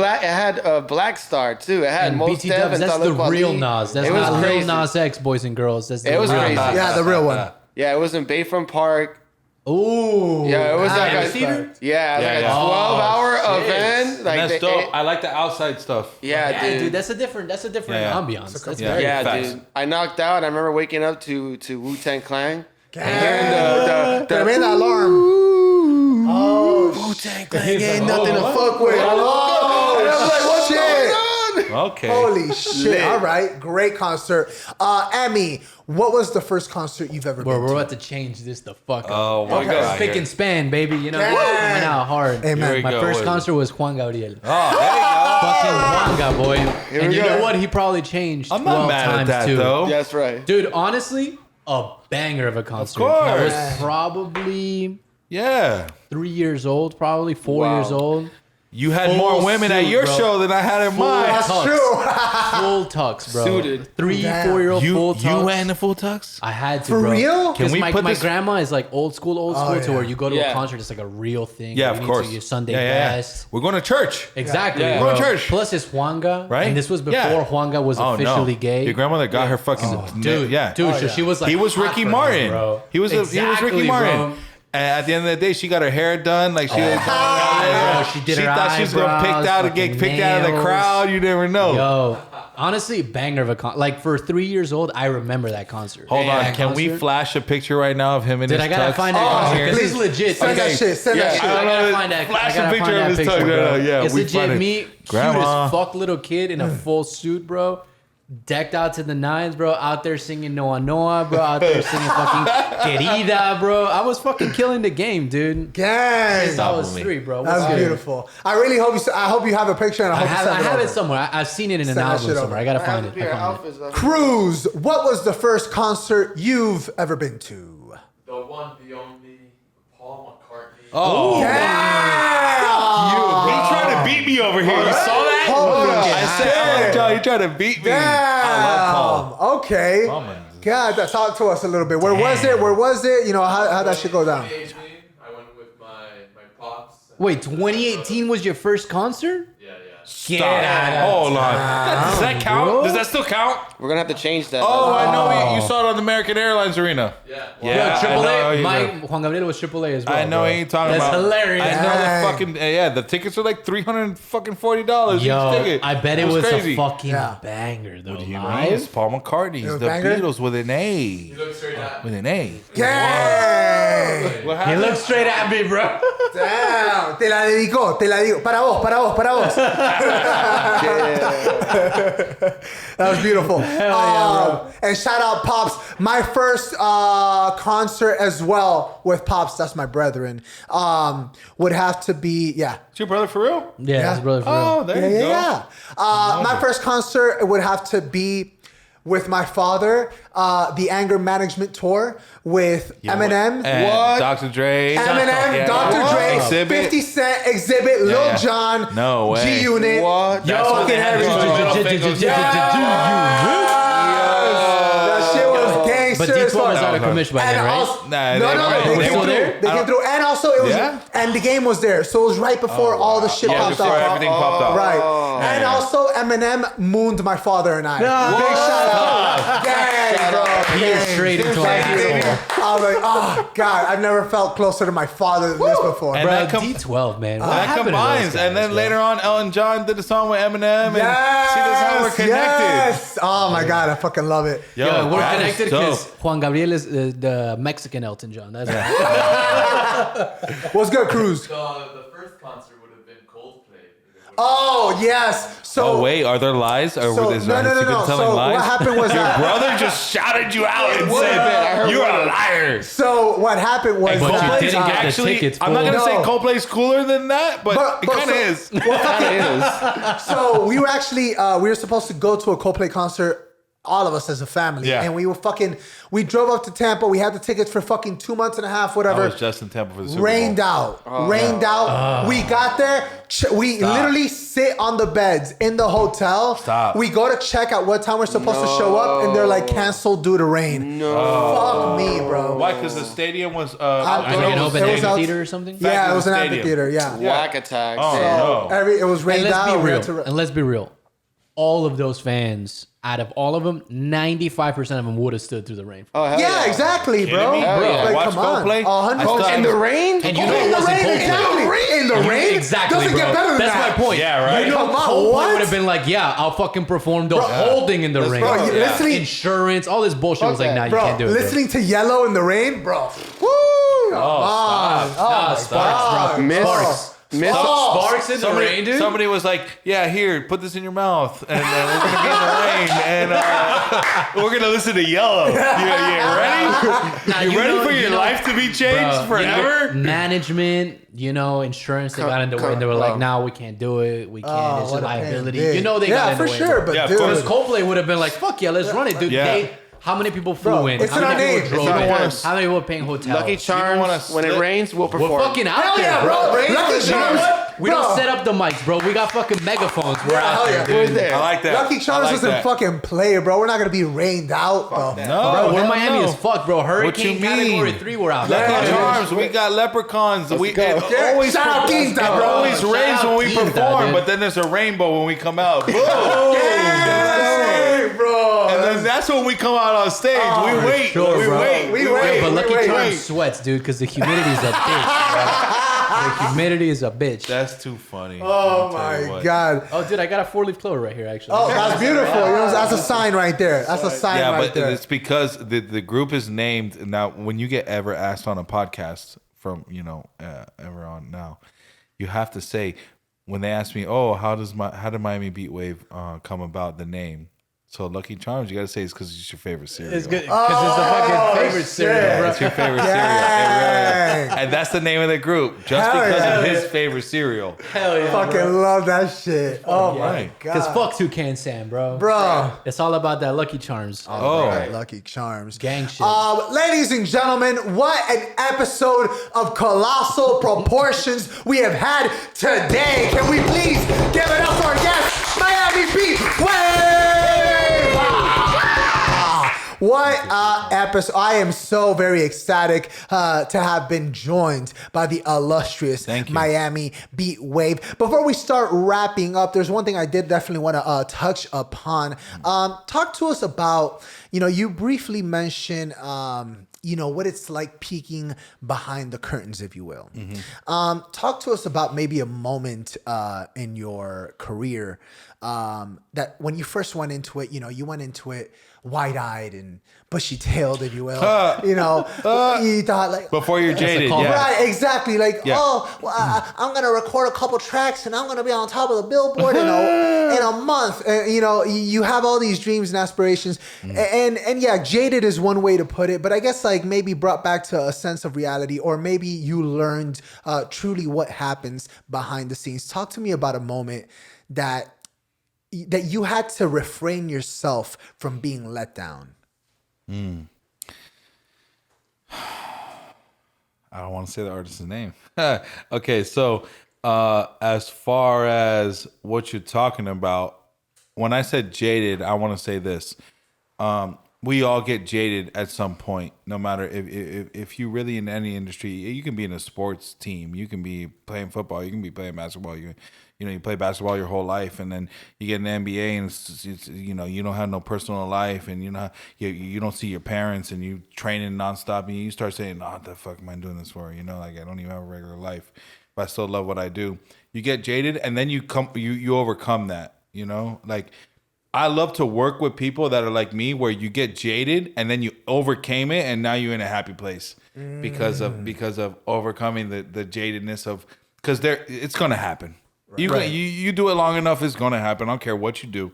Black Star too. It had And Mos BT Def Dubs, and that's the Talib real Kweli. Nas. That's It was not Lil crazy. Nas X, boys and girls. That's the It was real crazy. Nas. Yeah, the real one. Yeah, it was in Bayfront Park. Ooh. Yeah, it was like a amphitheater? yeah, Yeah, like yeah. a 12-hour Oh, shit. event. Like And that's the- dope. I like the outside stuff. yeah, Yeah, dude. That's a different Yeah. ambiance. That's Yeah. very Yeah, Facts. dude. I knocked out. I remember waking up to Wu-Tang Clan. Damn. Tremenda alarm. Oh, Wu-Tang Clan ain't nothing to fuck with. Oh, shit. Okay. Holy shit. All right. Great concert. Emi, what was the first concert you've ever Bro, been we're to? about to change this the fuck up. Oh my Okay. god. Spick Here. and span, baby. You know, Yeah. coming out hard. Amen. Here we My go. first What is concert was Juan Gabriel. Oh, there you go. Fucking Juanga, boy. And we you go. know what? He probably changed I'm 12 not mad times at that too. though. That's right. Dude, honestly, a banger of a concert. course. I was probably Yeah. 3 years old, probably 4 Wow. years old. You had Full more women at suit, your bro. show than I had at mine. That's Tux. true. Full tux, bro. Suited. 3, Damn. 4-year-old full tux. You went in the full tux? I had to, For bro. real? Can 'Cause we my, put my this- grandma is like old school to yeah. where you go to Yeah. a concert, it's like a real thing. Yeah, You of need course. To your Sunday yeah. best. We're going to church. Exactly. Yeah. bro. Go to church. Plus it's Juanga. Right? And this was before Yeah. Juanga was Oh, officially no. gay. Your grandmother got her fucking Dude, yeah. dude, so she was like he was hot Ricky for him, Martin. bro. He was Exactly, Ricky Martin. bro. And at the end of the day, she got her hair done. Like she was, bro, she did her thought she was gonna eyebrows, get fucking picked out of the nails. crowd. You never know. Yo, honestly, banger of a concert. Like for 3 years old, I remember that concert. Hold on, That can we concert? flash a picture right now of him in Dude, his I gotta tux? find that Oh, concert because please. it's legit. Send that Okay. shit. Send that Yeah. shit. I gotta know, find that. flash I a gotta picture find of that his picture, tux. bro. Yeah, It's we legit find it. me, cute Grandma. as fuck little kid in a full suit, bro. Decked out to the nines, bro. Out there singing Noah Noah, bro. Out there singing fucking Querida, bro. I was fucking killing the game, dude. Gang. Since I was with me. 3, bro. What's That's good? beautiful. I really hope I hope you have a picture and I I hope you have, send I have over. it somewhere. I've seen it in an Send that album shit somewhere. over. I gotta I find have it. a pair I of find it. outfits, though. Cruz, what was the first concert you've ever been to? The one, the only Paul McCartney. Oh, Yeah. he tried to beat me over here. You saw that? Holy I said, shit. Joe, you tried to beat me. I love Paul. Damn. Okay. Paul, man. God, talk to us a little bit. Where was it? Where was it? You know, how that should go down? 2018, I went with my pops. Wait, 2018 was your first concert? Yeah, yeah. Stop. Hold on. Does that count? bro. Does that still count? We're gonna have to change that. Oh, I know. You saw it on the American Airlines Arena. Yeah. Yeah, Yo, I know AAA. you My do. Juan Gabriel was AAA as well. I know bro. he ain't talking That's about. hilarious. I know Dang. the fucking yeah. The tickets are like $340 Yo, each ticket. I bet it That's was crazy. a fucking Yeah. banger though. He Live? is Paul McCartney. He's was the banger? Beatles with an A. He looked straight at me. With an A. Gang. What He happened? looked straight at me, bro. Damn. Te la dedico. Te la digo. Para vos. Para vos. Para vos. That was beautiful. And shout out Pops. My first concert as well with Pops, that's my brethren, would have to be, It's your brother for real? Yeah, his brother for real. Oh, there you go. My first concert would have to be with my father, the Anger Management Tour with Eminem. And What? Dr. Dre. Eminem, Yeah. Dr. What? Dre, Exhibit. 50 Cent, Exhibit, Lil yeah. Jon, No way. G Unit. What? That's when they had Fucking those everything. little fingers. That shit was gangster But as D12 was fuck. out of commission by then, And right? also, Nah, no, they no, weren't. they They came still through. there? They came through, and also it was, Yeah? and the game was there, so it was right before all the shit Yeah, popped before up. everything popped up. Right, and yeah. also Eminem mooned my father and I. Big shout out, gang, bro. He is Gang. straight into an asshole. I was like, oh god, I've never felt closer to my father than this before. And Bro, that com- D12, man. What That happened to those combines. guys, And then bro? later on, Elton John did a song with Eminem. And see, that's how we're connected. Yes. Oh my god, I fucking love it. Yo, we're that is connected dope. because Juan Gabriel is the Mexican Elton John. That's right. What's good, Cruz? So the first concert would have been Coldplay. Oh yes. So Oh wait, are there lies? Or So, has no. he been telling So lies? what happened was Your that. brother just shouted you out and would've been. I said heard you're a would've. liar. So what happened was But you that didn't get the Actually, tickets, I'm not fool. gonna say No. Coldplay's cooler than that, but it kind of is. So we were actually we were supposed to go to a Coldplay concert. All of us as a family, Yeah. and we drove up to Tampa. We had the tickets for fucking 2 months and a half, I whatever. was just in Tampa for the Super Rained Bowl. out. Rained out. We got there. We literally sit on the beds in the hotel. Stop. We go to check out what time we're supposed to show up, and they're like, canceled due to rain. Fuck me, bro. Why? Because the stadium was. Like an It open was out- amphitheater or something. Yeah, it was an Stadium. amphitheater. Yeah. Whack attacks. Oh, Yeah. no. It was And rained let's out. be We real. had to- And let's be real. All of those fans, out of all of them, 95% of them would have stood through the rain. Oh, hell Yeah, exactly, bro. Kidding me? Hell yeah. Like, Watch come on. Coldplay? 100%. I In the rain? And you know in it the wasn't rain, Coldplay. exactly. In the rain, Exactly, doesn't bro. get better than That's that. my point. Yeah, right. You know, Come on, Coldplay what? would have been like, yeah, I'll fucking perform the whole thing in the rain. Bro, Yeah. listening, Insurance, all this bullshit was like, that. nah, you bro, can't do it. listening to Yellow in the rain, bro. Woo! Nah, Sparks, bro. Miss. Miss. Sparks in the Somebody, rain, dude. somebody was like, "Yeah, here, put this in your mouth, and we're gonna be in the rain, and we're gonna listen to Yellow. You ready? Nah, You ready know- for your know- life to be changed Bro, forever?" management, insurance, they got in the way. And they were like, "No, we can't do it. We can't. It's a what a pain liability." in the You know, they got yeah, in the for way. sure. But Yeah, of dude, course. Because Coldplay would have been like, "Fuck yeah, let's run it, dude." Yeah. How many people flew Bro, in? it's How in many our people name. drove It's in in? our name. How many people paying hotels? Lucky wanna Charms. When it split- rains, we'll perform. We're fucking out Hell there, yeah, bro. bro. Lucky You know Charms. what? We Bro. don't set up the mics, bro. We got fucking megaphones. We're out hell there, yeah. dude. We're there. I like that. Lucky Charms I like doesn't that. fucking play, bro. We're not gonna be rained out, bro. No, Bro, we're hell Miami no. as fuck, bro. Hurricane you mean? category 3, we're out. Lucky Yeah, Charms. We got leprechauns. We go. it Yeah, always shout out Quinta, it bro. always Shout rains out when we Quinta, perform, dude. but then there's a rainbow when we come out. Boom. Hey, bro. And then that's when we come out on stage. Oh, we wait. sure, we bro. wait. We We wait. wait. But Lucky wait, Charms wait. sweats, dude, because the humidity's a bitch. Bro. The humidity is a bitch. That's too funny. Oh I'll tell you my what. god. Oh, dude, I got a 4-leaf clover right here, actually. Oh, that's beautiful. You know, that's a sign right there. That's a sign Yeah, right but there. it's because the group is named now. When you get ever asked on a podcast from ever on now, you have to say when they ask me, "Oh, how did MiamiBeatWave come about the name?" So Lucky Charms, you got to say it's because it's your favorite cereal. It's good because it's the fucking favorite shit. cereal, bro. It's your favorite cereal. It really is. And that's the name of the group, just Hell because yeah. of his favorite cereal. Hell yeah, Fucking love that shit. Oh my right. Because god. fuck Toucan Sam, bro. Bro. It's all about that Lucky Charms. Oh, Right, Lucky Charms. Gang shit. Ladies and gentlemen, what an episode of colossal proportions we have had today. Can we please give it up for our guest, MiamiBeatWave? What episode. I am so very ecstatic to have been joined by the illustrious Thank you. MiamiBeatWave. Before we start wrapping up, there's one thing I did definitely want to touch upon. Talk to us about, you briefly mentioned, what it's like peeking behind the curtains, if you will. Talk to us about maybe a moment in your career that when you first went into it, you went into it wide-eyed and bushy-tailed, if you will. You thought like before you're jaded, call. yeah. Right, exactly. Like, Yeah. I'm gonna record a couple tracks and I'm gonna be on top of the Billboard in a month. And, you have all these dreams and aspirations, and yeah, jaded is one way to put it. But I guess like maybe brought back to a sense of reality, or maybe you learned truly what happens behind the scenes. Talk to me about a moment that you had to refrain yourself from being let down. I don't want to say the artist's name. Okay, so as far as what you're talking about, when I said jaded, I want to say this. We all get jaded at some point, no matter if you really in any industry. You can be in a sports team, you can be playing football, you can be playing basketball. You play basketball your whole life, and then you get an NBA, and it's you don't have no personal life, and you don't see your parents, and you training nonstop, and you start saying, "Oh, what the fuck am I doing this for?" Like I don't even have a regular life, but I still love what I do. You get jaded, and then you overcome that. Like I love to work with people that are like me, where you get jaded, and then you overcame it, and now you're in a happy place because of overcoming the jadedness of, because it's gonna happen. You do it long enough, it's gonna happen. I don't care what you do.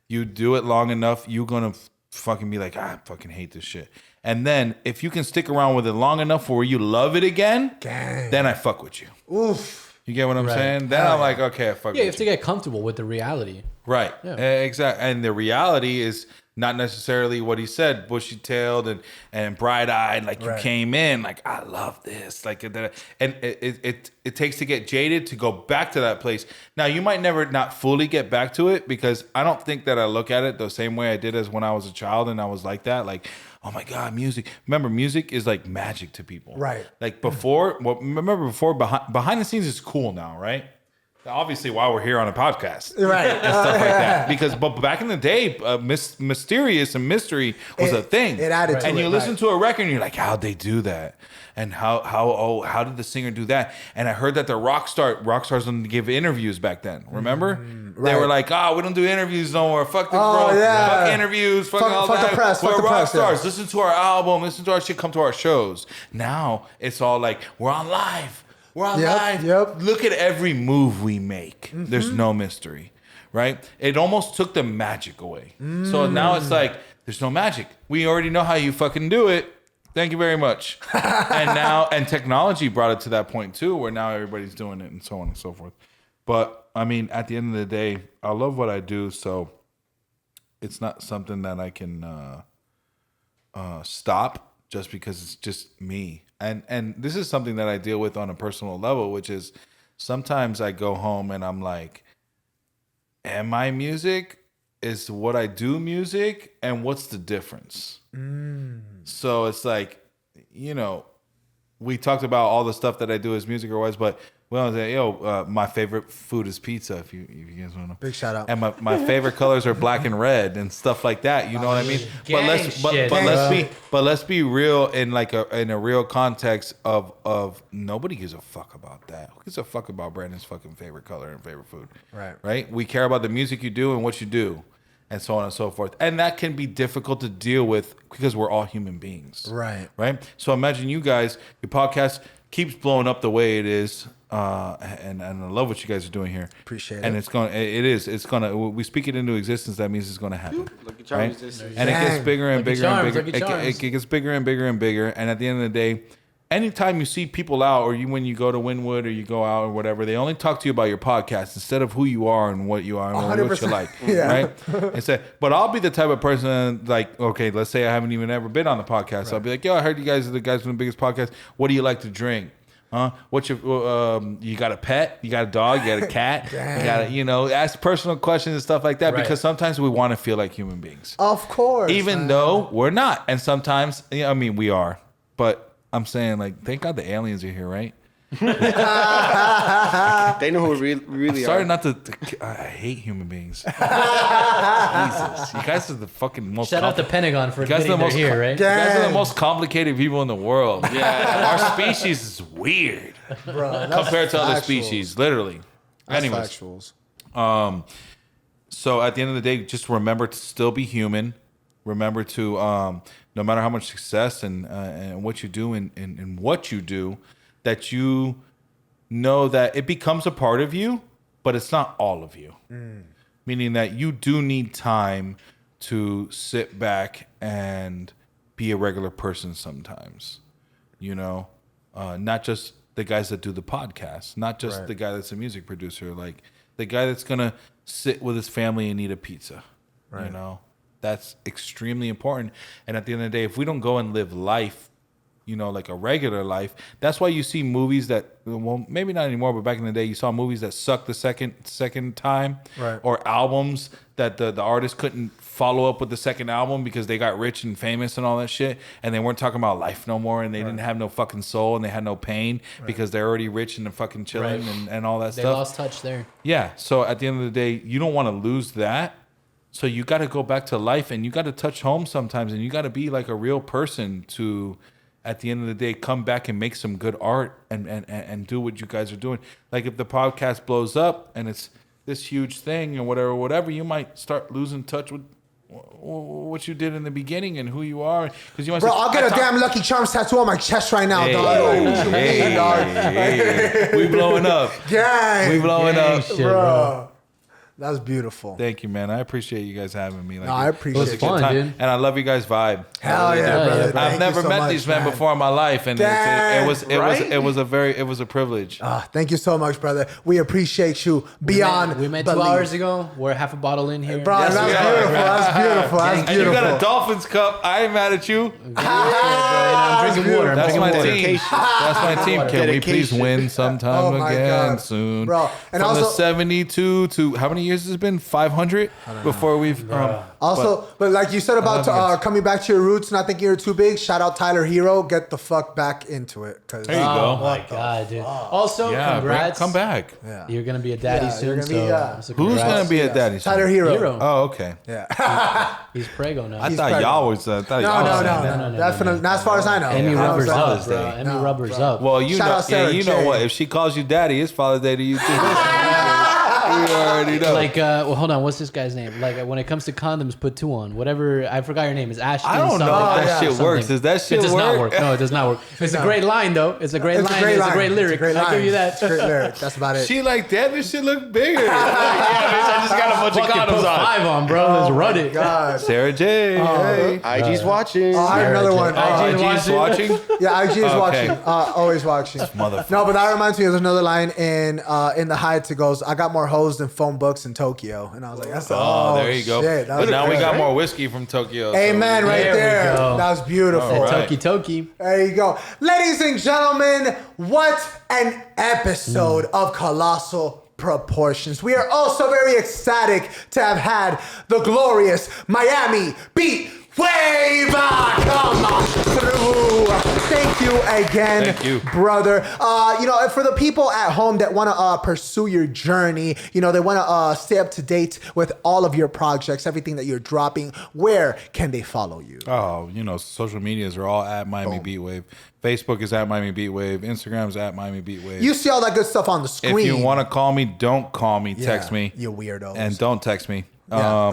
You do it long enough, you're gonna fucking be like, I fucking hate this shit. And then if you can stick around with it long enough where you love it again, then I fuck with you. Oof. You get what I'm saying? Then I'm like, okay, I fuck with you. You have to get comfortable with the reality. Right. Exactly. And the reality is not necessarily what he said, bushy-tailed and bright-eyed, like you came in, like, I love this. Like, and it takes to get jaded to go back to that place. Now, you might never not fully get back to it because I don't think that I look at it the same way I did as when I was a child and I was like that. Like, oh my God, music. Remember, music is like magic to people. Right. Like before, behind the scenes is cool now, right? Obviously, why we're here on a podcast, Right, and stuff like that. Because, but back in the day, mysterious and mystery was a thing. It added to and it, you listen to a record, and you're like, how'd they do that? And how did the singer do that? And I heard that the rock stars didn't give interviews back then. Remember? They were like, we don't do interviews no more. Fuck the fuck interviews. Fuck all fuck that. the press. We're Fuck the rock press. stars. Listen to our album. Listen to our shit. Come to our shows. Now it's all like we're on live. We're on live. Yep. Look at every move we make. There's no mystery, right? It almost took the magic away. So now it's like, there's no magic. We already know how you fucking do it. Thank you very much. And technology brought it to that point too, where now everybody's doing it and so on and so forth. But I mean, at the end of the day, I love what I do. So it's not something that I can stop just because it's just me. And this is something that I deal with on a personal level, which is sometimes I go home and I'm like, am I music? Is what I do music? And what's the difference? So it's like, we talked about all the stuff that I do as music or wise, but we don't say, my favorite food is pizza, if you guys want to know. Big shout out. And my favorite colors are black and red and stuff like that. You know what I mean? But let's be real in in a real context of nobody gives a fuck about that. Who gives a fuck about Brandon's fucking favorite color and favorite food? Right? We care about the music you do and what you do, and so on and so forth. And that can be difficult to deal with because we're all human beings. Right. So imagine you guys, your podcast keeps blowing up the way it is. And I love what you guys are doing here. Appreciate it. And it's gonna. We speak it into existence. That means it's gonna happen. Lucky Charms. And it gets bigger and bigger and bigger. Lucky Charms. It gets bigger and bigger and bigger. And at the end of the day, anytime you see people out, or when you go to Wynwood or you go out or whatever, they only talk to you about your podcast instead of who you are and what you are and what you like. Right? But I'll be the type of person like, okay, let's say I haven't even ever been on the podcast. So I'll be like, yo, I heard you guys are the guys from the biggest podcast. What do you like to drink? What's your you got a pet? You got a dog? You got a cat? You got ask personal questions and stuff like that because sometimes we want to feel like human beings. Of course. Even though we're not. And sometimes, we are. But I'm saying, like, thank God the aliens are here, right? They know who we really Sorry are. not to. I hate human beings. Jesus, you guys are the fucking most. Shout out the Pentagon for you guys are admitting they're here, right? You guys are the most complicated people in the world. Yeah, our species is weird compared to other species, literally. Anyways, factuals. So at the end of the day, just remember to still be human. Remember to, no matter how much success and what you do and what you do, that you know that it becomes a part of you, but it's not all of you. Meaning that you do need time to sit back and be a regular person sometimes. Not just the guys that do the podcast, not just the guy that's a music producer, like the guy that's gonna sit with his family and eat a pizza. That's extremely important. And at the end of the day, if we don't go and live life, like a regular life, that's why you see movies that, well, maybe not anymore, but back in the day, you saw movies that sucked the second time, or albums that the artist couldn't follow up with the second album because they got rich and famous and all that shit, and they weren't talking about life no more, and they didn't have no fucking soul, and they had no pain because they're already rich and fucking chilling and all that They stuff. lost touch there. Yeah. So at the end of the day, you don't want to lose that. So you got to go back to life, and you got to touch home sometimes, and you got to be like a real person to, at the end of the day, come back and make some good art and do what you guys are doing. Like if the podcast blows up and it's this huge thing and whatever, you might start losing touch with what you did in the beginning and who you are. Because you want Bro, I'll get a damn Lucky Charms tattoo on my chest right now, dog. What you mean, dog? We blowing up. Gang. We blowing Gang up. shit, Bro. That was beautiful. Thank you, man. I appreciate you guys having me. Like, No, I appreciate was a it. good Fun, time. dude. And I love you guys' vibe. Hell yeah, Yeah, brother. yeah, bro. Thank I've you never so met much, these men before in my life, and Damn. it was a privilege. Thank you so much, brother. We appreciate you beyond. We met 2 belief. hours ago. We're half a bottle in here. Bro, Yes, that's we are. beautiful. That's beautiful. That's And you beautiful. got a Dolphins cup. I ain't mad at you. I'm drinking water. I'm That's drinking my water. team. That's my team. Can we please Dedication. win sometime Oh my again God. soon? Bro, and From the also- 72 to how many years has it been? 500 before we've. Also, but like you said about love you guys. coming back to your roots, not thinking you're too big. Shout out Tyler Hero. Get the fuck back into it. There you Oh go. my god, dude. Also, Yeah, congrats. come back. Yeah. You're gonna be a daddy Yeah, soon. you're gonna be, So Who's congrats. gonna be a daddy? Tyler Hero. Hero? Oh, okay. Yeah. He's prego now. I thought pregnant. y'all was. I thought No, y'all no, was no, saying that. no, no, Definitely not as far as I know. Emmy You know what I'm rubbers saying? up, Father's bro. Day. Emmy No, rubbers bro. up. Well, you Shout know, out Sarah you know J. what? If she calls you daddy, it's Father's Day to you too. You already know. Like, well, hold on. What's this guy's name? Like, when it comes to condoms, put 2 on. Whatever. I forgot your name. Is Ashton? I don't know something? if that shit Something. works. Does that shit It does not work? work. No, it does not work. It's a great line, though. It's a great It's line. a great It's line. a great lyric. It's a great I'll line. give you that. It's a great lyric. That's about it. She like, damn, this shit look bigger. I just got a bunch of Fucking put condoms on. 5 on, bro. Let's run it. God. Sarah J. Hey. IG's watching. Oh, I have another one. IG's watching. Yeah, IG is Okay. watching. Always watching. Motherfucker. No, but that reminds me of another line in the Heights. It goes, "I got more hoes than phone books in Tokyo," and I was like, "That's Oh, there you go. Shit, that But was now we good. got more whiskey from Tokyo. so- Amen, right There we there. go. That was beautiful. All right. Toki Toki. There you go. Ladies and gentlemen, what an episode of Colossal Proportions. We are also very ecstatic to have had the glorious Miami Beat Wave come on through. Thank you again, Thank you. brother. For the people at home that want to pursue your journey, they want to stay up to date with all of your projects, everything that you're dropping, where can they follow you? Oh, social medias are all at Miami Beatwave. Facebook is at Miami Beatwave. Instagram is at Miami Beatwave. You see all that good stuff on the screen. If you want to call me, don't call me. Text me. You weirdos. And don't text me. Yeah.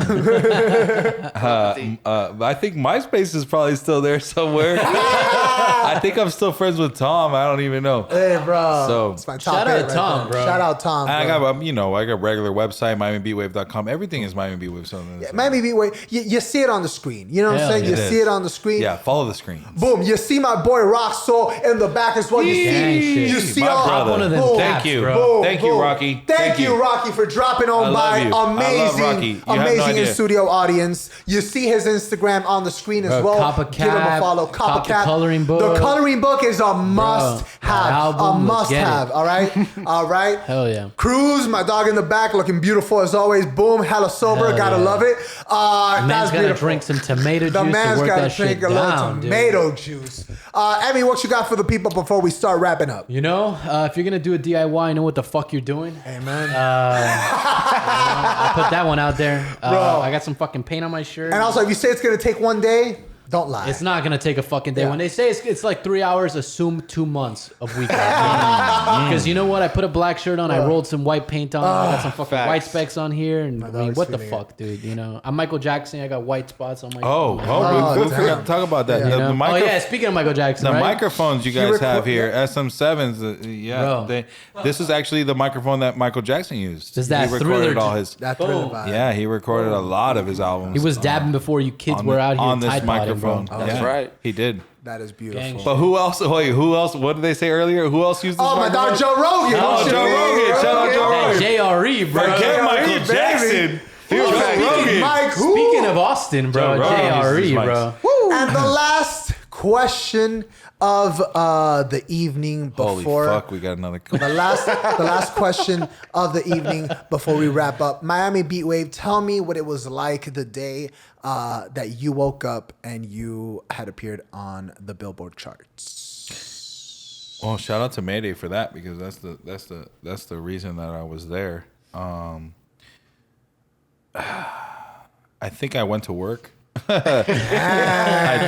I think MySpace is probably still there somewhere. I think I'm still friends with Tom. I don't even know. Hey, bro. So- it's my top Shout out eight right Tom, there. bro. Shout out Tom. I bro. got I got regular website, MiamiBeatWave.com. Everything is Miami Beatwave. So Miami Beatwave. You see it on the screen. You know what I'm Hell saying? yeah. You It see is. it on the screen. Yeah, follow the screen. Boom. You see my boy Rocksol in the back as well. You Gang see, shit. you see My all brother. One of them Boom. caps, Thank you. bro. Boom, Thank you, boom. Rocky. Thank you, Rocky, for dropping on I by. love you. I love Amazing, Rocky. You have no amazing in idea. studio audience. You see his Instagram on the screen as Bro, well. Copper Give him a Cap, follow. cop Copper the Cap. coloring book. The coloring book is a must have. album, A let's must get it. have. All right. All right. Hell yeah. Cruz, my dog in the back, looking beautiful as always. Boom, hella sober, Hell gotta yeah. love it. Man's That's gotta beautiful. drink some tomato The juice to man's work gotta that drink shit a little down, dude. tomato juice. Emmy, what you got for the people before we start wrapping up? You know, if you're gonna do a DIY, know what the fuck you're doing. Amen. I'll put that one out there. Bro. I got some fucking paint on my shirt. And also, if you say it's gonna take one day, don't lie. It's not gonna take a fucking day. Yeah. When they say it's like 3 hours, assume 2 months of weekends. Because you know what? I put a black shirt on. I rolled some white paint on. I got some fucking Facts. white specks on here. And I mean, dog's what the feeling fuck, dude? I'm Michael Jackson. I got white spots on my. Oh, Oh, we forgot to talk about that. Yeah. The, You know? micro- Oh yeah. Speaking of Michael Jackson, the right? microphones you guys record- have here, SM7s, Bro. this is actually the microphone that Michael Jackson used. Does that he recorded Thriller- all his. That Boom. thriller vibe. Yeah, he recorded a lot of his albums. He was dabbing before you kids on were the- out here on this Tide Podding, microphone. bro. Yeah, That's right. He did. That is beautiful. Gang But who else? Wait, who else? What did they say earlier? Who else used this Oh, my microphone? dog Joe Rogan. Oh, What you Joe mean, Rogan. Shout out Joe That Rogan. JRE, bro. Forget JRE, Michael baby. Jackson. He was Speaking Rogan. Mike, who? Speaking of Austin, bro, Joe Rogan uses JRE, these bro. And the last question of the evening Holy before fuck, we got another. the last question of the evening before we wrap up. Miami Beatwave, tell me what it was like the day that you woke up and you had appeared on the Billboard charts. Well, shout out to Mayday for that because that's the reason that I was there. I think I went to work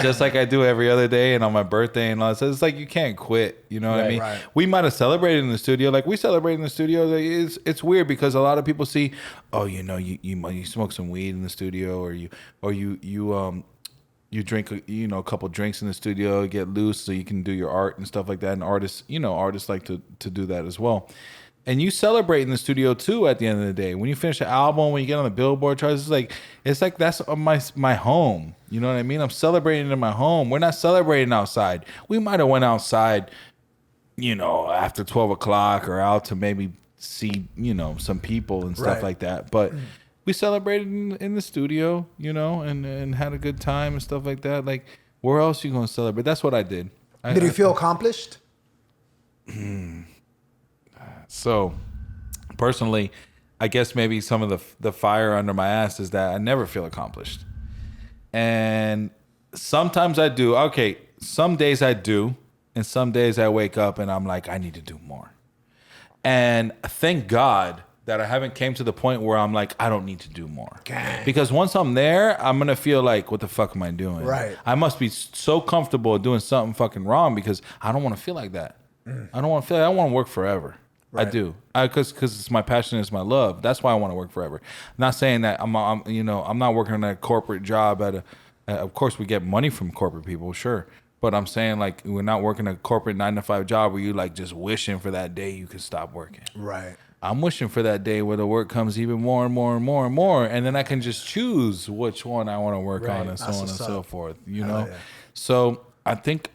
Just like I do every other day and on my birthday and all that. So it's like you can't quit. You know what I mean? right. We might have celebrated in the studio. Like we celebrate in the studio. Like, it's weird because a lot of people see, oh, you know, you smoke some weed in the studio, or you drink a couple drinks in the studio, get loose so you can do your art and stuff like that. And artists like to do that as well. And you celebrate in the studio too at the end of the day. When you finish an album, when you get on the Billboard charts, it's like that's my home. You know what I mean? I'm celebrating in my home. We're not celebrating outside. We might have went outside, after 12 o'clock or out to maybe see, some people and stuff like that. But we celebrated in the studio, and had a good time and stuff like that. Like, where else are you going to celebrate? That's what I did. Did you feel accomplished? So, personally, I guess maybe some of the fire under my ass is that I never feel accomplished. And sometimes I do. Okay, some days I do. And some days I wake up and I'm like, I need to do more. And thank God that I haven't came to the point where I'm like, I don't need to do more. Gang. Because once I'm there, I'm going to feel like, what the fuck am I doing? Right. I must be so comfortable doing something fucking wrong because I don't want to feel like that. I don't want to feel like I want to work forever. Right. I do. Because it's my passion, it's my love. That's why I want to work forever. I'm not saying that I'm not working on a corporate job of course we get money from corporate people, sure. But I'm saying like we're not working a corporate 9-to-5 job where you like just wishing for that day you could stop working. Right. I'm wishing for that day where the work comes even more and more and more and more, and then I can just choose which one I want to work on and so on and so forth. Yeah. So I think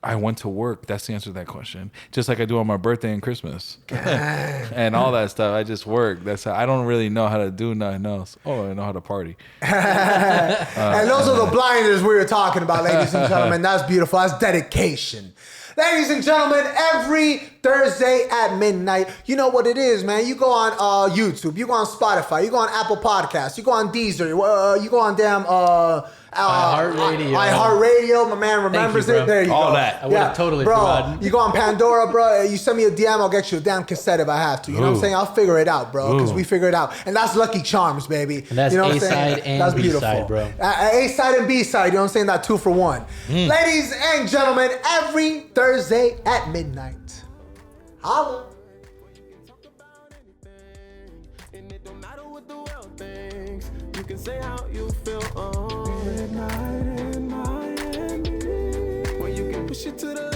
I went to work. That's the answer to that question. Just like I do on my birthday and Christmas and all that stuff. I just work. That's how, I don't really know how to do nothing else. Oh, I know how to party. And those are the blinders we were talking about, ladies and gentlemen. That's beautiful. That's dedication. Ladies and gentlemen, every Thursday at midnight, you know what it is, man. You go on YouTube, you go on Spotify, you go on Apple Podcasts, you go on Deezer, you go on damn iHeartRadio. My man remembers it. There you all go. That. I would have totally bro, forgotten. you go on Pandora, bro. You send me a DM, I'll get you a damn cassette if I have to. You know what I'm saying? I'll figure it out, bro, because we figure it out. And that's Lucky Charms, baby. And that's you know what I'm A-side saying? and That's B-side, beautiful. bro. A-side and B-side, you know what I'm saying? That 2 for 1. Ladies and gentlemen, every Thursday at midnight. Holla. And it don't matter what the world thinks. You can say how you feel on midnight in Miami. Where you can push it to the